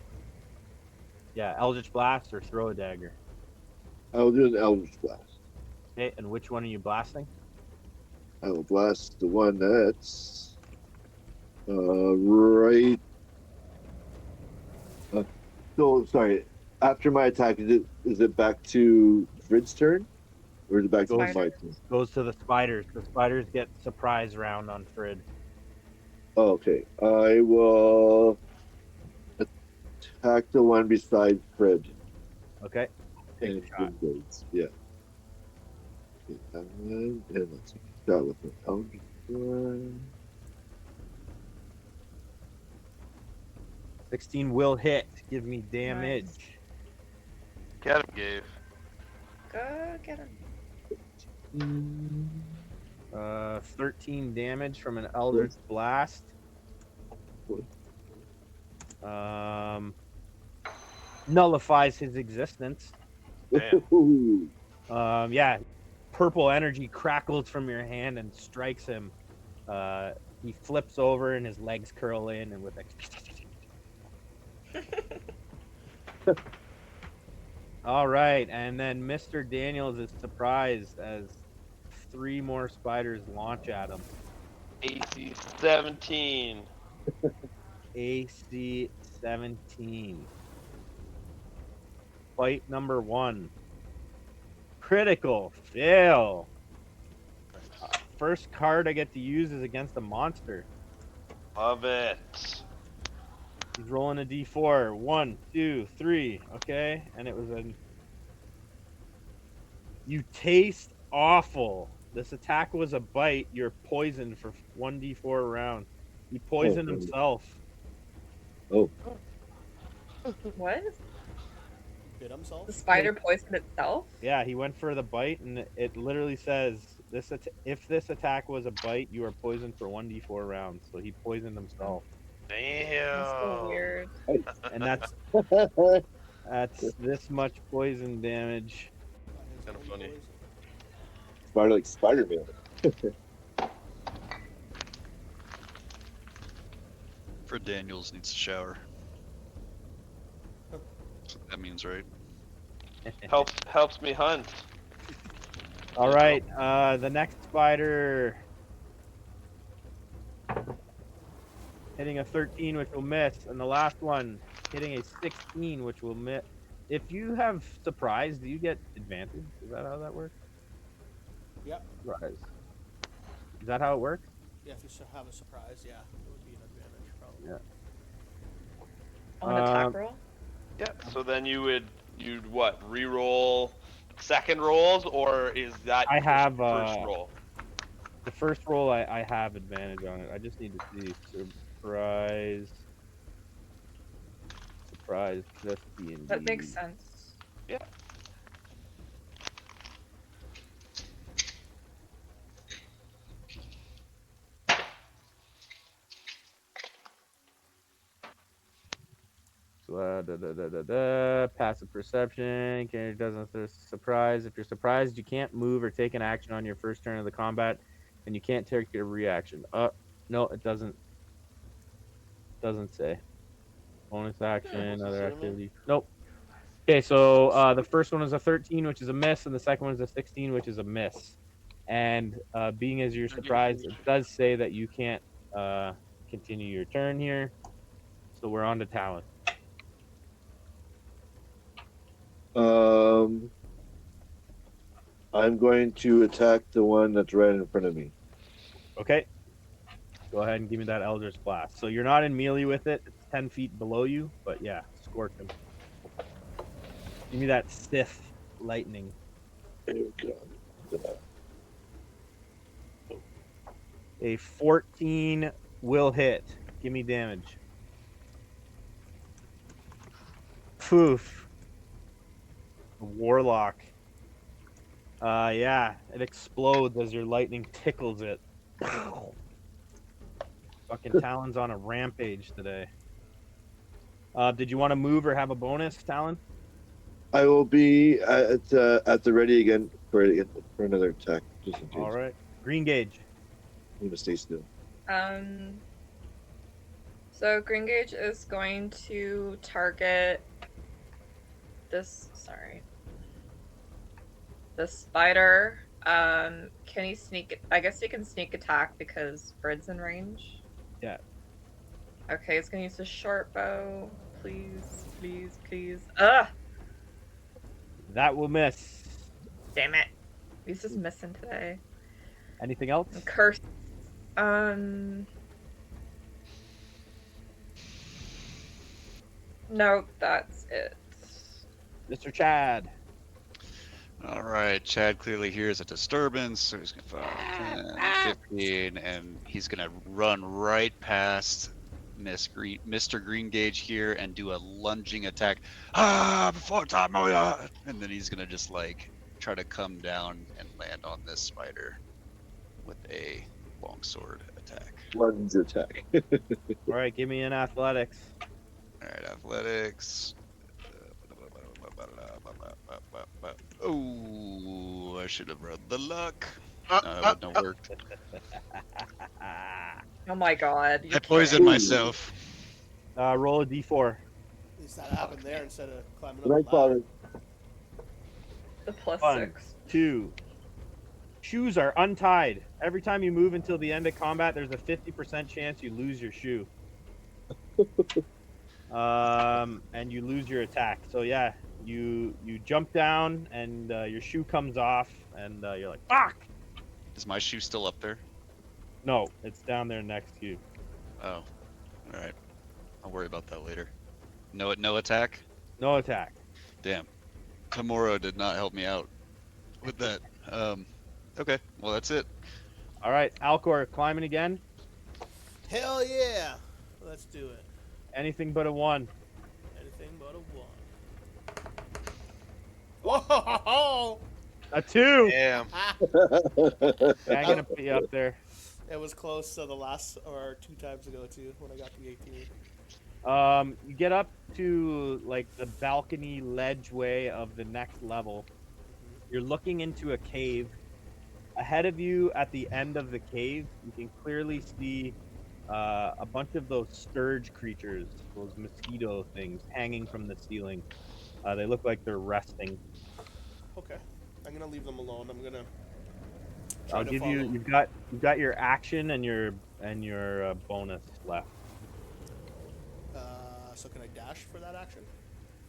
Yeah, Eldritch Blast or throw a dagger. I will do an Eldritch Blast. Okay, and which one are you blasting? I will blast the one that's right. So sorry. After my attack, is it back to Frid's turn, or is it back to Goes my Spider. turn? goes to the spiders. The spiders get surprise round on Frid. Oh, okay. I will attack the one beside Fred. Okay, take And a shot. engage. Yeah. Okay, and let's shot with an Eldritch Blast. 16 will hit. Give me damage. Nice. Get him, Gabe. Go get him. 13 damage from an Eldritch Blast. Nullifies his existence. Damn. Yeah, purple energy crackles from your hand and strikes him. He flips over and his legs curl in, and with a all right, and then Mr. Daniels is surprised as 3 more spiders launch at him. AC 17. AC 17. Fight number 1. Critical fail. First card I get to use is against a monster. Love it. He's rolling a d4. 1, 2, 3. Okay, and it was a. You taste awful. This attack was a bite. You're poisoned for 1d4 round. He poisoned himself. Oh, What? Bit himself. The spider poisoned itself? Yeah, he went for the bite, and it literally says if this attack was a bite, you are poisoned for 1d4 rounds. So he poisoned himself, Damn. That's so weird. and that's this much poison damage. Kinda funny. Spider like Spider-Man. Fred Daniels needs to shower. That's what that means, right? Helps me hunt. All right, the next spider hitting a 13, which will miss, and the last one hitting a 16, which will miss. If you have surprise, do you get advantage? Is that how that works? Yep. Surprise. Is that how it works? Yeah, if you have a surprise, yeah, it would be an advantage probably. Yeah. On attack roll? Yeah. So then you'd what? Reroll second rolls, or is that I your have first roll? the first roll. I have advantage on it. I just need to see surprise. Surprise. Just D&D. That makes sense. Yeah. So, passive perception. Character doesn't surprise. If you're surprised, you can't move or take an action on your first turn of the combat, and you can't take your reaction. No, it doesn't. Doesn't say. Bonus action, other activity. Nope. Okay, so the first one is a 13, which is a miss, and the second one is a 16, which is a miss. And being as you're surprised, it does say that you can't continue your turn here. So we're on to Talon. I'm going to attack the one that's right in front of me. Okay. Go ahead and give me that Eldritch Blast. So you're not in melee with it. It's 10 feet below you, but yeah, scorch him. Give me that Sith lightning. There we go. A 14 will hit. Give me damage. Poof. Warlock. Yeah, it explodes as your lightning tickles it. Fucking Talon's on a rampage today. Did you want to move or have a bonus, Talon? I will be at the ready again for another attack. Just in case. All right. Green gauge. I'm gonna stay still. So Green Gauge is going to target this. Sorry, the spider. Can he sneak? I guess he can sneak attack because Fred's in range. Yeah. Okay, he's gonna use a short bow. Please, please, please. Ugh! That will miss. Damn it. He's just missing today. Anything else? I'm cursed. No, that's it. Mr. Chad. All right, Chad clearly hears a disturbance, so he's going to 5, 10, 15, and he's going to run right past Mr. Green Gauge here and do a lunging attack. Before time, oh yeah! And then he's going to just like try to come down and land on this spider with a longsword attack. Lunge attack. All right, give me an athletics. All right, athletics. Oh, I should have rolled the luck. No, that wouldn't have worked. Oh my god. I poisoned Ooh. myself. Roll a d4. At least that happened there instead of climbing Good up night, the ladder. Father. The plus 1, 6. 2. Shoes are untied. Every time you move until the end of combat, there's a 50% chance you lose your shoe. And you lose your attack. So yeah, you jump down and your shoe comes off, and you're like, fuck! Is my shoe still up there? No, it's down there next to you. Oh, all right. I'll worry about that later. No attack? No attack. Damn. Tamura did not help me out with that. Okay, well that's it. All right, Alcor, climbing again. Hell yeah! Let's do it. Anything but a 1. Anything but a 1. Whoa! A 2. Damn. I'm gonna put you up there. It was close to the last, or 2 times ago too, when I got the 18. You get up to like the balcony ledgeway of the next level. You're looking into a cave. Ahead of you, at the end of the cave, you can clearly see a bunch of those scourge creatures, those mosquito things, hanging from the ceiling. They look like they're resting. Okay, I'm gonna leave them alone. I'm gonna. I'll give you. You've got your action and your bonus left. So can I dash for that action?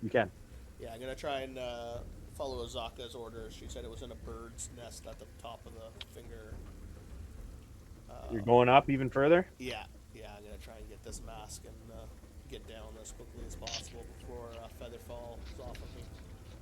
You can. Yeah, I'm gonna try and follow Azaka's orders. She said it was in a bird's nest at the top of the finger. You're going up even further. Yeah, I'm gonna try and get this mask and get down as quickly as possible before Feather falls off of me.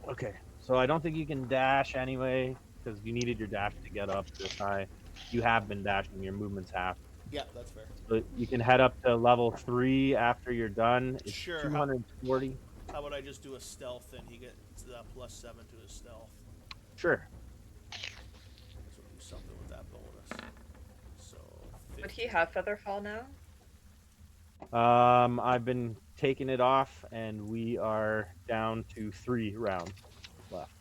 Okay. So I don't think you can dash anyway, because you needed your dash to get up this high. You have been dashing. Your movement's half. Yeah, that's fair. So you can head up to level 3 after you're done. It's Sure. 240. How about I just do a stealth and he gets that +7 to his stealth? Sure. So do something with that bonus. So. Would he have Featherfall now? I've been taking it off, and we are down to 3 rounds left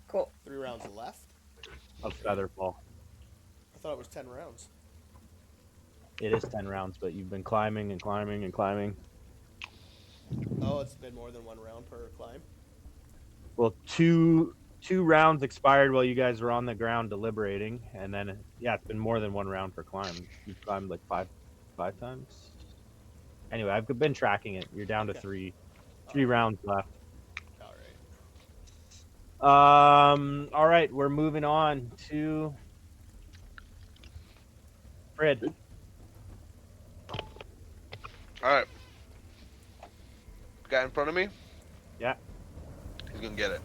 Cool. 3 rounds left? of Featherfall. I thought it was 10 rounds. It is 10 rounds, but you've been climbing and climbing and climbing. Oh, it's been more than 1 round per climb? Well, two rounds expired while you guys were on the ground deliberating, and then yeah, it's been more than 1 round per climb. You've climbed like five times. Anyway, I've been tracking it. You're down to Okay. 3 rounds left. Alright. All right, we're moving on to Fred. All right. Guy in front of me. Yeah. He's gonna get it.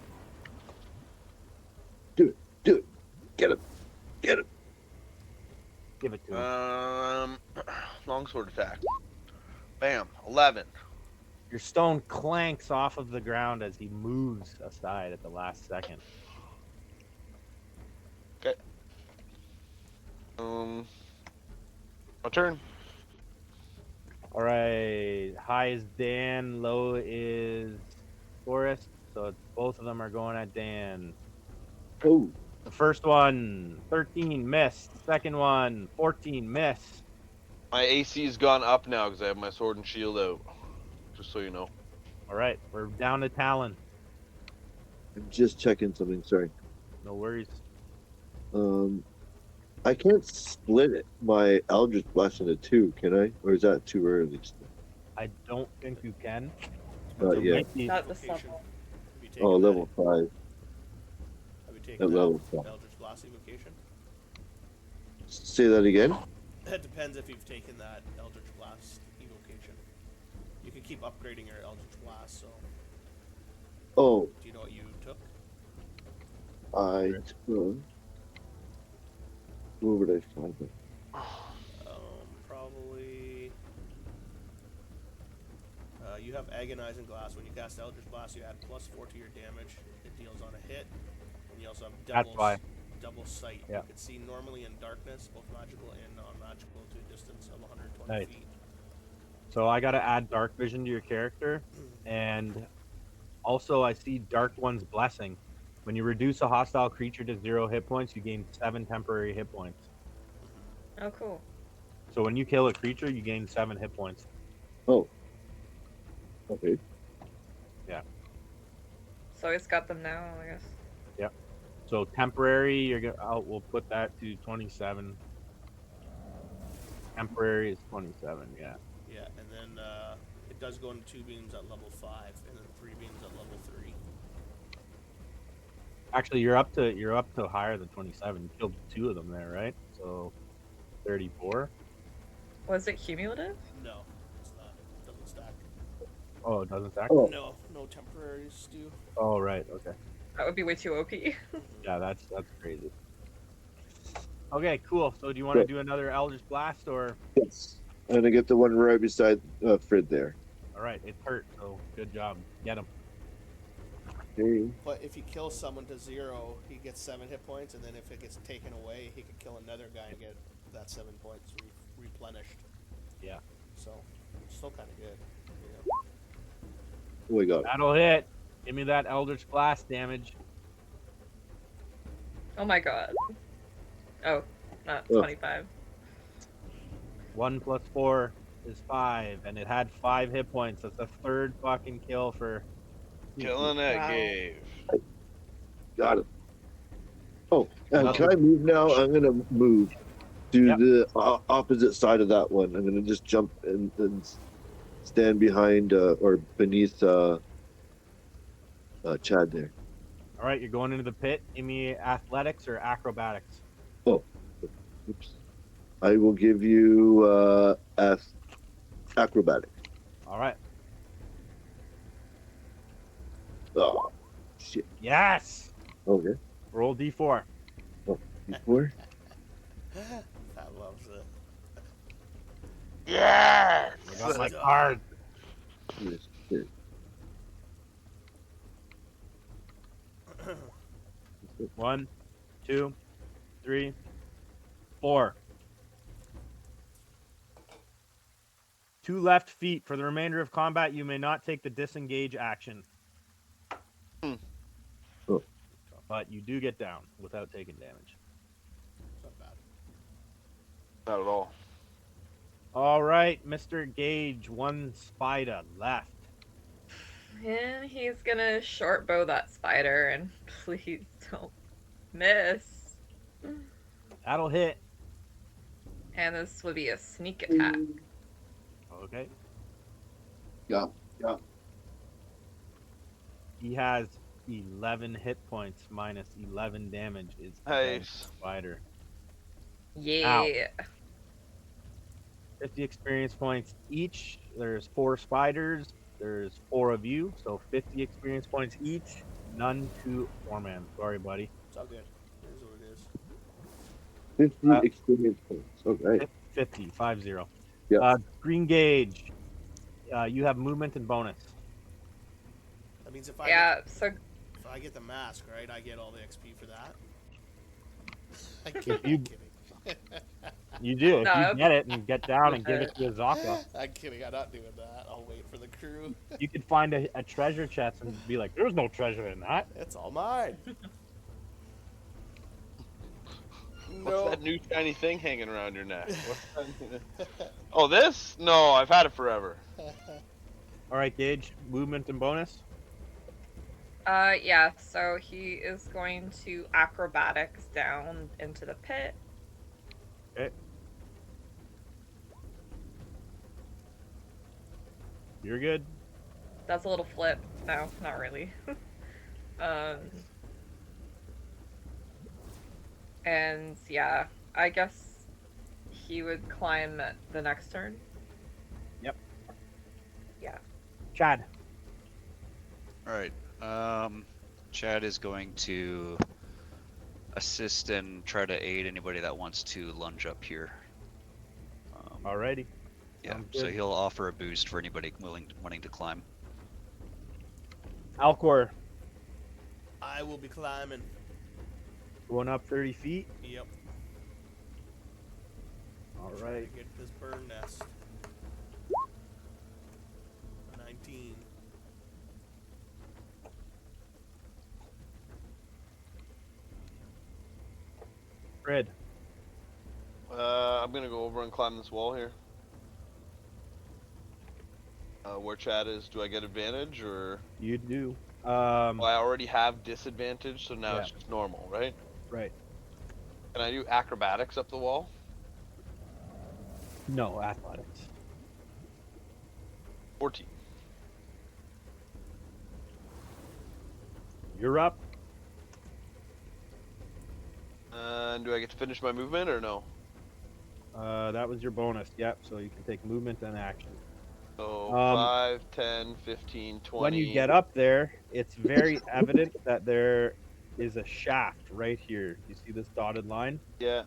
Do it. Get him. Give it to him. Longsword attack. Bam. 11. Your stone clanks off of the ground as he moves aside at the last second. Okay. My turn. All right. High is Dan. Low is Forrest. So both of them are going at Dan. Oh, The first one, 13, missed. Second one, 14, missed. My AC's gone up now because I have my sword and shield out. Just so you know. All right, we're down to Talon. I'm just checking something. Sorry. No worries. I can't split it, my Eldritch Blast into two, can I? Or is that too early? I don't think you can. Not There yet. might be. Not this Evocation. level. Have you Oh, taken that? level 5. Have you At taken that level 5. Eldritch Blast evocation? Say that again? That depends if you've taken that Eldritch Blast evocation. You can keep upgrading your Eldritch Blast, so Oh, do you know what you took? I took. Where would I find it? Probably. You have Agonizing Glass. When you cast Eldritch Blast, you add +4 to your damage it deals on a hit. And you also have That's why. double sight. Yeah. You can see normally in darkness, both magical and non-magical, to a distance of 120 Nice. feet. So I got to add dark vision to your character, and also I see Dark One's Blessing. When you reduce a hostile creature to 0 hit points, you gain 7 temporary hit points. Oh, cool. So when you kill a creature, you gain 7 hit points. Oh. Okay. So it's got them now, I guess. Yep. So temporary, you're gonna. We'll put that to 27. Temporary is 27. Yeah. Yeah, and then it does go into 2 beams at level 5, and then 3 beams at level 3. Actually, you're up to higher than 27. You killed 2 of them there, right? So 34. Was it cumulative? No, it's not. It doesn't stack. Oh, it doesn't stack. Oh. No temporaries do. Oh, right. Okay. That would be way too OP. Yeah, that's crazy. Okay, cool. So do you want to do another Eldritch Blast or? Yes. I'm going to get the one right beside Frid there. All right, it's hurt. So good job. Get him. Okay. But if you kill someone to 0, he gets 7 hit points, and then if it gets taken away, he could kill another guy and get that 7 points replenished. Yeah. So, it's still kind of good. Oh, we got it. That'll hit. Give me that Eldritch Blast damage. Oh my god. Oh, not Ugh. 25. 1 plus 4 is 5, and it had 5 hit points. That's the 3rd fucking kill for. Killing it, Wow. Gabe. Got it. Oh, Another- can I move now? I'm going to move to Yep. the opposite side of that one. I'm going to just jump and stand behind or beneath Chad there. All right, you're going into the pit. Give me athletics or acrobatics. Oh, oops. I will give you acrobatic. All right. Oh, shit. Yes. Okay. Roll d4. Before? That loves it. Yes! I got my card. Yes, yes. 1, 2, 3, 4. 2 left feet. For the remainder of combat, you may not take the disengage action. Oh. But you do get down without taking damage. It's not bad. Not at all. All right, Mr. Gage, 1 spider left. And he's gonna short bow that spider and please don't miss. That'll hit. And this would be a sneak attack. Okay. Yeah. He has 11 hit points minus 11 damage. Is Nice. spider. Yeah. 50 experience points each. There's 4 spiders. There's 4 of you, so 50 experience points each. None to Foreman. Sorry, buddy. It's all good. It is what it is. 50 experience points. Okay. 50, 5-0. Yeah. Green Gauge. You have movement and bonus. That means if I If I get the mask, right, I get all the XP for that. I'm You- kidding. I'm kidding. You do. If No. you get it and get down and give it to Azaka, I'm kidding. I'm not doing that. I'll wait for the crew. you could find a treasure chest and be like, there's no treasure in that. It's all mine. What's No. that new shiny thing hanging around your neck? What's that? Oh, this? No, I've had it forever. All right, Gage, movement and bonus. Yeah, so he is going to acrobatics down into the pit. Okay. You're good. That's a little flip. No, not really. um, and yeah, I guess he would climb the next turn. Yep. Yeah. Chad. All right. Chad is going to assist and try to aid anybody that wants to lunge up here. Alrighty. Yeah. Sounds So good. he'll offer a boost for anybody wanting to climb. Alcor I will be climbing. going up 30 feet. Yep. All Trying right. to get this bird nest. 19. Fred. I'm gonna go over and climb this wall here. Where Chad is, do I get advantage or? You do. Well, I already have disadvantage, so now Yeah. it's just normal, right? Right. Can I do acrobatics up the wall? No, athletics. 14. You're up. And do I get to finish my movement or no? That was your bonus. Yep. So you can take movement and action. So Um, 5, 10, 15, 20. When you get up there, it's very evident that there is a shaft right here. You see this dotted line? Yeah.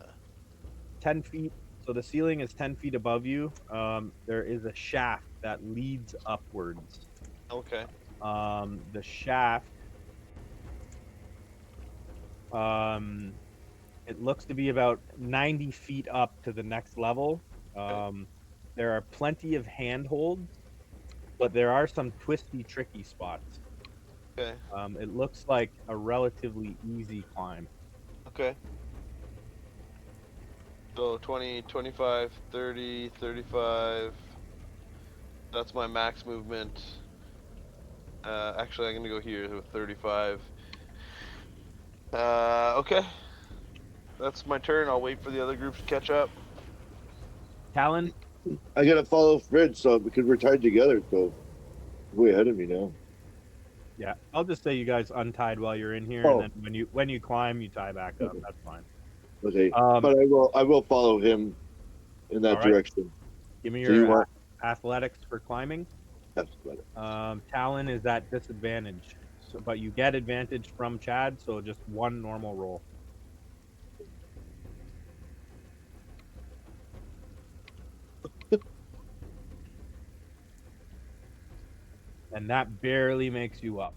10 feet. So the ceiling is 10 feet above you. There is a shaft that leads upwards. Okay. The shaft, it looks to be about 90 feet up to the next level. There are plenty of handholds, but there are some twisty, tricky spots. Okay. It looks like a relatively easy climb. Okay. So 20, 25, 30, 35. That's my max movement. Actually, I'm gonna go here with 35. Okay. That's my turn. I'll wait for the other groups to catch up. Talon, I gotta follow Fred, so because we're tied together, so way ahead of me now. yeah, I'll just say you guys untied while you're in here, Oh. and then when you climb, you tie back up. Okay. That's fine. Okay, Um, but I will follow him in that all right. direction. Give me So you your want- athletics for climbing. That's better. Talon is at disadvantage, so, but you get advantage from Chad, so just one normal roll. And that barely makes you up.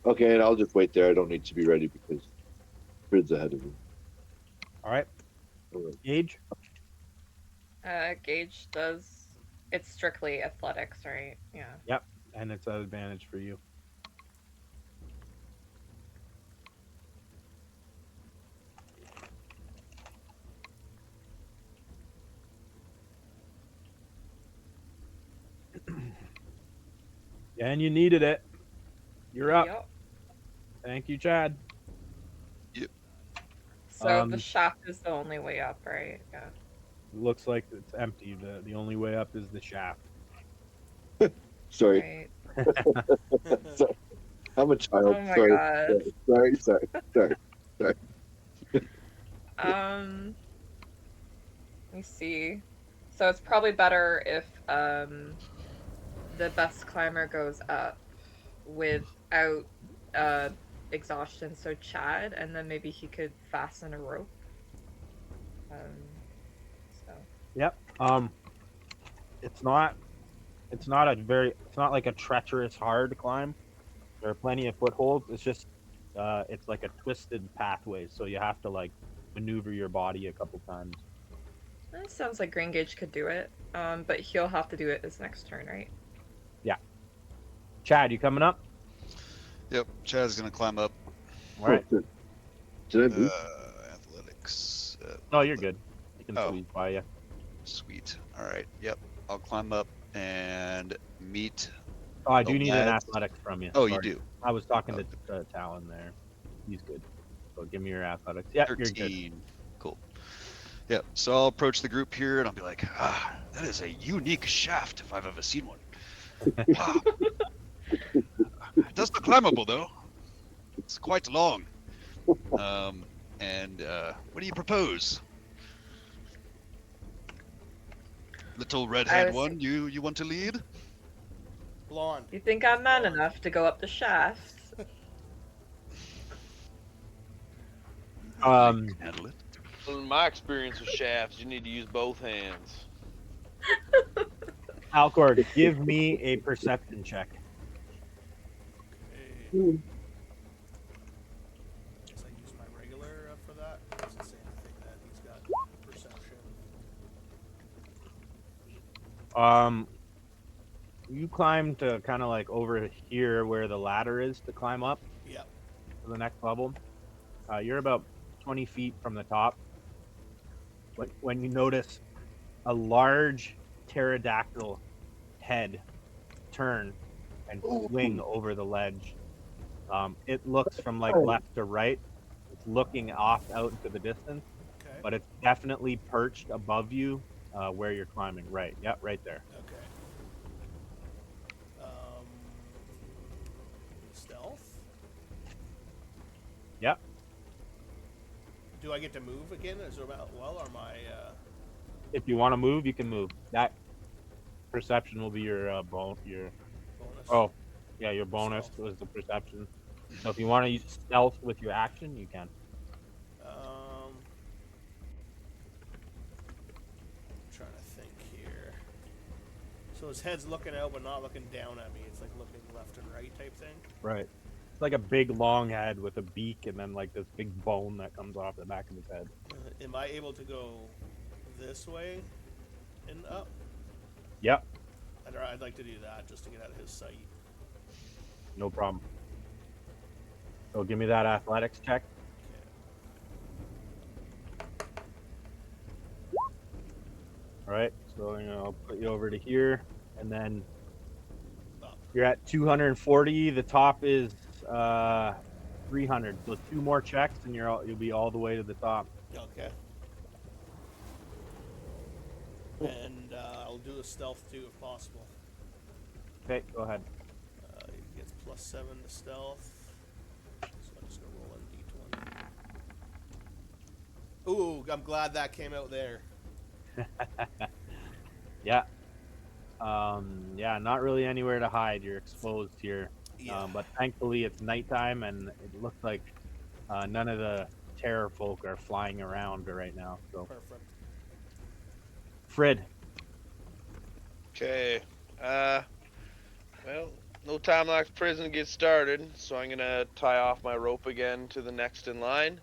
Okay, and I'll just wait there. I don't need to be ready because Fred's ahead of me. All right. All right. Gage? Gage does. It's strictly athletics, right? Yeah. Yep. And it's an advantage for you. And you needed it. You're up. Yep. Thank you, Chad. So the shaft is the only way up, right? Yeah. Looks like it's empty. The only way up is the shaft. Sorry. Right. Sorry. I'm a child. Oh my Sorry. god. Sorry. Let me see. So it's probably better if the best climber goes up without exhaustion. So Chad, and then maybe he could fasten a rope. So Yep. It's not like a treacherous hard climb. There are plenty of footholds. It's just it's like a twisted pathway, so you have to like maneuver your body a couple times. that sounds like Green Gage could do it. But he'll have to do it his next turn, right? Chad, you coming up? Yep, Chad's gonna climb up. All right. Oh, did I move? Athletics. Oh, you're good. You can Oh. squeeze by you. Sweet. All right. Yep. I'll climb up and meet Oh, I the do need an lads. athletics from you. Oh, you Sorry. do. I was talking Okay. to Talon there. He's good. So give me your athletics. Yeah, you're good. 13. Cool. Yep. So I'll approach the group here and I'll be like, that is a unique shaft if I've ever seen one. Wow. It does look climbable though. It's quite long. And what do you propose? Little redhead was- one, you want to lead? Blonde. You think I'm man Blonde. enough to go up the shaft? I can handle it. In my experience with shafts, you need to use both hands. Alcor, give me a perception check. Okay. Guess I use my regular for that. Doesn't say anything that he's got perception. You climb to kind of like over here where the ladder is to climb up Yep. to the next level. You're about 20 feet from the top. When you notice a large pterodactyl head turn and swing over the ledge. It looks from like left to right. It's looking off out into the distance, Okay. but it's definitely perched above you where you're climbing. Right. Yep, right there. Okay. Stealth? Yep. Do I get to move again as well, or my If you want to move, you can move. That perception will be your bonus? Oh, yeah, your bonus Stealth. was the perception. So if you want to use stealth with your action, you can. I'm trying to think here. So his head's looking out, but not looking down at me. It's like looking left and right type thing. Right. It's like a big long head with a beak and then like this big bone that comes off the back of his head. Am I able to go this way and up? Yep, I'd like to do that just to get out of his sight. no problem. So give me that athletics check. All right, so I'll put you over to here, and then Up. you're at 240. The top is 300. So 2 more checks, and you'll be all the way to the top. Okay. And I'll do a stealth too if possible. Okay, go ahead. He gets +7 to stealth. So I'm just gonna roll a d20. Ooh, I'm glad that came out there. Yeah. Yeah, not really anywhere to hide. You're exposed here. Yeah. But thankfully it's nighttime, and it looks like none of the terror folk are flying around right now. So, Perfect. Frid. Okay. Well, no time like prison gets started, so I'm gonna tie off my rope again to the next in line.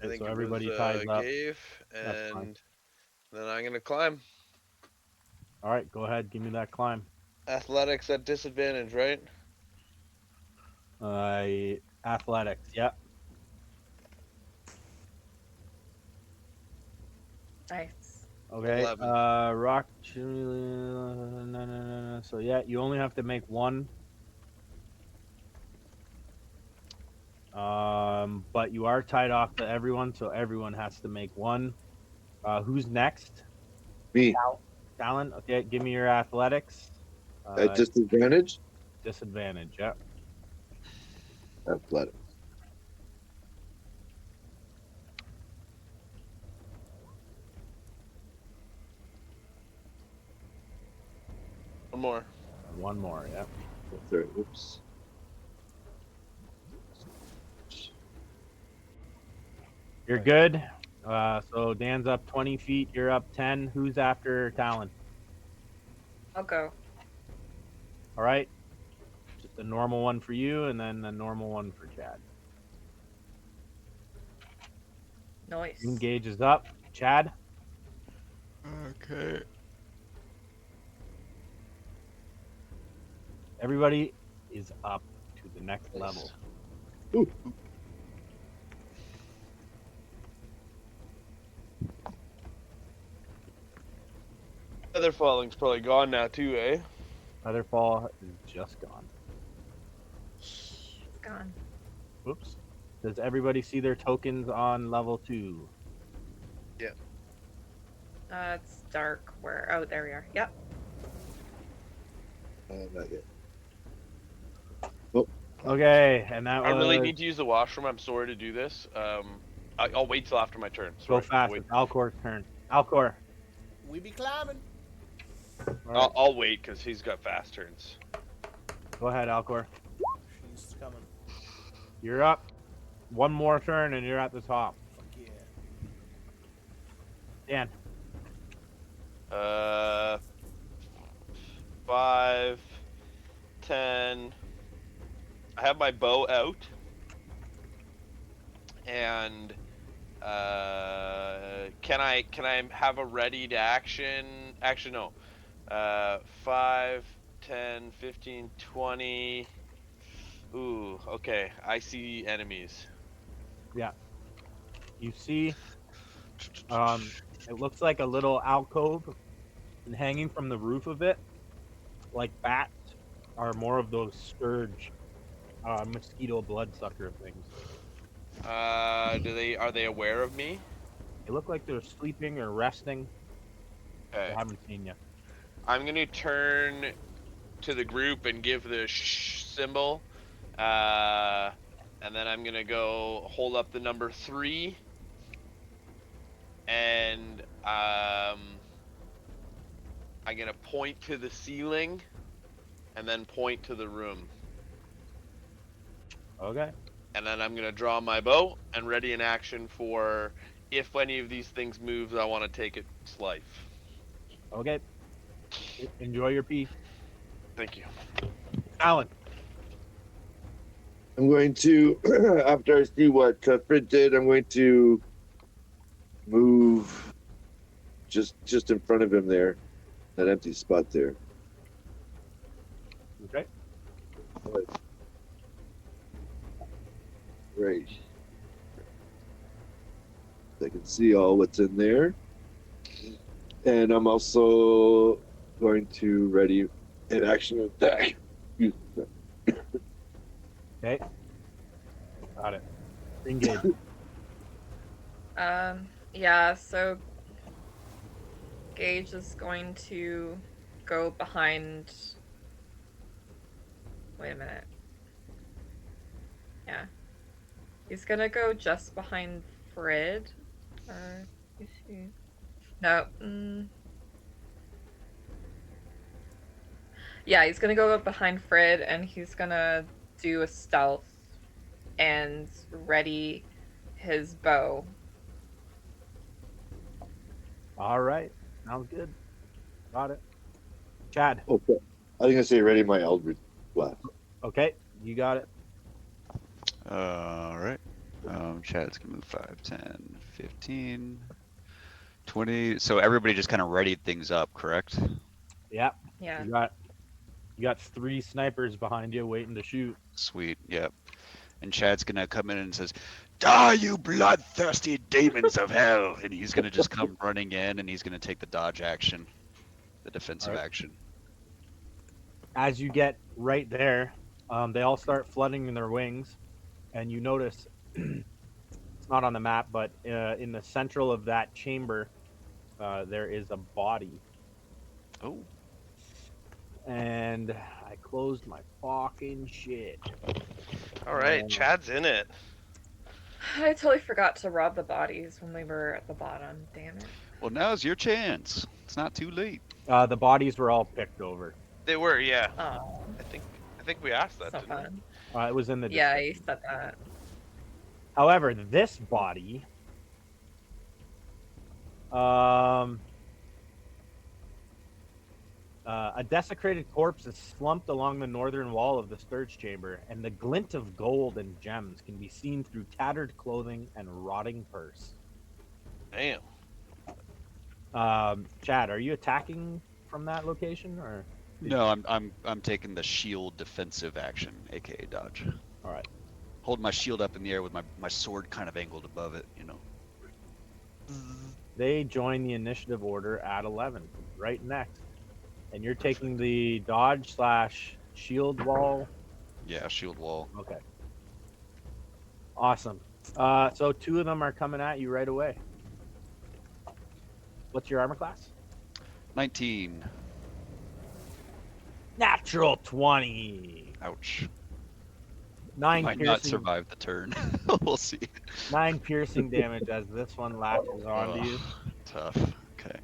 I think So it everybody was ties up. Gave, That's fine. and then I'm gonna climb. All right, go ahead. Give me that climb. Athletics at disadvantage, right? Athletics. Yep. Nice. Okay. 11. Rock. No. So yeah, you only have to make one. But you are tied off to everyone, so everyone has to make one. Who's next? Me. Talon. Okay, give me your athletics. At disadvantage? Disadvantage. Yep. Athletic. One more. One more. Yep. That's right. Oops. You're good. So Dan's up 20 feet. You're up 10. Who's after Talon? I'll go. All right. Just a normal one for you, and then a normal one for Chad. Nice. Engage is up. Chad. Okay. Everybody is up to the the next Nice. level. Ooh. Feather falling's probably gone now too, eh? Featherfall is just gone. It's gone. Oops. Does everybody see their tokens on level 2? It's dark. Where? Oh, there we are. Yep. Not yet. Okay, and that I was really need to use the washroom. I'm sorry to do this. I'll wait till after my turn. go Sorry. fast. Wait. It's Alcor's turn. Alcor. We be climbing. All right, I'll wait because he's got fast turns. go ahead, Alcor. She's coming. You're up. One more turn and you're at the top. Fuck yeah. Dan. 5, 10. I have my bow out, and can I have a ready to action? Actually, no. 5, 10, 15, 20. Ooh, okay. I see enemies. Yeah. You see, it looks like a little alcove, and hanging from the roof of it, like bats, are more of those scourge, mosquito bloodsucker things. Are they aware of me? They look like they're sleeping or resting. They Okay. haven't seen you. I'm gonna turn to the group and give the shh symbol, and then I'm gonna go hold up the number 3, and I'm gonna point to the ceiling, and then point to the room, Okay. and then I'm gonna draw my bow and ready in action for if any of these things moves, I want to take its life. Okay. Enjoy your pee. Thank you. Alan. I'm going to, after I see what Fred did, I'm going to move just in front of him there, that empty spot there. Okay. Right. I can see all what's in there. And I'm also going to ready an action attack. Okay. Got it. Engage. Yeah, so Gage is going to go behind. Wait a minute. Yeah. He's gonna go just behind Frid. Or is he? No. Yeah, he's gonna go up behind Frid and he's gonna do a stealth and ready his bow. All right. Sounds good. Got it. Chad. Okay. I think I say ready my Eldritch Blast. Okay. You got it. All right. Chad's gonna move 5, 10, 15, 20. So everybody just kind of readied things up, correct? Yep. Yeah. You got 3 snipers behind you waiting to shoot. Sweet. Yep. And Chad's gonna come in and says, "Die, you bloodthirsty demons of hell!" And he's gonna just come running in, and he's gonna take the dodge action, the defensive action. As you get right there, they all start flooding their wings, and you notice it's not on the map, but in the central of that chamber, there is a body. Oh. And I closed my fucking shit. All right, Chad's in it. I totally forgot to rob the bodies when we were at the bottom. Damn it. Well, now's your chance. It's not too late. The bodies were all picked over. They were, yeah. Oh, I think we asked that, so didn't we? fun. It was in the Yeah, description. you said that. However, this body, a desecrated corpse is slumped along the northern wall of the scourge chamber, and the glint of gold and gems can be seen through tattered clothing and rotting purse. Damn. Chad, are you attacking from that location, or? No, I'm taking the shield defensive action, aka dodge. All right. Hold my shield up in the air with my sword kind of angled above it, you know. They join the initiative order at 11, right next. And you're taking the dodge / shield wall. Yeah, shield wall. Okay. Awesome. So 2 of them are coming at you right away. What's your armor class? 19. Natural 20. Ouch. 9 Might not piercing. survive the turn. We'll see. 9 piercing damage as this one latches onto you. Tough. Okay.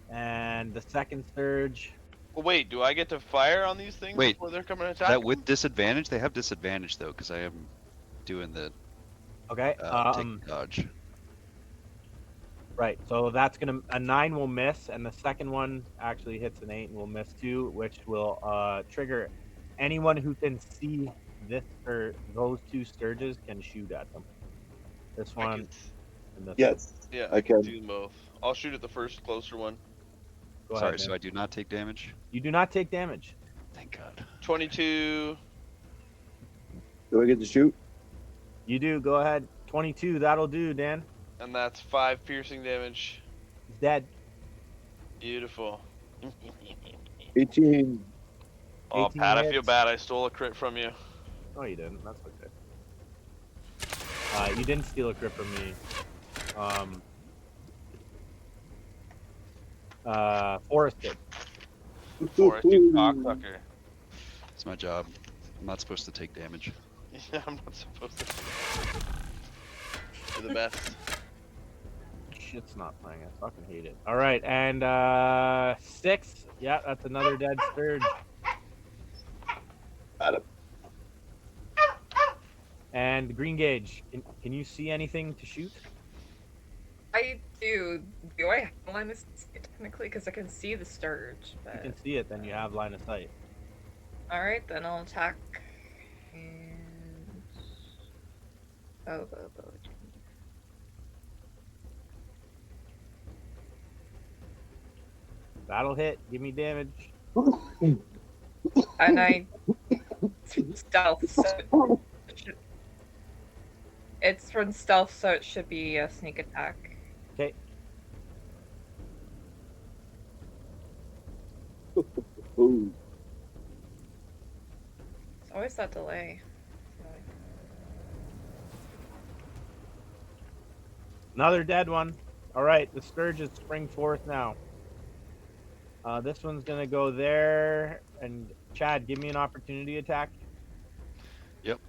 And the second surge. Well, wait, do I get to fire on these things Wait, before they're coming to Is attack? that with disadvantage? They have disadvantage though, because I am doing the Okay. take dodge. Right. So that's gonna a 9 will miss, and the second one actually hits an 8 and will miss 2, which will trigger anyone who can see this or those 2 sturges can shoot at them. This I one can- and this Yes, Yeah, I can. do them both. I'll shoot at the first closer one. one. Go Sorry, ahead, so man. I do not take damage. You do not take damage. Thank God. 22. Do I get to shoot? You do. Go ahead. 22. That'll do, Dan. And that's 5 piercing damage. He's dead. Beautiful. 18. Oh, 18 Pat, I feel hits. bad. I stole a crit from you. No, you didn't. That's okay. You didn't steal a crit from me. Forrest did. Forrest, you cocksucker. It's my job. I'm not supposed to take damage. Yeah, I'm not supposed to. You're the best. Shit's not playing. I fucking hate it. All right, and 6. Yeah, that's another dead sturge. Got him. And green gauge. Can you see anything to shoot? I do. Do I have line of sight technically? Because I can see the sturge. You But can see it, then you have line of sight. all right, then I'll attack. And oh. That'll hit. Give me damage. And I stealth. So it's from stealth, so it should be a sneak attack. Okay. Ooh. It's always that delay. Another dead one. All right, the sturges spring forth now. This one's gonna go there, and Chad, give me an opportunity attack. Yep.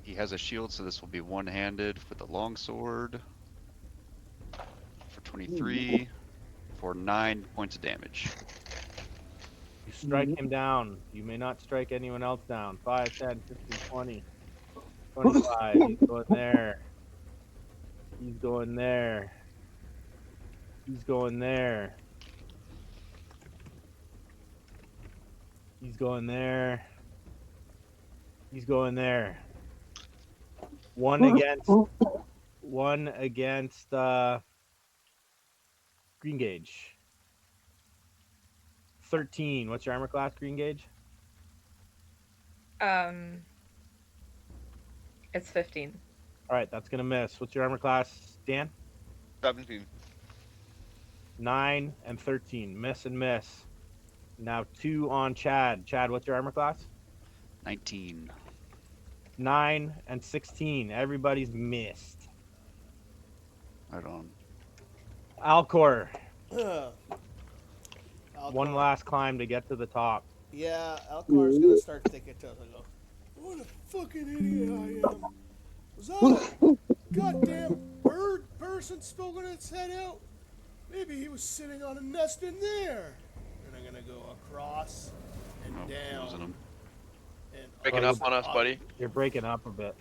He has a shield, so this will be one-handed with a longsword. For 23, for 9 points of damage. You strike him down. You may not strike anyone else down. 5, 10, 15, 20, 25. He's going there. He's going there. He's going there. He's going there. He's going there. One against green gauge. 13. What's your armor class, green gauge? It's 15. All right, that's gonna miss. What's your armor class, Dan? 17. 9 and 13. Miss and miss. Now 2 on Chad. Chad, what's your armor class? 19. 9 and 16. Everybody's missed. Right on. Alcor, Alcor. one last climb to get to the top. Yeah, Alcor's gonna start thinking to himself, go, what a fucking idiot I am. Was that a goddamn bird person poking its head out? Maybe he was sitting on a nest in there. And I'm gonna go across and Oh, down. losing him. And Breaking up on us, buddy. You're breaking up a bit.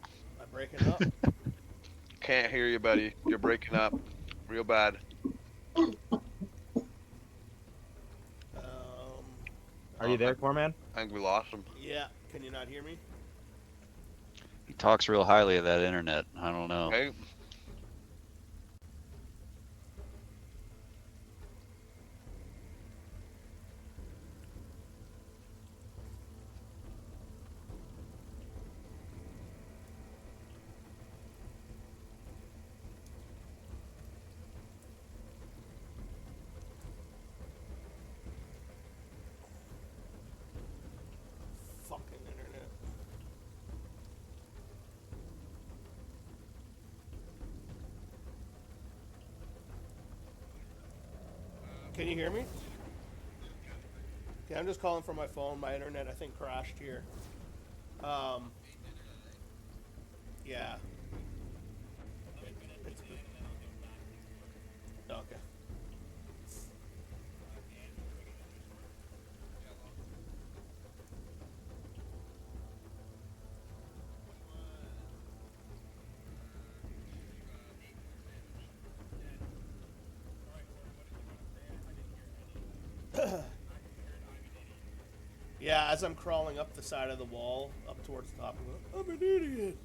Am I breaking up? Can't hear you, buddy. You're breaking up real bad. Are you there, Corman? I think we lost him. Yeah, can you not hear me? He talks real highly of that internet. I don't know. Okay. Can you hear me? Okay, I'm just calling from my phone. My internet, I think, crashed here. Yeah. It's, okay. Yeah, as I'm crawling up the side of the wall, up towards the top, I'm an idiot.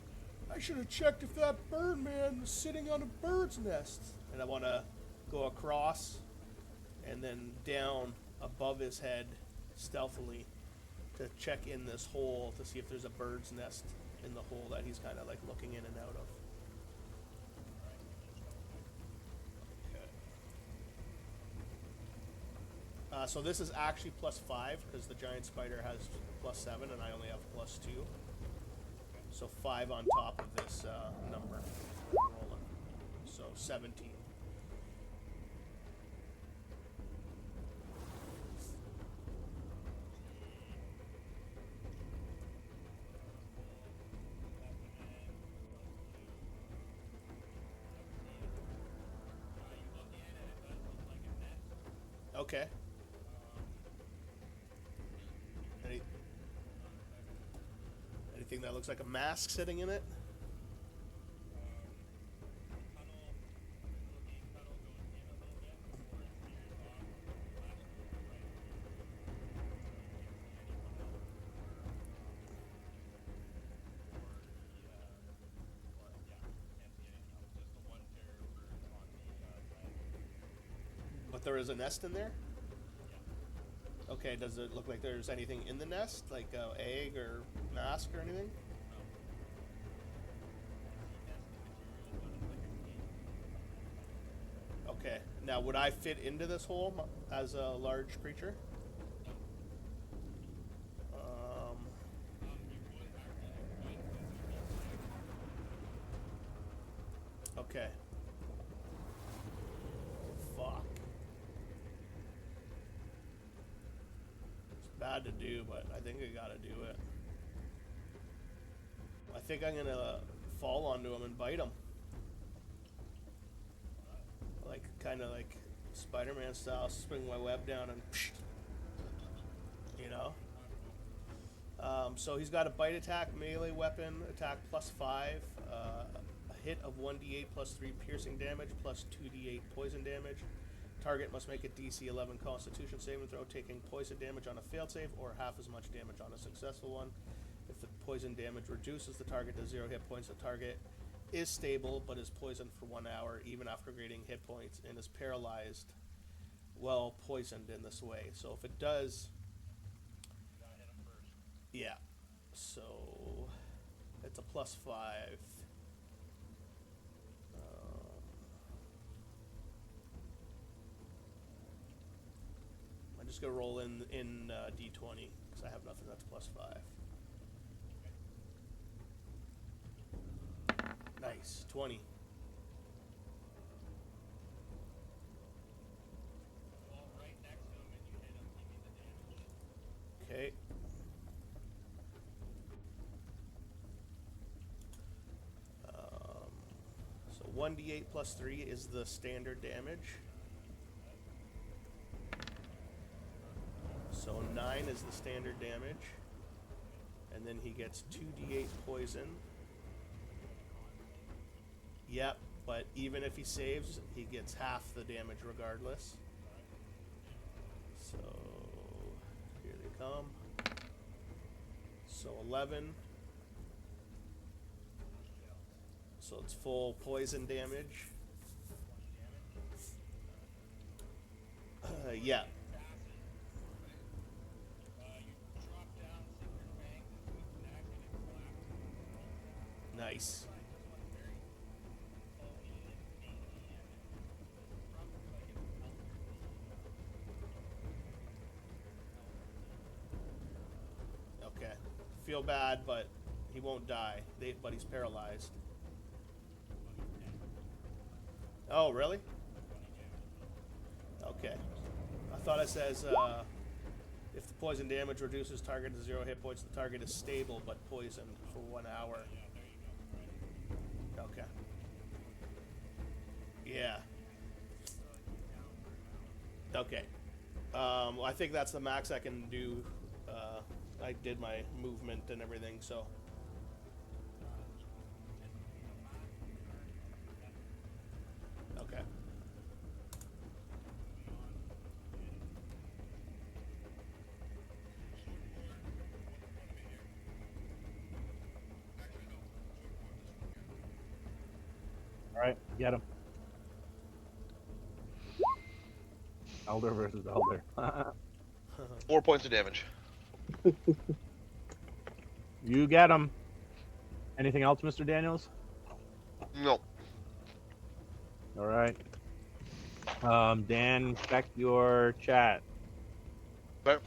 I should have checked if that bird man was sitting on a bird's nest. And I want to go across and then down above his head stealthily to check in this hole to see if there's a bird's nest in the hole that he's kind of like looking in and out of. So this is actually +5 because the giant spider has +7 and I only have +2. So 5 on top of this number. Rolling. So 17. Okay. Any, anything that looks like a mask sitting in it? But there is a nest in there? Okay, does it look like there's anything in the nest? Like an egg or mask or anything? Okay. Now, would I fit into this hole as a large creature? Okay. Fuck. It's bad to do, but I think I gotta do it. I think I'm gonna fall onto him and bite him. Like, kind of like Spider-Man style, swing my web down and, you know? So he's got a bite attack, melee weapon, attack +5, a hit of 1d8 +3 piercing damage, +2d8 poison damage. Target must make a DC 11 Constitution saving throw, taking poison damage on a failed save or half as much damage on a successful one. If the poison damage reduces the target to 0 hit points, the target is stable but is poisoned for 1 hour even after gaining hit points and is paralyzed while poisoned in this way. So if it does... Yeah. So it's a +5. I'm just gonna roll in d20 because I have nothing that's +5. Nice, 20. Okay. So 1d8 +3 is the standard damage. So 9 is the standard damage. And then he gets 2d8 poison. Yep, but even if he saves, he gets half the damage regardless. So here they come. So 11. So it's full poison damage. Yeah. Nice. Okay. Feel bad, but he won't die. But he's paralyzed. Oh, really? Okay. thought it says if the poison damage reduces target to 0 hit points, the target is stable but poisoned for 1 hour. Okay. Yeah. Okay. I think that's the max I can do. I did my movement and everything, so. Okay. All right, get him. Elder versus elder. 4 points of damage. You get him. Anything else, Mr. Daniels? No. All right. Dan, check your chat. But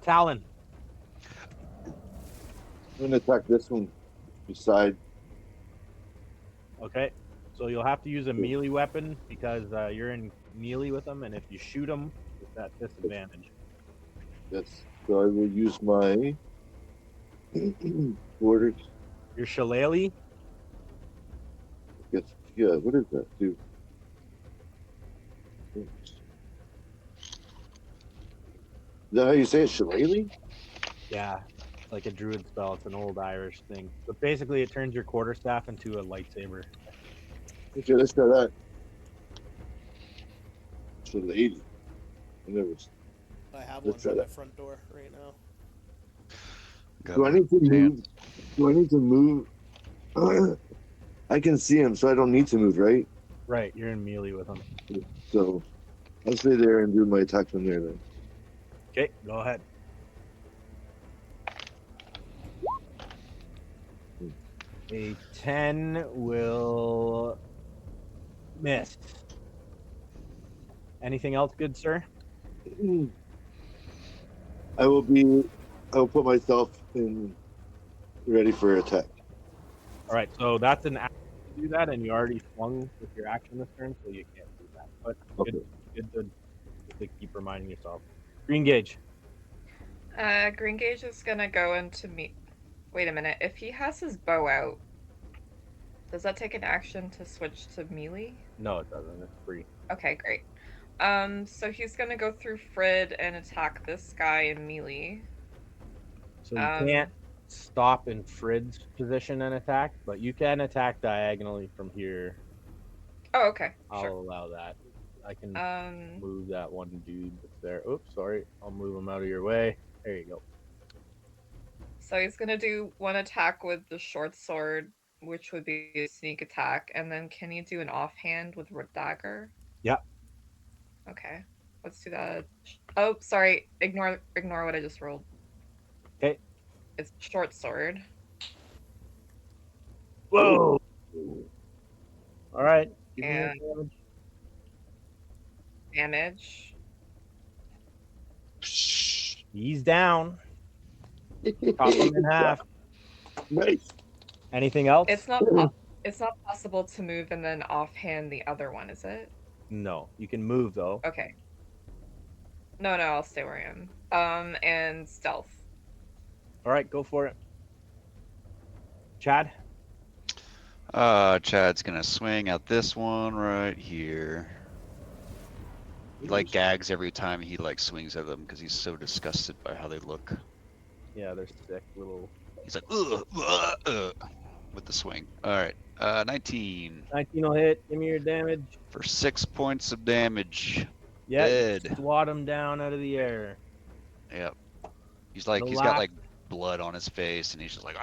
Talon. I'm gonna attack this one beside. Okay. So you'll have to use a melee weapon because you're in melee with them, and if you shoot them, it's at disadvantage. Yes. So I will use my orders. Your shillelagh. Yes. Yeah. What is that, dude? Is that how you say it? Shillelagh? Yeah, it's like a druid spell. It's an old Irish thing. But basically, it turns your quarterstaff into a lightsaber. Okay, let's try that. Shillelagh. I never. I have one Let's try by my that. front door right now. Do I need to move? Do I need to move? I can see him, so I don't need to move, right? Right, you're in melee with them. So I'll stay there and do my attack from there then. Okay, go ahead. A 10 will miss. Anything else good, sir? I will put myself in ready for attack. All right, so that's an action to do that, and you already swung with your action this turn, so you can't do that. But Okay. good to keep reminding yourself. Green Gauge. Green Gauge is gonna go into me. Wait a minute. If he has his bow out, does that take an action to switch to melee? No, it doesn't. It's free. Okay, great. So he's gonna go through Frid and attack this guy in melee. So you can't stop in Frid's position and attack, but you can attack diagonally from here. Oh, okay. I'll Sure. allow that. I can move that one dude that's there. Oops, sorry. I'll move him out of your way. There you go. So he's gonna do one attack with the short sword, which would be a sneak attack, and then can he do an offhand with dagger? Yep. Okay, let's do that. Oh, sorry. Ignore what I just rolled. Okay. It's short sword. Whoa. All right. Give me your And damage. damage. He's down. Chop him in half. Nice. Anything else? It's not possible to move and then offhand the other one, is it? No. You can move though. Okay. No, I'll stay where I am. And stealth. All right, go for it. Chad? Chad's gonna swing at this one right here. He like gags every time he like swings at them because he's so disgusted by how they look. Yeah, they're sick little. He's like, with the swing. All right, 19. 19 will hit. Give me your damage. For 6 points of damage. Yeah, Dead. swat him down out of the air. Yep. He's like, he's got like blood on his face, and he's just like,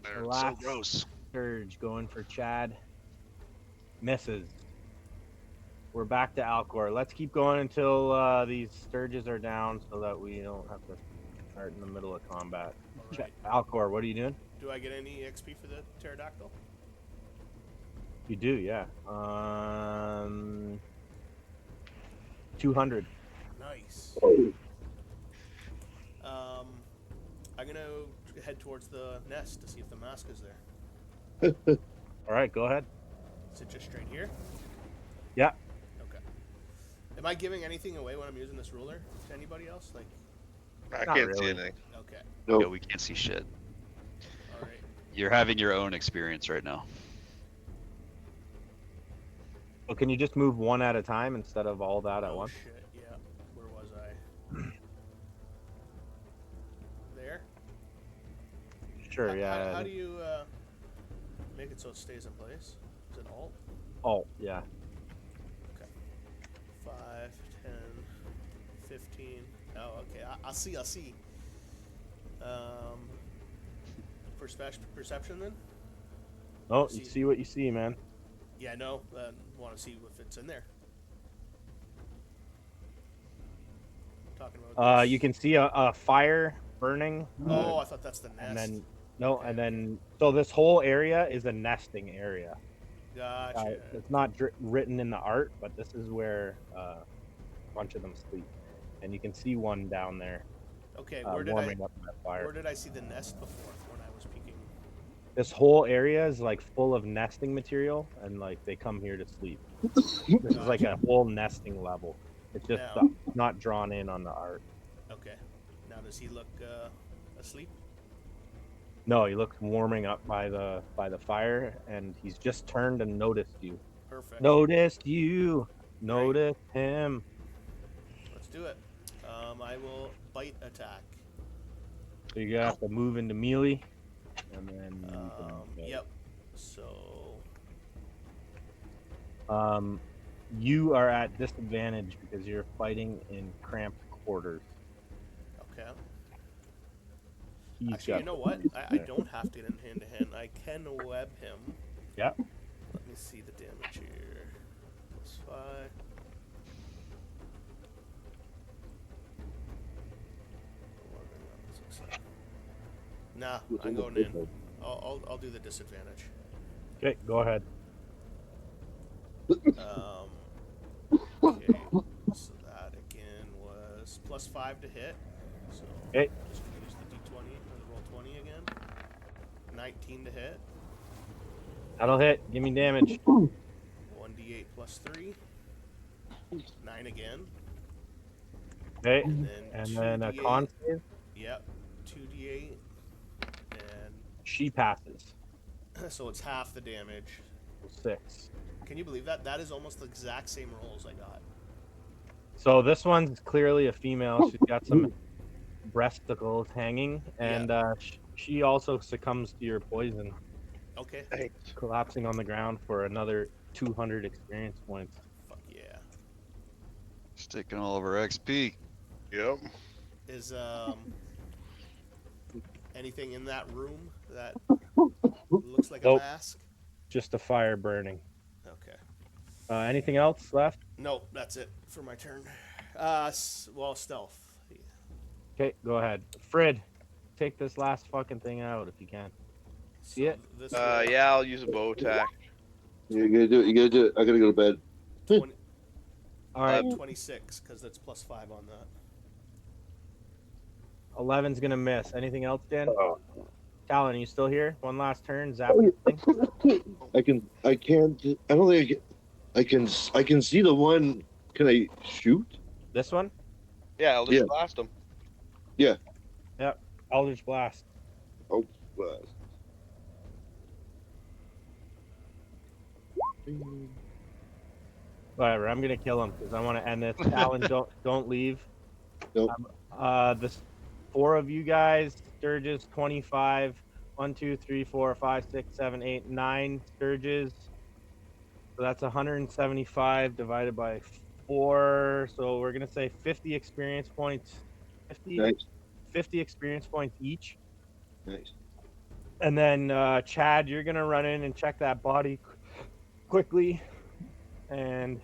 they're so gross. Surge going for Chad. Misses. We're back to Alcor. Let's keep going until these Sturges are down so that we don't have to start in the middle of combat. Right. Alcor, what are you doing? Do I get any XP for the pterodactyl? You do, yeah. 200. Nice. I'm gonna head towards the nest to see if the mask is there. All right, go ahead. Is it just straight here? Yeah. Okay. Am I giving anything away when I'm using this ruler to anybody else? Like, I Not can't see really. anything. okay, Yeah, No. we can't see shit. all right. You're having your own experience right now. Well, can you just move one at a time instead of all that at Oh once? shit! Yeah. Where was I? There. Sure. Yeah. How do you make it so it stays in place? Is it Alt? Oh, yeah. Okay. 5, 10, 15. Oh, okay. I'll see. I'll see. Perception then? Oh, See- you see what you see, man. Yeah, I know. Want to see if it's in there. Talking about this. You can see a fire burning. Oh, I thought that's the nest. And then no, Okay, and then so this whole area is a nesting area. Gotcha. It's not written in the art, but this is where a bunch of them sleep, and you can see one down there Okay, where did warming up that fire. where did I see the nest before when I was peeking? This whole area is like full of nesting material, and like they come here to sleep. This is like a whole nesting level. It's just Now- not drawn in on the art. Okay. Now does he look asleep? No, he looks warming up by the fire, and he's just turned and noticed you. Perfect. Noticed you. Noticed him. Let's do it. I will bite attack. So you're gonna have to move into melee, and then you can, Yep. So you are at disadvantage because you're fighting in cramped quarters. okay. He's Actually, got you know what? I there. don't have to get in hand to hand. I can web him. Yeah. Let me see the damage here. +5. Nah, I'm going in. I'll do the disadvantage. Okay, go ahead. Okay, so that again was +5 to hit. So Okay. just gonna use the D20 and roll 20 again. 19 to hit. That'll hit. Give me damage. 1d8 +3. 9 again. Okay. And And then then a 2d8. con save. Yep, 2d8. And She passes. so it's half the damage. 6. Can you believe that? That is almost the exact same rolls I got. So this one's clearly a female. She's got some breasticles hanging, and she also succumbs to your poison, Okay. Thanks. collapsing on the ground for another 200 experience points. Fuck yeah. It's taking all of our XP. Yep. Is anything in that room that looks like Nope. a mask? Just a fire burning. Okay. Anything else left? Nope, that's it for my turn. Well, stealth. Okay, go ahead. Frid, take this last fucking thing out if you can. See it? This Yeah, I'll use a bow attack. You gotta do it. You gotta do it. I gotta go to bed. 20, All right, 26, because that's +5 on that. 11's gonna miss. Anything else, Dan? Oh. Talon, are you still here? One last turn. Zap. Oh, thing. I can't. I don't think I can see the one. Can I shoot? This one? Yeah, I'll just Yeah. blast him. Eldritch Blast. Oh, Whatever. I'm gonna kill him because I want to end this. Talon, don't leave. Nope. The 4 of you guys, Sturges, 25. 1, 2, 3, 4, 5, 6, 7, 8, 9 Sturges. So that's 175 divided by 4. So we're gonna say 50 experience points. 50, nice, 50 experience points each. nice. And then Chad, you're gonna run in and check that body quickly. And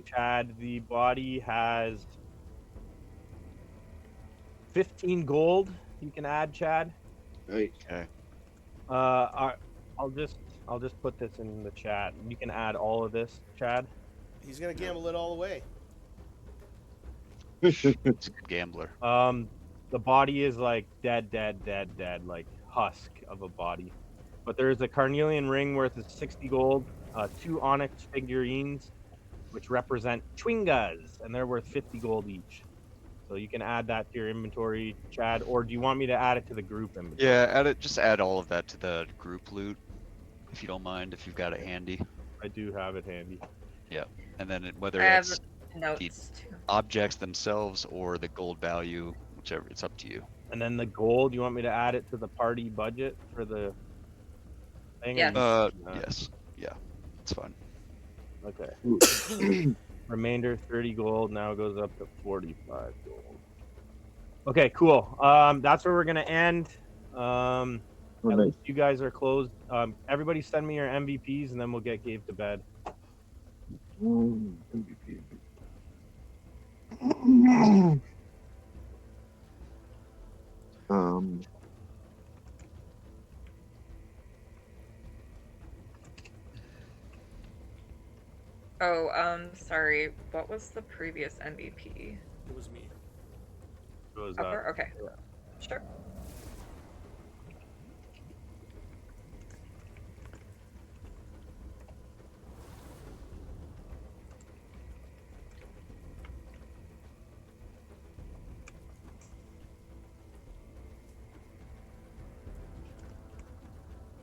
Chad, the body has 15 gold. You can add, Chad. Nice. Okay. I'll just put this in the chat. You can add all of this, Chad. He's gonna gamble it all away. He's a good gambler. The body is like dead, like husk of a body. But there is a carnelian ring worth 60 gold, 2 onyx figurines, which represent Chwingas, and they're worth 50 gold each. So you can add that to your inventory, Chad, or do you want me to add it to the group inventory? Yeah, just add all of that to the group loot, if you don't mind, if you've got it handy. I do have it handy. Yeah, and then whether I have it's notes too. objects themselves or the gold value, whichever, it's up to you. And then the gold, you want me to add it to the party budget for the thing? Yes. Yes. Yeah, it's fine. Okay. Remainder 30 gold now goes up to 45 gold. Okay, cool. That's where we're gonna end. At least you guys are closed. Everybody send me your MVPs and then we'll get Gabe to bed. MVP. Oh, sorry. What was the previous MVP? It was me. It was, Upper? Okay. yeah. Sure.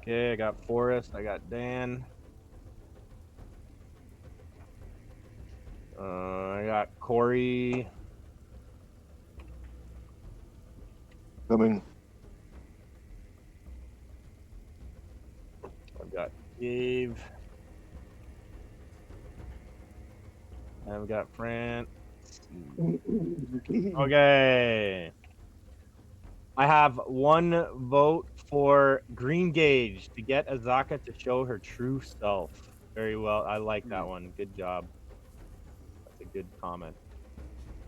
Okay, I got Forrest, I got Dan. I got Corey. Coming. I've got Dave. I've got Fran. Okay. I have 1 vote for Green Gauge to get Azaka to show her true self. Very well. I like that one. Good job. That's a good comment.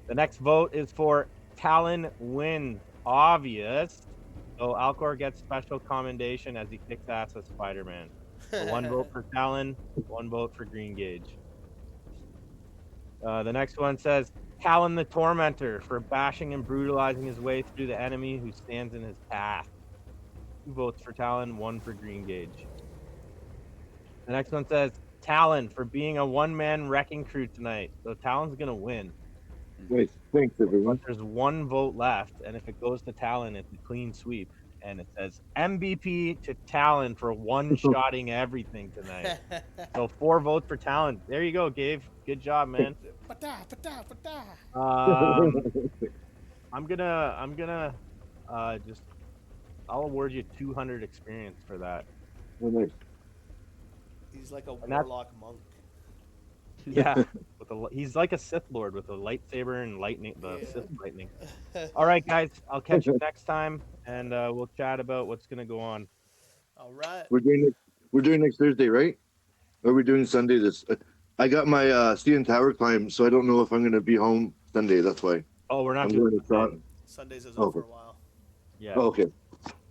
The next vote is for Talon wins. Obvious. So Alcor gets special commendation as he kicks ass as Spider-Man. So 1 vote for Talon, 1 vote for Green Gauge. The next one says Talon the Tormentor for bashing and brutalizing his way through the enemy who stands in his path. 2 votes for Talon, 1 for Green Gauge. The next one says Talon for being a one-man wrecking crew tonight. So Talon's gonna win. Nice. Thanks, everyone. But there's 1 vote left, and if it goes to Talon, it's a clean sweep. And it says MVP to Talon for one-shotting everything tonight. So 4 votes for Talon. There you go, Gabe. Good job, man. I'm gonna just I'll award you 200 experience for that. Oh, nice. He's like a And that's- warlock monk. Yeah, he's like a Sith Lord with a lightsaber and lightning, the Yeah. Sith lightning. All right, guys, I'll catch you next time, and we'll chat about what's gonna go on. All right. We're doing next Thursday, right? Or are we doing Sunday? I got my CN Tower climb, so I don't know if I'm gonna be home Sunday. That's why. Oh, we're not I'm doing going to Sunday. Toronto. Sundays is over for a while. Yeah, Oh, okay.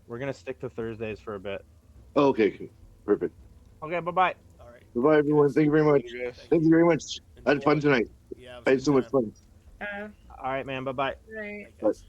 we're gonna stick to Thursdays for a bit. Oh, okay. Perfect. Okay, bye-bye. All right. Bye-bye, everyone. Thank you very much. Thank you very much. I had fun Enjoy. tonight. Yeah, it was I a had good so much time. fun. All right, man. Bye-bye. Right. Bye, guys.